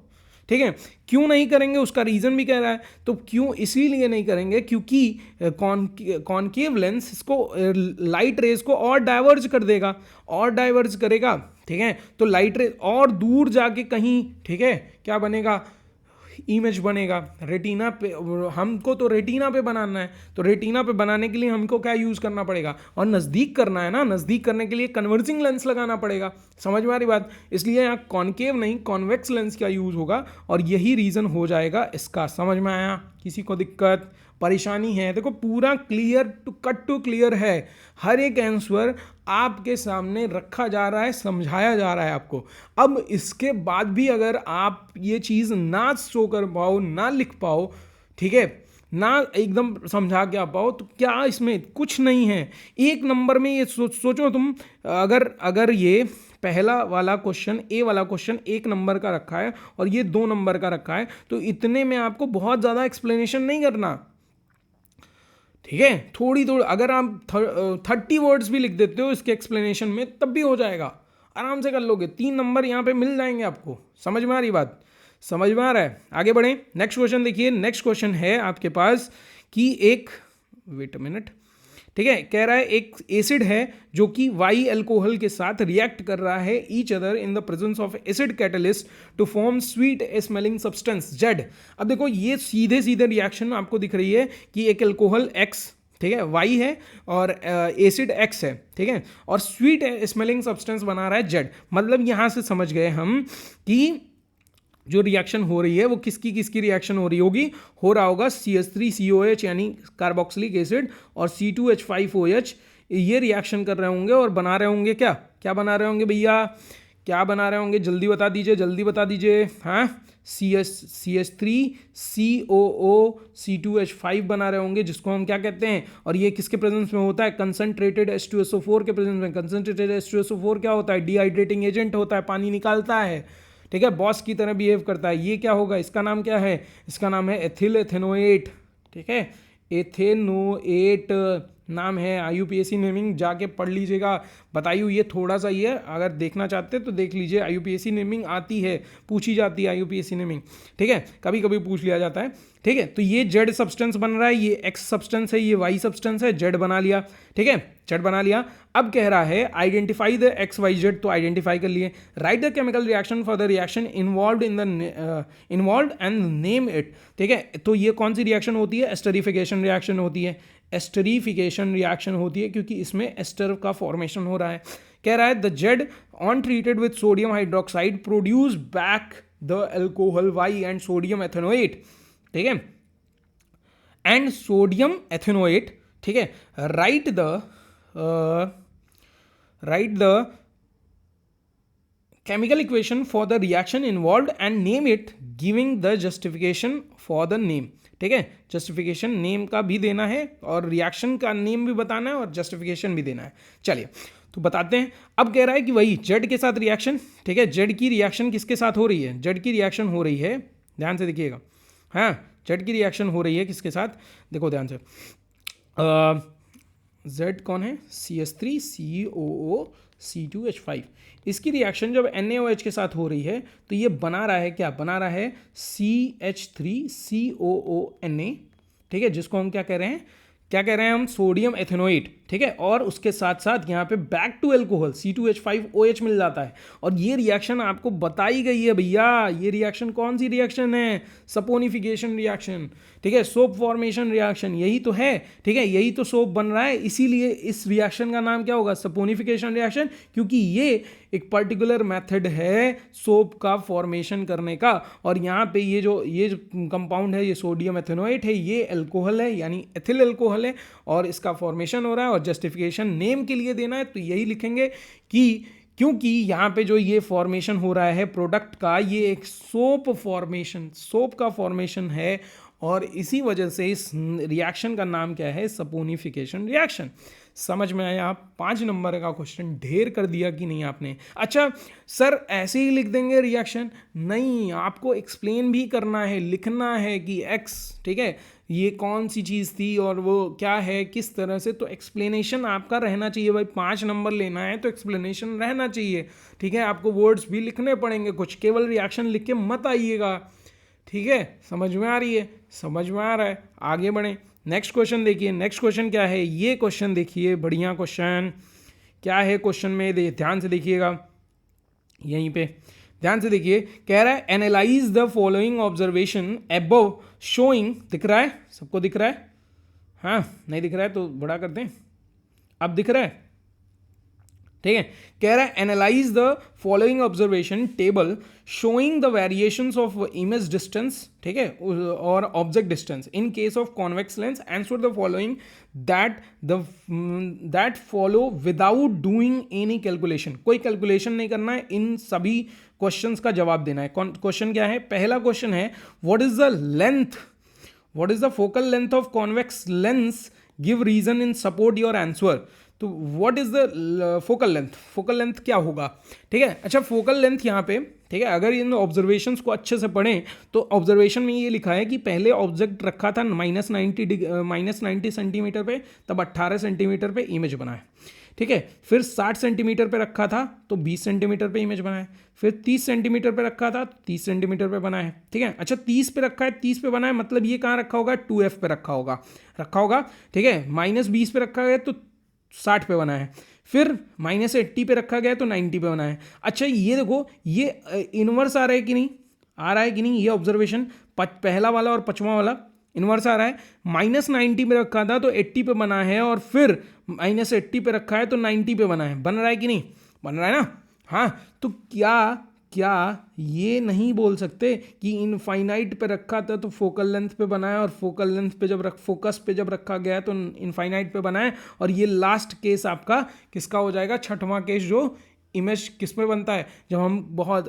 ठीक है। क्यों नहीं करेंगे उसका रीज़न भी कह रहा है, तो क्यों इसीलिए नहीं करेंगे क्योंकि कॉनकेव लेंस इसको लाइट रेज को और डाइवर्ज कर देगा, और डाइवर्ज करेगा, ठीक है, तो लाइट रेज और दूर जाके कहीं, ठीक है, क्या बनेगा, इमेज बनेगा रेटिना पे। हमको तो रेटिना पे बनाना है, तो रेटिना पे बनाने के लिए हमको क्या यूज़ करना पड़ेगा, और नज़दीक करना है ना, नज़दीक करने के लिए कन्वर्जिंग लेंस लगाना पड़ेगा, समझ में आ रही बात। इसलिए यहाँ कॉनकेव नहीं कॉन्वेक्स लेंस का यूज़ होगा, और यही रीज़न हो जाएगा इसका। समझ में आया, किसी को दिक्कत परेशानी है? देखो पूरा कट टू क्लियर है, हर एक आंसर आपके सामने रखा जा रहा है, समझाया जा रहा है आपको। अब इसके बाद भी अगर आप ये चीज़ ना शो कर पाओ, ना लिख पाओ, ठीक है, ना एकदम समझा के आ पाओ, तो क्या इसमें कुछ नहीं है। एक नंबर में ये सोचो तुम, अगर ये पहला वाला क्वेश्चन, ए वाला क्वेश्चन 1 नंबर का रखा है और ये 2 नंबर का रखा है, तो इतने में आपको बहुत ज़्यादा एक्सप्लेनेशन नहीं करना, ठीक है। थोड़ी अगर आप 30 वर्ड्स भी लिख देते हो इसके एक्सप्लेनेशन में तब भी हो जाएगा, आराम से कर लोगे, 3 नंबर यहाँ पे मिल जाएंगे आपको। समझ में आ रही बात, समझ में आ रहा है? आगे बढ़ें, नेक्स्ट क्वेश्चन देखिए। नेक्स्ट क्वेश्चन है आपके पास कि एक, वेट अ मिनट, ठीक है, कह रहा है एक एसिड है जो कि वाई अल्कोहल के साथ रिएक्ट कर रहा है each other in the presence of acid catalyst to form sweet smelling substance Z. अब देखो ये सीधे सीधे रिएक्शन आपको दिख रही है कि एक अल्कोहल एक्स, ठीक है, वाई है, और एसिड एक्स है, ठीक है, और स्वीट स्मेलिंग सब्सटेंस बना रहा है जेड। मतलब यहाँ से समझ गए हम कि जो रिएक्शन हो रही है वो किसकी रिएक्शन हो रही होगी, हो रहा होगा CH3COH यानी कार्बोक्सिलिक एसिड और C2H5OH, ये रिएक्शन कर रहे होंगे और बना रहे होंगे क्या बना रहे होंगे भैया, क्या बना रहे होंगे, जल्दी बता दीजिए, हाँ, CH3COO C2H5 बना रहे होंगे, जिसको हम क्या कहते हैं, और ये किसके प्रेजेंस में होता है, कंसंट्रेटेड H2SO4 के प्रेजेंस में। कंसंट्रेटेड H2SO4 क्या होता है, डिहाइड्रेटिंग एजेंट होता है, पानी निकालता है, ठीक है, बॉस की तरह बिहेव करता है। ये क्या होगा, इसका नाम क्या है, इसका नाम है एथिल एथेनोएट, ठीक है, एथेनोएट नाम है। IUPAC नेमिंग जाके पढ़ लीजिएगा, बताइए, ये थोड़ा सा ही है, अगर देखना चाहते हैं तो देख लीजिए। IUPAC नेमिंग आती है, पूछी जाती है IUPAC नेमिंग, ठीक है, कभी कभी पूछ लिया जाता है, ठीक है। तो ये जेड सब्सटेंस बन रहा है, ये एक्स सब्सटेंस है, ये वाई सब्सटेंस है, जेड बना लिया, ठीक है, जेड बना लिया। अब कह रहा है identify the X Y Z, तो आइडेंटिफाई कर लिए। Write the chemical reaction for the reaction involve and name it, ठीक है। तो ये कौन सी रिएक्शन होती है, एस्टरिफिकेशन रिएक्शन होती है, एस्टरिफिकेशन रिएक्शन होती है, क्योंकि इसमें एस्टर का फॉर्मेशन हो रहा है। कह रहा है the Z on treated with sodium hydroxide produce back the alcohol Y and sodium ethanoate, ठीक है, एंड सोडियम एथेनोएट, ठीक है। Write the chemical equation for the reaction involved and name it giving the justification for the name, ठीक है। Justification name का भी देना है और रिएक्शन का नेम भी बताना है और जस्टिफिकेशन भी देना है। चलिए तो बताते हैं। अब कह रहा है कि वही जेड के साथ रिएक्शन, ठीक है, जेड की रिएक्शन किसके साथ हो रही है, जेड की रिएक्शन हो रही है, ध्यान से देखिएगा, हाँ, जेड की रिएक्शन हो रही है किसके साथ, देखो ध्यान से, जेड कौन है, CH3COO C2H5, इसकी रिएक्शन जब NaOH के साथ हो रही है तो ये बना रहा है क्या, बना रहा है CH3COO Na, ठीक है, जिसको हम क्या कह रहे हैं हम सोडियम एथेनोएट, ठीक है, और उसके साथ साथ यहाँ पे बैक टू एल्कोहल C2H5OH मिल जाता है। और ये रिएक्शन आपको बताई गई है भैया, ये रिएक्शन कौन सी रिएक्शन है? सपोनिफिकेशन रिएक्शन, ठीक है, सोप फॉर्मेशन रिएक्शन, यही तो है, ठीक है, यही तो सोप बन रहा है, इसीलिए इस रिएक्शन का नाम क्या होगा? सपोनिफिकेशन रिएक्शन, क्योंकि ये एक पर्टिकुलर मेथड है सोप का फॉर्मेशन करने का। और यहाँ पे ये जो कंपाउंड है, ये सोडियम एथेनोएट है, ये एल्कोहल है, यानी एथिल एल्कोहल है, और इसका फॉर्मेशन हो रहा है। और जस्टिफिकेशन नेम के लिए देना है तो यही लिखेंगे कि क्योंकि यहाँ पे जो ये फॉर्मेशन हो रहा है प्रोडक्ट का, ये एक सोप का फॉर्मेशन है, और इसी वजह से इस रिएक्शन का नाम क्या है? Saponification reaction. समझ में आया? आप 5 नंबर का क्वेश्चन ढेर कर दिया कि नहीं आपने? अच्छा सर ऐसे ही लिख देंगे रिएक्शन? नहीं, आपको एक्सप्लेन भी करना है, लिखना है कि एक्स, ठीक है, ये कौन सी चीज़ थी और वो क्या है, किस तरह से। तो एक्सप्लेनेशन आपका रहना चाहिए भाई, 5 नंबर लेना है तो एक्सप्लेनेशन रहना चाहिए, ठीक है। आपको वर्ड्स भी लिखने पड़ेंगे कुछ, केवल रिएक्शन लिख के मत आइएगा, ठीक है। समझ में आ रही है? समझ में आ रहा है? आगे बढ़ें, नेक्स्ट क्वेश्चन देखिए। नेक्स्ट क्वेश्चन क्या है? ये क्वेश्चन देखिए, बढ़िया क्वेश्चन क्या है क्वेश्चन में, ध्यान से देखिएगा, यहीं पे ध्यान से देखिए। कह रहा है analyse the following observation above showing, दिख रहा है सबको? दिख रहा है? हाँ, नहीं दिख रहा है तो बड़ा कर दें, अब दिख रहा है, ठीक है। कह रहा है analyse the following observation table showing the variations of image distance, ठीक है, और object distance in case of convex lens, answer the following that follow without doing any calculation. कोई कैलकुलेशन नहीं करना है, इन सभी क्वेश्चंस का जवाब देना है। क्वेश्चन क्या है? पहला क्वेश्चन है what is the focal length of convex lens, give reason in support your answer. तो what is the focal length क्या होगा, ठीक है। अच्छा, फोकल लेंथ यहाँ पे, ठीक है, अगर इन ऑब्जर्वेशंस को अच्छे से पढ़ें तो ऑब्जर्वेशन में ये लिखा है कि पहले ऑब्जेक्ट रखा था -90 सेंटीमीटर पे, तब 18 सेंटीमीटर पे इमेज बना है, ठीक है। फिर 60 सेंटीमीटर पे रखा था तो 20 सेंटीमीटर पे इमेज बना है। फिर 30 सेंटीमीटर पे रखा था तो 30 सेंटीमीटर पे बना है, ठीक है। अच्छा, 30 पे रखा है, 30 पे बना है, मतलब ये कहाँ रखा होगा? 2F पे रखा होगा, ठीक है। -20 पे रखा गया तो 60 पे बना है। फिर -80 पे रखा गया तो 90 पे बना है। अच्छा, ये देखो, ये इनवर्स आ रहा है कि नहीं? आ रहा है कि नहीं? ये ऑब्जर्वेशन पहला वाला और 5वां वाला इनवर्स आ रहा है। -90 पे रखा था तो 80 पे बना है, और फिर -80 पे रखा है तो 90 पे बना है। बन रहा है कि नहीं? बन रहा है ना? हाँ, तो क्या ये नहीं बोल सकते कि इनफाइनाइट पे रखा था तो फोकल लेंथ पे बनाया, और फोकल लेंथ पे फोकस पे जब रखा गया तो इनफाइनाइट पे बनाया, और ये लास्ट केस आपका किसका हो जाएगा? 6वां केस, जो इमेज किस में बनता है? जब हम बहुत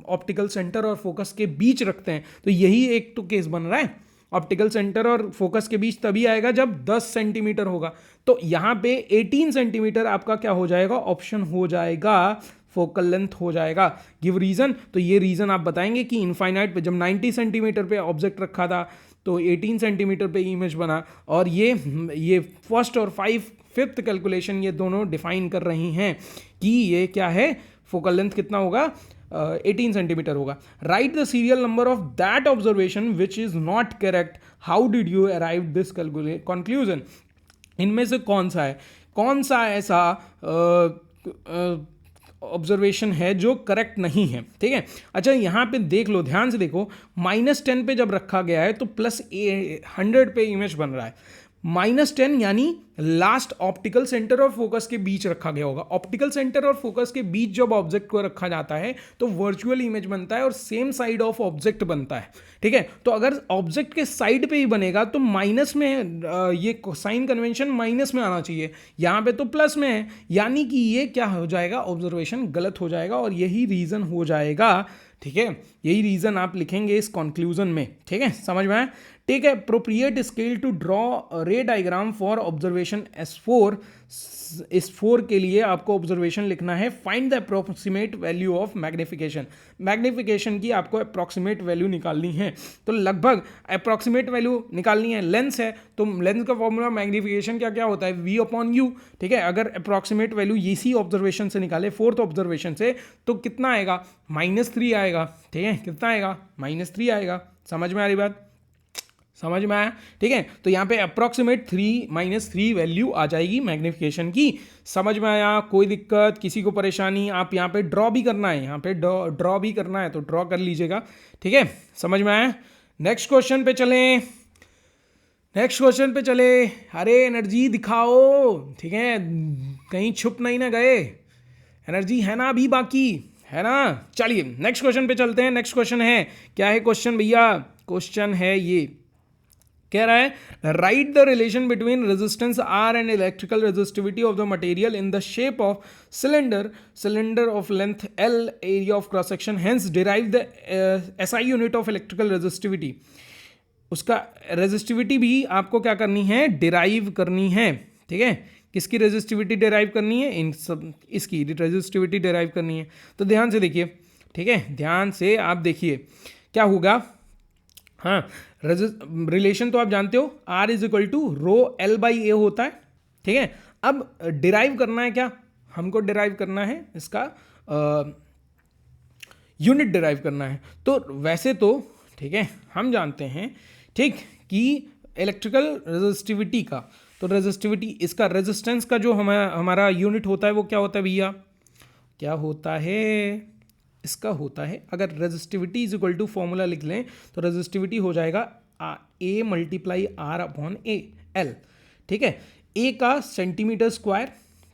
ऑप्टिकल सेंटर और फोकस के बीच रखते हैं, तो यही एक तो केस बन रहा है। ऑप्टिकल सेंटर और फोकस के बीच तभी आएगा जब 10 सेंटीमीटर होगा। तो यहाँ पे 18 सेंटीमीटर आपका क्या हो जाएगा? ऑप्शन हो जाएगा, फोकल लेंथ हो जाएगा। गिव रीजन, तो ये रीजन आप बताएंगे कि इनफाइनाइट पे जब 90 सेंटीमीटर पे ऑब्जेक्ट रखा था तो 18 सेंटीमीटर पे इमेज बना, और ये फर्स्ट और फिफ्थ कैलकुलेशन ये दोनों डिफाइन कर रही हैं कि ये क्या है, फोकल लेंथ कितना होगा? 18 सेंटीमीटर होगा। Right the serial number of that observation which is not correct, how did you arrive this conclusion. इनमें से कौन सा ऐसा ऑब्जर्वेशन है जो करेक्ट नहीं है, ठीक है। अच्छा, यहाँ पे देख लो, ध्यान से देखो, -10 पे जब रखा गया है तो +100 पे इमेज बन रहा है। -10 यानी लास्ट ऑप्टिकल सेंटर और फोकस के बीच रखा गया होगा। ऑप्टिकल सेंटर और फोकस के बीच जब ऑब्जेक्ट को रखा जाता है तो वर्चुअल इमेज बनता है और सेम साइड ऑफ ऑब्जेक्ट बनता है, ठीक है। तो अगर ऑब्जेक्ट के साइड पे ही बनेगा तो माइनस में, ये साइन कन्वेंशन माइनस में आना चाहिए, यहाँ पे तो प्लस में है, यानी कि ये क्या हो जाएगा? ऑब्जर्वेशन गलत हो जाएगा, और यही रीजन हो जाएगा, ठीक है। यही रीजन आप लिखेंगे इस कंक्लूजन में, ठीक है। समझ में आया? Take appropriate scale to draw ray diagram for observation S4। इस 4 के लिए आपको ऑब्जर्वेशन लिखना है। Find the approximate value of magnification की आपको अप्रोक्सीमेट वैल्यू निकालनी है। तो लगभग अप्रोक्सीमेट वैल्यू निकालनी है। लेंस है तो लेंस का फॉर्मूला मैग्निफिकेशन क्या होता है? V/U, ठीक है। अगर अप्रोक्सीमेट वैल्यू इसी ऑब्जर्वेशन से निकाले, 4th ऑब्जर्वेशन से, तो कितना आएगा? -3 आएगा, ठीक है। कितना आएगा? -3 आएगा। समझ में आ रही बात? समझ में आया? ठीक है, तो यहाँ पे अप्रॉक्सीमेट 3 - 3 वैल्यू आ जाएगी मैग्निफिकेशन की। समझ में आया? कोई दिक्कत, किसी को परेशानी? आप यहाँ पे ड्रॉ भी करना है, यहाँ पे ड्रॉ भी करना है तो ड्रॉ कर लीजिएगा। ठीक है, समझ में आया? नेक्स्ट क्वेश्चन पे चलें, नेक्स्ट क्वेश्चन पे चले। अरे एनर्जी दिखाओ, ठीक है, कहीं छुप नहीं ना गए, एनर्जी है ना अभी बाकी, है ना? चलिए नेक्स्ट क्वेश्चन पे चलते हैं। नेक्स्ट क्वेश्चन है, क्या है क्वेश्चन भैया? क्वेश्चन है ये, कह रहा है write the relation between resistance R and electrical resistivity of the material in the shape of cylinder of length L, area of cross section, hence derive the SI unit of electrical resistivity. उसका resistivity भी आपको क्या करनी है? Derive करनी है। ठीक है, किसकी रेजिस्टिविटी डिराइव करनी है? इन सब, इसकी रेजिस्टिविटी डिराइव करनी है। तो ध्यान से देखिए, ठीक है, ध्यान से आप देखिए क्या होगा। हाँ, रिलेशन तो आप जानते हो, R is equal to rho L by A होता है। ठीक है, अब डिराइव करना है क्या? हमको डिराइव करना है इसका यूनिट डिराइव करना है। तो वैसे तो ठीक है, हम जानते हैं ठीक कि इलेक्ट्रिकल रेजिस्टिविटी का, तो रेजिस्टिविटी इसका रेजिस्टेंस का जो हमारा यूनिट होता है वो क्या होता है भैया? क्या होता है? इसका होता है, अगर resistivity is equal to formula लिख लें तो रेजिस्टिविटी हो जाएगा A multiply R upon A L. ठीक है, A का सेंटीमीटर स्क्वायर,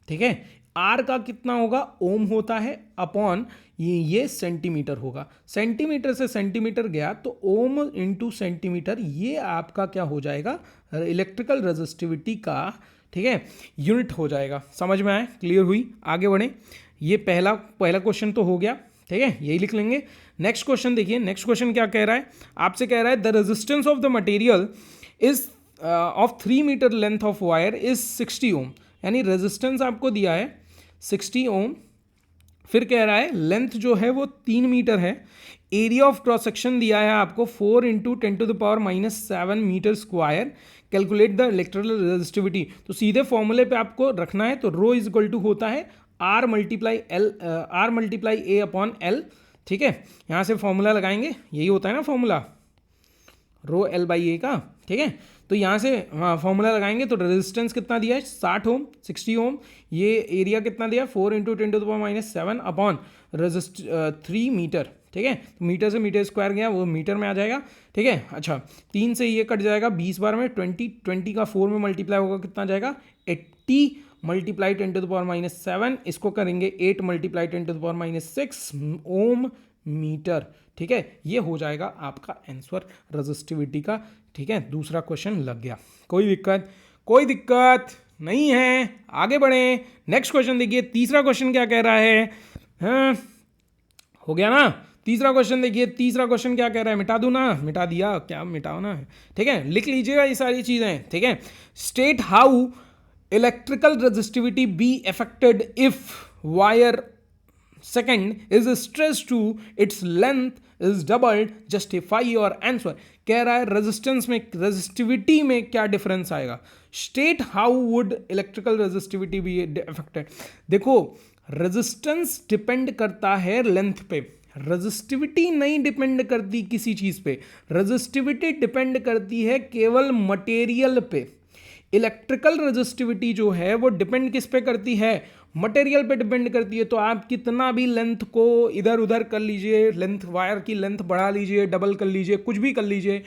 ठीक है, R का कितना होगा? ओम होता है, अपॉन ये सेंटीमीटर होगा। सेंटीमीटर से सेंटीमीटर गया तो ओम इंटू सेंटीमीटर, ये आपका क्या हो जाएगा? इलेक्ट्रिकल रेजिस्टिविटी का, ठीक है, यूनिट हो जाएगा। समझ में आए? क्लियर हुई? आगे बढ़े। ये पहला क्वेश्चन तो हो गया, ठीक है, यही लिख लेंगे। नेक्स्ट क्वेश्चन देखिए, नेक्स्ट क्वेश्चन क्या कह रहा है? आपसे कह रहा है the resistance of the material is of 3 metre length of wire is 60 ohm, यानी रेजिस्टेंस आपको दिया है 60 ओम, फिर कह रहा है लेंथ जो है वो 3 मीटर है, एरिया ऑफ क्रॉस सेक्शन दिया है आपको 4 into 10⁻⁷ metre square, calculate the electrical resistivity. तो सीधे फॉर्मूले पे आपको रखना है, तो रो इज इक्वल टू होता है R मल्टीप्लाई ए अपॉन एल। ठीक है, यहाँ से फॉर्मूला लगाएंगे, यही होता है ना फॉर्मूला, रो एल बाई ए का। ठीक है, तो यहाँ से हाँ फॉर्मूला लगाएंगे तो रेजिस्टेंस कितना दिया है? 60 ओम, 60 ओम। ये एरिया कितना दिया? 4 इंटू 10⁻⁷ अपॉन 3 मीटर। ठीक है, तो मीटर से मीटर स्क्वायर गया, वो मीटर में आ जाएगा। ठीक है, अच्छा 3 से ये कट जाएगा 20 बार में, 20 का 4 में मल्टीप्लाई होगा, कितना जाएगा? 80 मल्टीप्लाई 10⁻⁷, इसको करेंगे 8 मल्टीप्लाई 10⁻⁶ ओम मीटर। ठीक है, ये हो जाएगा आपका आंसर रेजिस्टिविटी का। ठीक है, दूसरा क्वेश्चन लग गया। कोई दिक्कत? कोई दिक्कत नहीं है। आगे बढ़े, नेक्स्ट क्वेश्चन देखिए। तीसरा क्वेश्चन क्या कह रहा है? हाँ, हो गया ना? तीसरा क्वेश्चन देखिए, तीसरा क्वेश्चन क्या कह रहा है? मिटा दूं ना? मिटा दिया, क्या मिटाओ ना? ठीक है, लिख लीजिएगा ये सारी चीजें। ठीक है, state how electrical resistivity be affected if wire second is stress to its length is doubled, justify your answer. कह रहा है रेजिस्टेंस में, रेजिस्टिविटी में क्या डिफरेंस आएगा? State how would electrical resistivity be affected. देखो, रेजिस्टेंस डिपेंड करता है लेंथ पे, रेजिस्टिविटी नहीं डिपेंड करती किसी चीज पे। रेजिस्टिविटी डिपेंड करती है केवल मटेरियल पे। इलेक्ट्रिकल रेजिस्टिविटी जो है वो डिपेंड किस पे करती है? मटेरियल पे डिपेंड करती है। तो आप कितना भी लेंथ को इधर उधर कर लीजिए, लेंथ, वायर की लेंथ बढ़ा लीजिए, डबल कर लीजिए, कुछ भी कर लीजिए,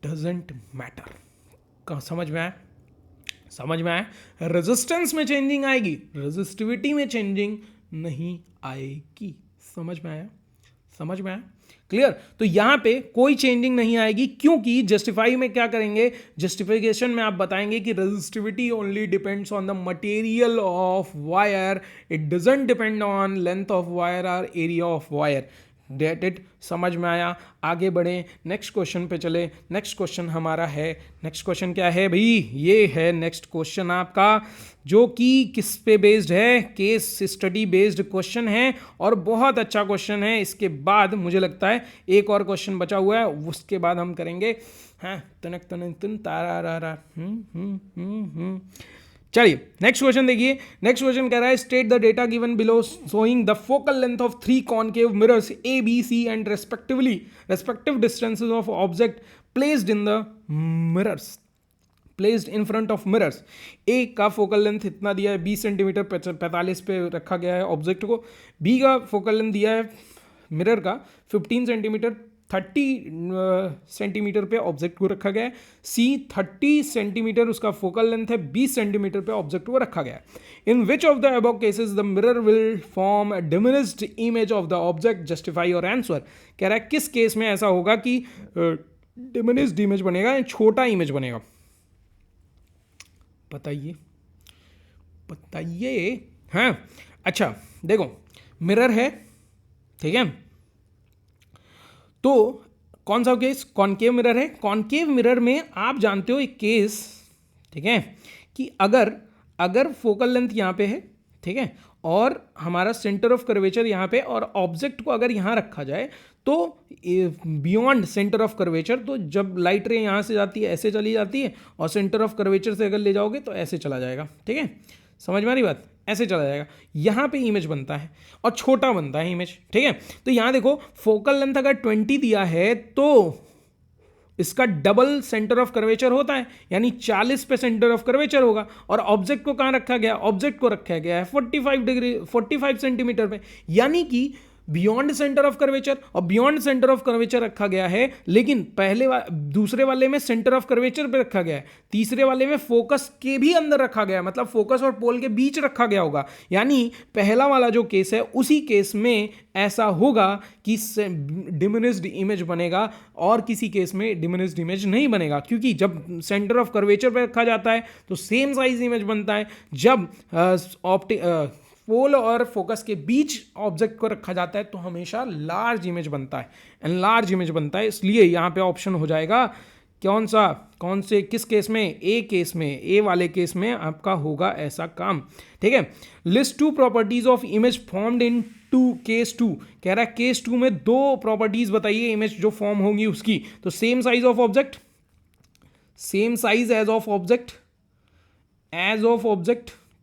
डजेंट मैटर। कहाँ समझ में आया? समझ में आया? रेजिस्टेंस में चेंजिंग आएगी, रेजिस्टिविटी में चेंजिंग नहीं आएगी। समझ में आया? समझ में आया? क्लियर? तो यहां पे कोई चेंजिंग नहीं आएगी, क्योंकि जस्टिफाई में क्या करेंगे? जस्टिफिकेशन में आप बताएंगे कि resistivity only depends on the material of wire, it doesn't depend on length of wire और area of wire. That it. समझ में आया? आगे बढ़े, नेक्स्ट क्वेश्चन पे चले। नेक्स्ट क्वेश्चन हमारा है, नेक्स्ट क्वेश्चन क्या है भाई? ये है नेक्स्ट क्वेश्चन आपका, जो कि किस पे बेस्ड है? केस स्टडी बेस्ड क्वेश्चन है और बहुत अच्छा क्वेश्चन है। इसके बाद मुझे लगता है एक और क्वेश्चन बचा हुआ है, उसके बाद हम करेंगे हाँ तनक तनक तन तारा। चलिए नेक्स्ट क्वेश्चन देखिए। नेक्स्ट क्वेश्चन कह रहा है state the data given below showing the focal length of 3 concave mirrors A B C and respective distances of object placed in the mirrors, placed in front of mirrors. A का focal length इतना दिया है 20 centimetre 45 पे रखा गया है object को। B का फोकल लेंथ दिया है मिरर का 15 सेंटीमीटर 30 सेंटीमीटर पे ऑब्जेक्ट को रखा गया है। सी 30 सेंटीमीटर उसका फोकल लेंथ है, 20 सेंटीमीटर पे ऑब्जेक्ट को रखा गया है। In which of the above cases the mirror will form a diminished image of the object, justify your answer. कह रहा है किस केस में ऐसा होगा कि डिमिनिश्ड इमेज बनेगा या छोटा इमेज बनेगा, बताइए बताइए। हाँ अच्छा देखो, मिरर है, ठीक है, तो कौन सा केस, कॉनकेव मिरर है। कॉनकेव मिरर में आप जानते हो एक केस, ठीक है, कि अगर फोकल लेंथ यहाँ पे है, ठीक है, और हमारा सेंटर ऑफ कर्वेचर यहाँ पे, और ऑब्जेक्ट को अगर यहाँ रखा जाए तो बियॉन्ड सेंटर ऑफ कर्वेचर, तो जब लाइट रे यहाँ से जाती है ऐसे चली जाती है, और सेंटर ऑफ कर्वेचर से अगर ले जाओगे तो ऐसे चला जाएगा, ठीक है, समझ में आ रही बात, ऐसे चला जाएगा। यहाँ पे इमेज बनता है और छोटा बनता है इमेज, ठीक है। तो यहाँ देखो फोकल लेंथ अगर 20 दिया है तो इसका डबल सेंटर ऑफ कर्वेचर होता है, यानी 40 पे सेंटर ऑफ कर्वेचर होगा। और ऑब्जेक्ट को कहाँ रखा गया, ऑब्जेक्ट को रखा गया है 45 सेंटीमीटर पे, यानी कि बियॉन्ड सेंटर ऑफ कर्वेचर, और बियॉन्ड सेंटर ऑफ कर्वेचर रखा गया है, लेकिन दूसरे वाले में सेंटर ऑफ कर्वेचर पे रखा गया है, तीसरे वाले में फोकस के भी अंदर रखा गया है, मतलब फोकस और पोल के बीच रखा गया होगा। यानी पहला वाला जो केस है उसी केस में ऐसा होगा कि डिमिनिश्ड इमेज बनेगा, और किसी केस में डिमिनिश्ड इमेज नहीं बनेगा, क्योंकि जब सेंटर ऑफ कर्वेचर पे रखा जाता है तो सेम साइज इमेज बनता है, जब पोल और फोकस के बीच ऑब्जेक्ट को रखा जाता है तो हमेशा लार्ज इमेज बनता है, एनलार्ज इमेज बनता है। इसलिए यहाँ पे ऑप्शन हो जाएगा कौन से किस केस में, ए केस में, ए वाले केस में आपका होगा ऐसा काम, ठीक है। List 2 properties of image formed in case 2, कह रहा है केस 2 में 2 प्रॉपर्टीज बताइए इमेज जो फॉर्म होंगी उसकी। तो same size of object, same size as of object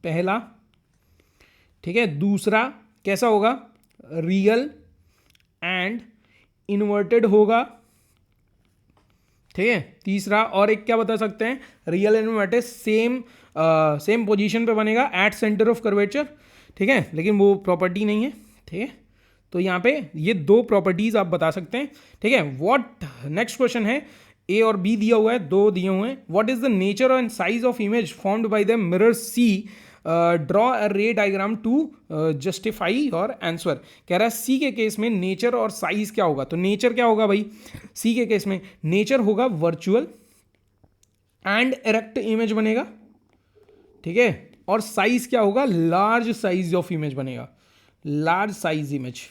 पहला, ठीक है। दूसरा कैसा होगा, रियल एंड इन्वर्टेड होगा, ठीक है। तीसरा और एक क्या बता सकते हैं, real and inverted same position पे बनेगा एट सेंटर ऑफ कर्वेचर, ठीक है, लेकिन वो प्रॉपर्टी नहीं है, ठीक है। तो यहाँ पे ये 2 प्रॉपर्टीज आप बता सकते हैं, ठीक है। व्हाट, नेक्स्ट क्वेश्चन है, ए और बी दिया हुआ है, 2 दिए हुए हैं। What is the nature and size of image formed by the mirror C, draw a ray diagram to justify और आंसर। कह रहा है सी के केस में नेचर और साइज क्या होगा। तो नेचर क्या होगा भाई, सी के केस में नेचर होगा वर्चुअल एंड इरेक्ट इमेज बनेगा, ठीक है। और साइज क्या होगा, लार्ज साइज ऑफ इमेज बनेगा, लार्ज साइज इमेज,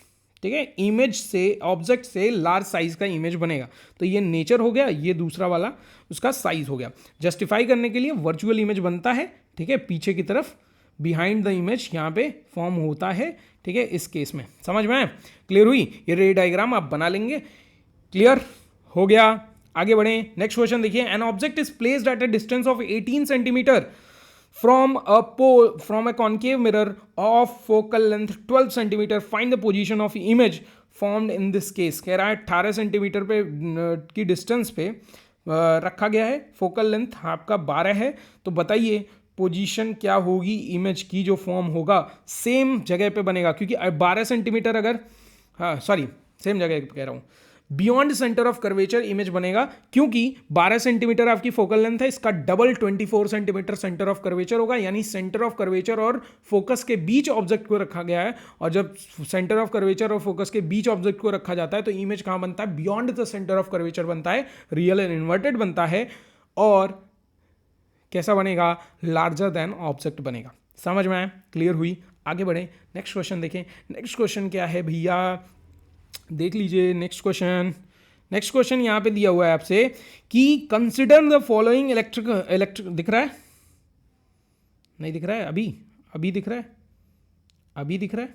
ठीक है। इमेज से, ऑब्जेक्ट से लार्ज साइज का इमेज बनेगा। तो ये नेचर हो गया, ये दूसरा वाला उसका साइज हो गया। जस्टिफाई करने के लिए वर्चुअल इमेज बनता है, ठीक है, पीछे की तरफ बिहाइंड द इमेज यहाँ पे फॉर्म होता है, ठीक है, इस केस में। समझ में आया, क्लियर हुई, ये रे डायग्राम आप बना लेंगे, क्लियर हो गया। आगे बढ़ें, नेक्स्ट क्वेश्चन देखिए। An object is placed at a distance of 18 centimetre from a concave mirror of focal length 12 centimeter, find the position of image formed in this case। कह रहा है 18 सेंटीमीटर पे की डिस्टेंस पे रखा गया है, फोकल लेंथ आपका 12 है, तो बताइए पोजीशन क्या होगी इमेज की, जो फॉर्म होगा सेम जगह पे बनेगा, क्योंकि 12 सेंटीमीटर अगर, हाँ सॉरी सेम जगह पे कह रहा हूँ, beyond centre of curvature image बनेगा, क्योंकि 12 सेंटीमीटर आपकी फोकल लेंथ है, इसका double 24 centimetre centre of curvature होगा, यानी सेंटर ऑफ कर्वेचर और फोकस के बीच ऑब्जेक्ट को रखा गया है। और जब सेंटर ऑफ कर्वेचर और फोकस के बीच ऑब्जेक्ट को रखा जाता है तो इमेज कहाँ बनता है, beyond the centre of curvature बनता है, रियल एंड इन्वर्टेड बनता है, और कैसा बनेगा, लार्जर देन ऑब्जेक्ट बनेगा। समझ में आया, क्लियर हुई। आगे बढ़े, नेक्स्ट क्वेश्चन देखें। नेक्स्ट क्वेश्चन क्या है भैया, देख लीजिए नेक्स्ट क्वेश्चन यहाँ पे दिया हुआ है आपसे कि कंसिडर द फॉलोइंग इलेक्ट्रिक दिख रहा है, नहीं दिख रहा है, अभी दिख रहा है,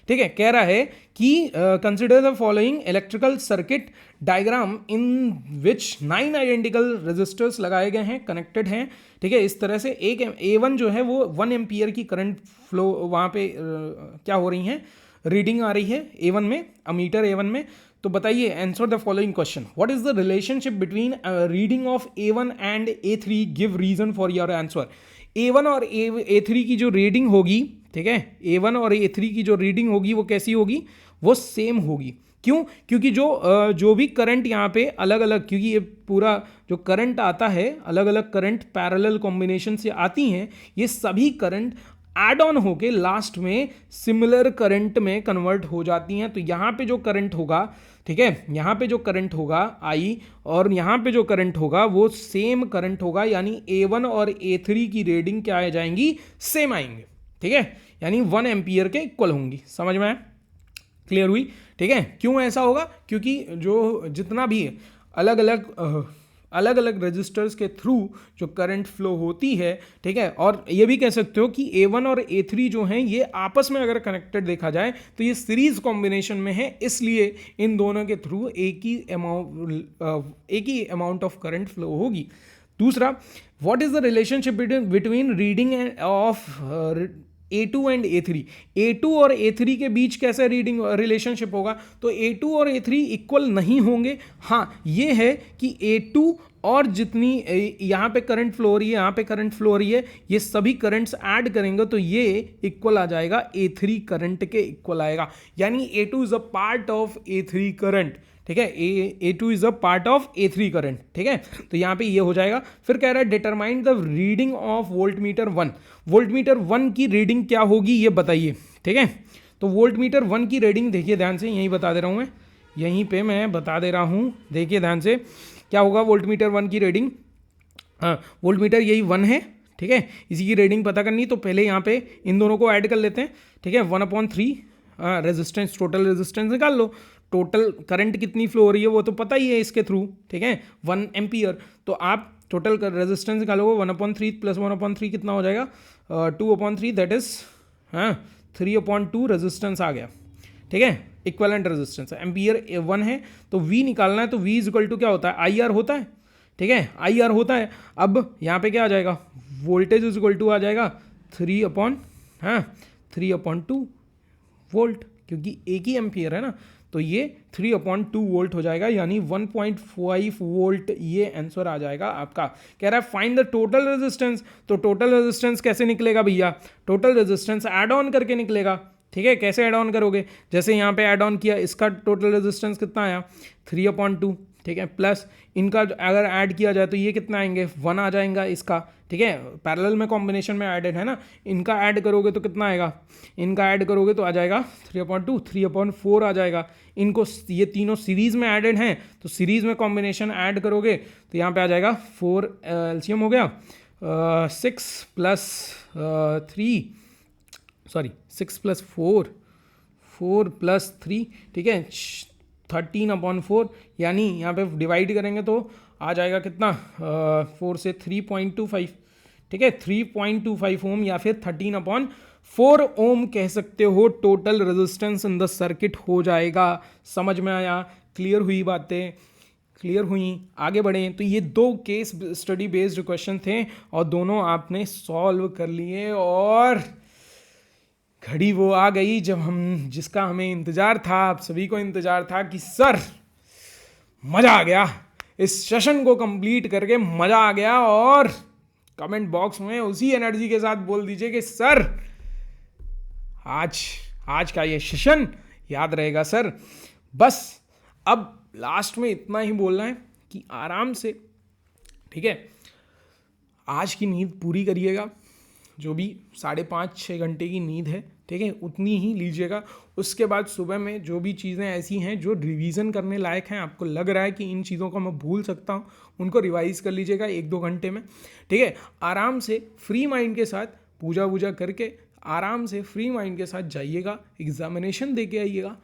ठीक है। कह रहा है कि consider the following electrical circuit diagram in which 9 identical resistors लगाए गए हैं, कनेक्टेड हैं, ठीक है। इस तरह से एक A1 जो है वो 1 एम्पियर की करंट फ्लो वहाँ पे क्या हो रही है, रीडिंग आ रही है A1 में, अमीटर A1 में, तो बताइए, answer the following question, what is the relationship between reading of A1 and A3, give reason for your answer. A1 और A3 की जो रीडिंग होगी, ठीक है, A1 और A3 की जो रीडिंग होगी वो कैसी होगी, वो सेम होगी। क्यों? क्योंकि जो भी करंट यहाँ पे अलग अलग, क्योंकि ये पूरा जो करंट आता है, अलग अलग करंट पैरेलल कॉम्बिनेशन से आती हैं, ये सभी करंट एड ऑन होके लास्ट में सिमिलर करंट में कन्वर्ट हो जाती हैं। तो यहाँ पे जो करंट होगा, ठीक है, यहाँ पे जो करंट होगा आई, और यहाँ पे जो करंट होगा वो सेम करंट होगा, यानी A1 और A3 की रीडिंग क्या आ जाएंगी, सेम आएंगे, ठीक है, यानी 1 एम्पियर के इक्वल होंगी। समझ में आया? क्लियर हुई? ठीक है। क्यों ऐसा होगा? क्योंकि जो जितना भी अलग अलग रजिस्टर्स के थ्रू जो करंट फ्लो होती है, ठीक है, और ये भी कह सकते हो कि A1 और A3 जो हैं ये आपस में अगर कनेक्टेड देखा जाए तो ये सीरीज कॉम्बिनेशन में है, इसलिए इन दोनों के थ्रू एक ही अमाउंट ऑफ करंट फ्लो होगी। दूसरा, what is the relationship between reading of A2 and A3, A2 और A3 के बीच कैसे रीडिंग रिलेशनशिप होगा? तो A2 और A3 इक्वल नहीं होंगे। हाँ, ये है कि A2 और जितनी यहाँ पे करंट फ्लो हो रही है, यहाँ पे करंट फ्लो हो रही है, ये सभी करंट्स ऐड करेंगे तो ये इक्वल आ जाएगा A3 करंट के इक्वल आएगा, यानी A2 is a part of A3 current, ठीक है, A2 is a part of A3 current, ठीक है। तो यहाँ पे ये हो जाएगा। फिर कह रहा है determine the reading of voltmeter 1, voltmeter 1 की रीडिंग क्या होगी ये बताइए, ठीक है। तो वोल्टमीटर 1 की रीडिंग देखिए ध्यान से, यहीं बता दे रहा हूँ मैं, यहीं पे मैं बता दे रहा हूँ, देखिए ध्यान से क्या होगा वोल्टमीटर 1 की रीडिंग। हाँ, वोल्टमीटर यही 1 है, ठीक है, इसी की रीडिंग पता करनी, तो पहले यहाँ पे इन दोनों को ऐड कर लेते हैं, ठीक है। 1/3 रेजिस्टेंस, टोटल रेजिस्टेंस निकाल लो, टोटल करंट कितनी फ्लो हो रही है वो तो पता ही है इसके थ्रू, ठीक है, 1 एम्पियर। तो आप टोटल रेजिस्टेंस निकालोगे 1/3 प्लस 1/3 कितना हो जाएगा, 2/3, दैट इज 3/2 रेजिस्टेंस आ गया, ठीक है, इक्विवेलेंट रेजिस्टेंस। एम्पियर 1 है तो V निकालना है, तो V इज इक्वल टू क्या होता है, IR होता है, ठीक है, IR होता है। अब यहाँ पे क्या आ जाएगा, वोल्टेज इज इक्वल टू आ जाएगा 3/2 वोल्ट, क्योंकि एक ही एम्पियर है ना, तो ये 3/2 वोल्ट हो जाएगा, यानी 1.5 वोल्ट ये आंसर आ जाएगा आपका। कह रहा है फाइंड द टोटल रेजिस्टेंस, तो टोटल रेजिस्टेंस कैसे निकलेगा भैया, टोटल रेजिस्टेंस ऐड ऑन करके निकलेगा, ठीक है। कैसे ऐड ऑन करोगे, जैसे यहाँ पे ऐड ऑन किया, इसका टोटल रेजिस्टेंस कितना आया 3/2, ठीक है, प्लस इनका अगर ऐड किया जाए तो ये कितना आएंगे 1 आ जाएगा इसका, ठीक है, पैरेलल में कॉम्बिनेशन में ऐडेड है ना, इनका ऐड करोगे तो कितना आएगा, इनका ऐड करोगे तो आ जाएगा 3/2, 3/4 आ जाएगा। इनको ये तीनों सीरीज में ऐडेड हैं, तो सीरीज में कॉम्बिनेशन ऐड करोगे तो यहाँ पे आ जाएगा 4, एलसीएम हो गया 6 + 4 + 3, ठीक है, 13/4, यानी यहाँ पे डिवाइड करेंगे तो आ जाएगा कितना 4 से 3.25, ठीक है, 3.25 ओम या फिर 13/4 ओम कह सकते हो, total resistance in the circuit हो जाएगा। समझ में आया? क्लियर हुई बातें? क्लियर हुई? आगे बढ़ें। तो ये 2 केस स्टडी बेस्ड क्वेश्चन थे और दोनों आपने सॉल्व कर लिए, और घड़ी वो आ गई जब जिसका हमें इंतजार था, आप सभी को इंतजार था कि सर मजा आ गया, इस सेशन को कंप्लीट करके मजा आ गया, और कमेंट बॉक्स में उसी एनर्जी के साथ बोल दीजिए कि सर आज का ये सेशन याद रहेगा सर। बस अब लास्ट में इतना ही बोलना है कि आराम से, ठीक है, आज की नींद पूरी करिएगा, जो भी 5.5-6 घंटे की नींद है, ठीक है, उतनी ही लीजिएगा। उसके बाद सुबह में जो भी चीज़ें ऐसी हैं जो रिवीजन करने लायक हैं, आपको लग रहा है कि इन चीज़ों को मैं भूल सकता हूँ, उनको रिवाइज कर लीजिएगा 1-2 घंटे में, ठीक है। आराम से फ्री माइंड के साथ पूजा वूजा करके आराम से फ्री माइंड के साथ जाइएगा, एग्जामिनेशन दे के आइएगा।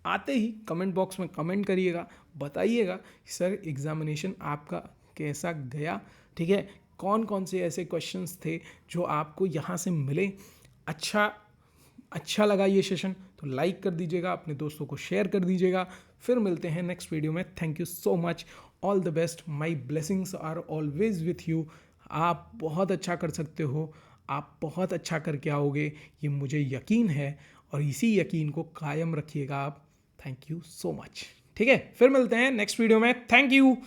आते ही कमेंट बॉक्स में कमेंट करिएगा, बताइएगा कि सर एग्जामिनेशन आपका कैसा गया, ठीक है, कौन कौन से ऐसे क्वेश्चंस थे जो आपको यहाँ से मिले। अच्छा लगा ये सेशन तो लाइक कर दीजिएगा, अपने दोस्तों को शेयर कर दीजिएगा। फिर मिलते हैं नेक्स्ट वीडियो में। Thank you so much, all the best, my blessings are always with you. आप बहुत अच्छा कर सकते हो, आप बहुत अच्छा करके आओगे, ये मुझे यकीन है, और इसी यकीन को कायम रखिएगा आप। Thank you so much. ठीक है, फिर मिलते हैं नेक्स्ट वीडियो में। Thank you.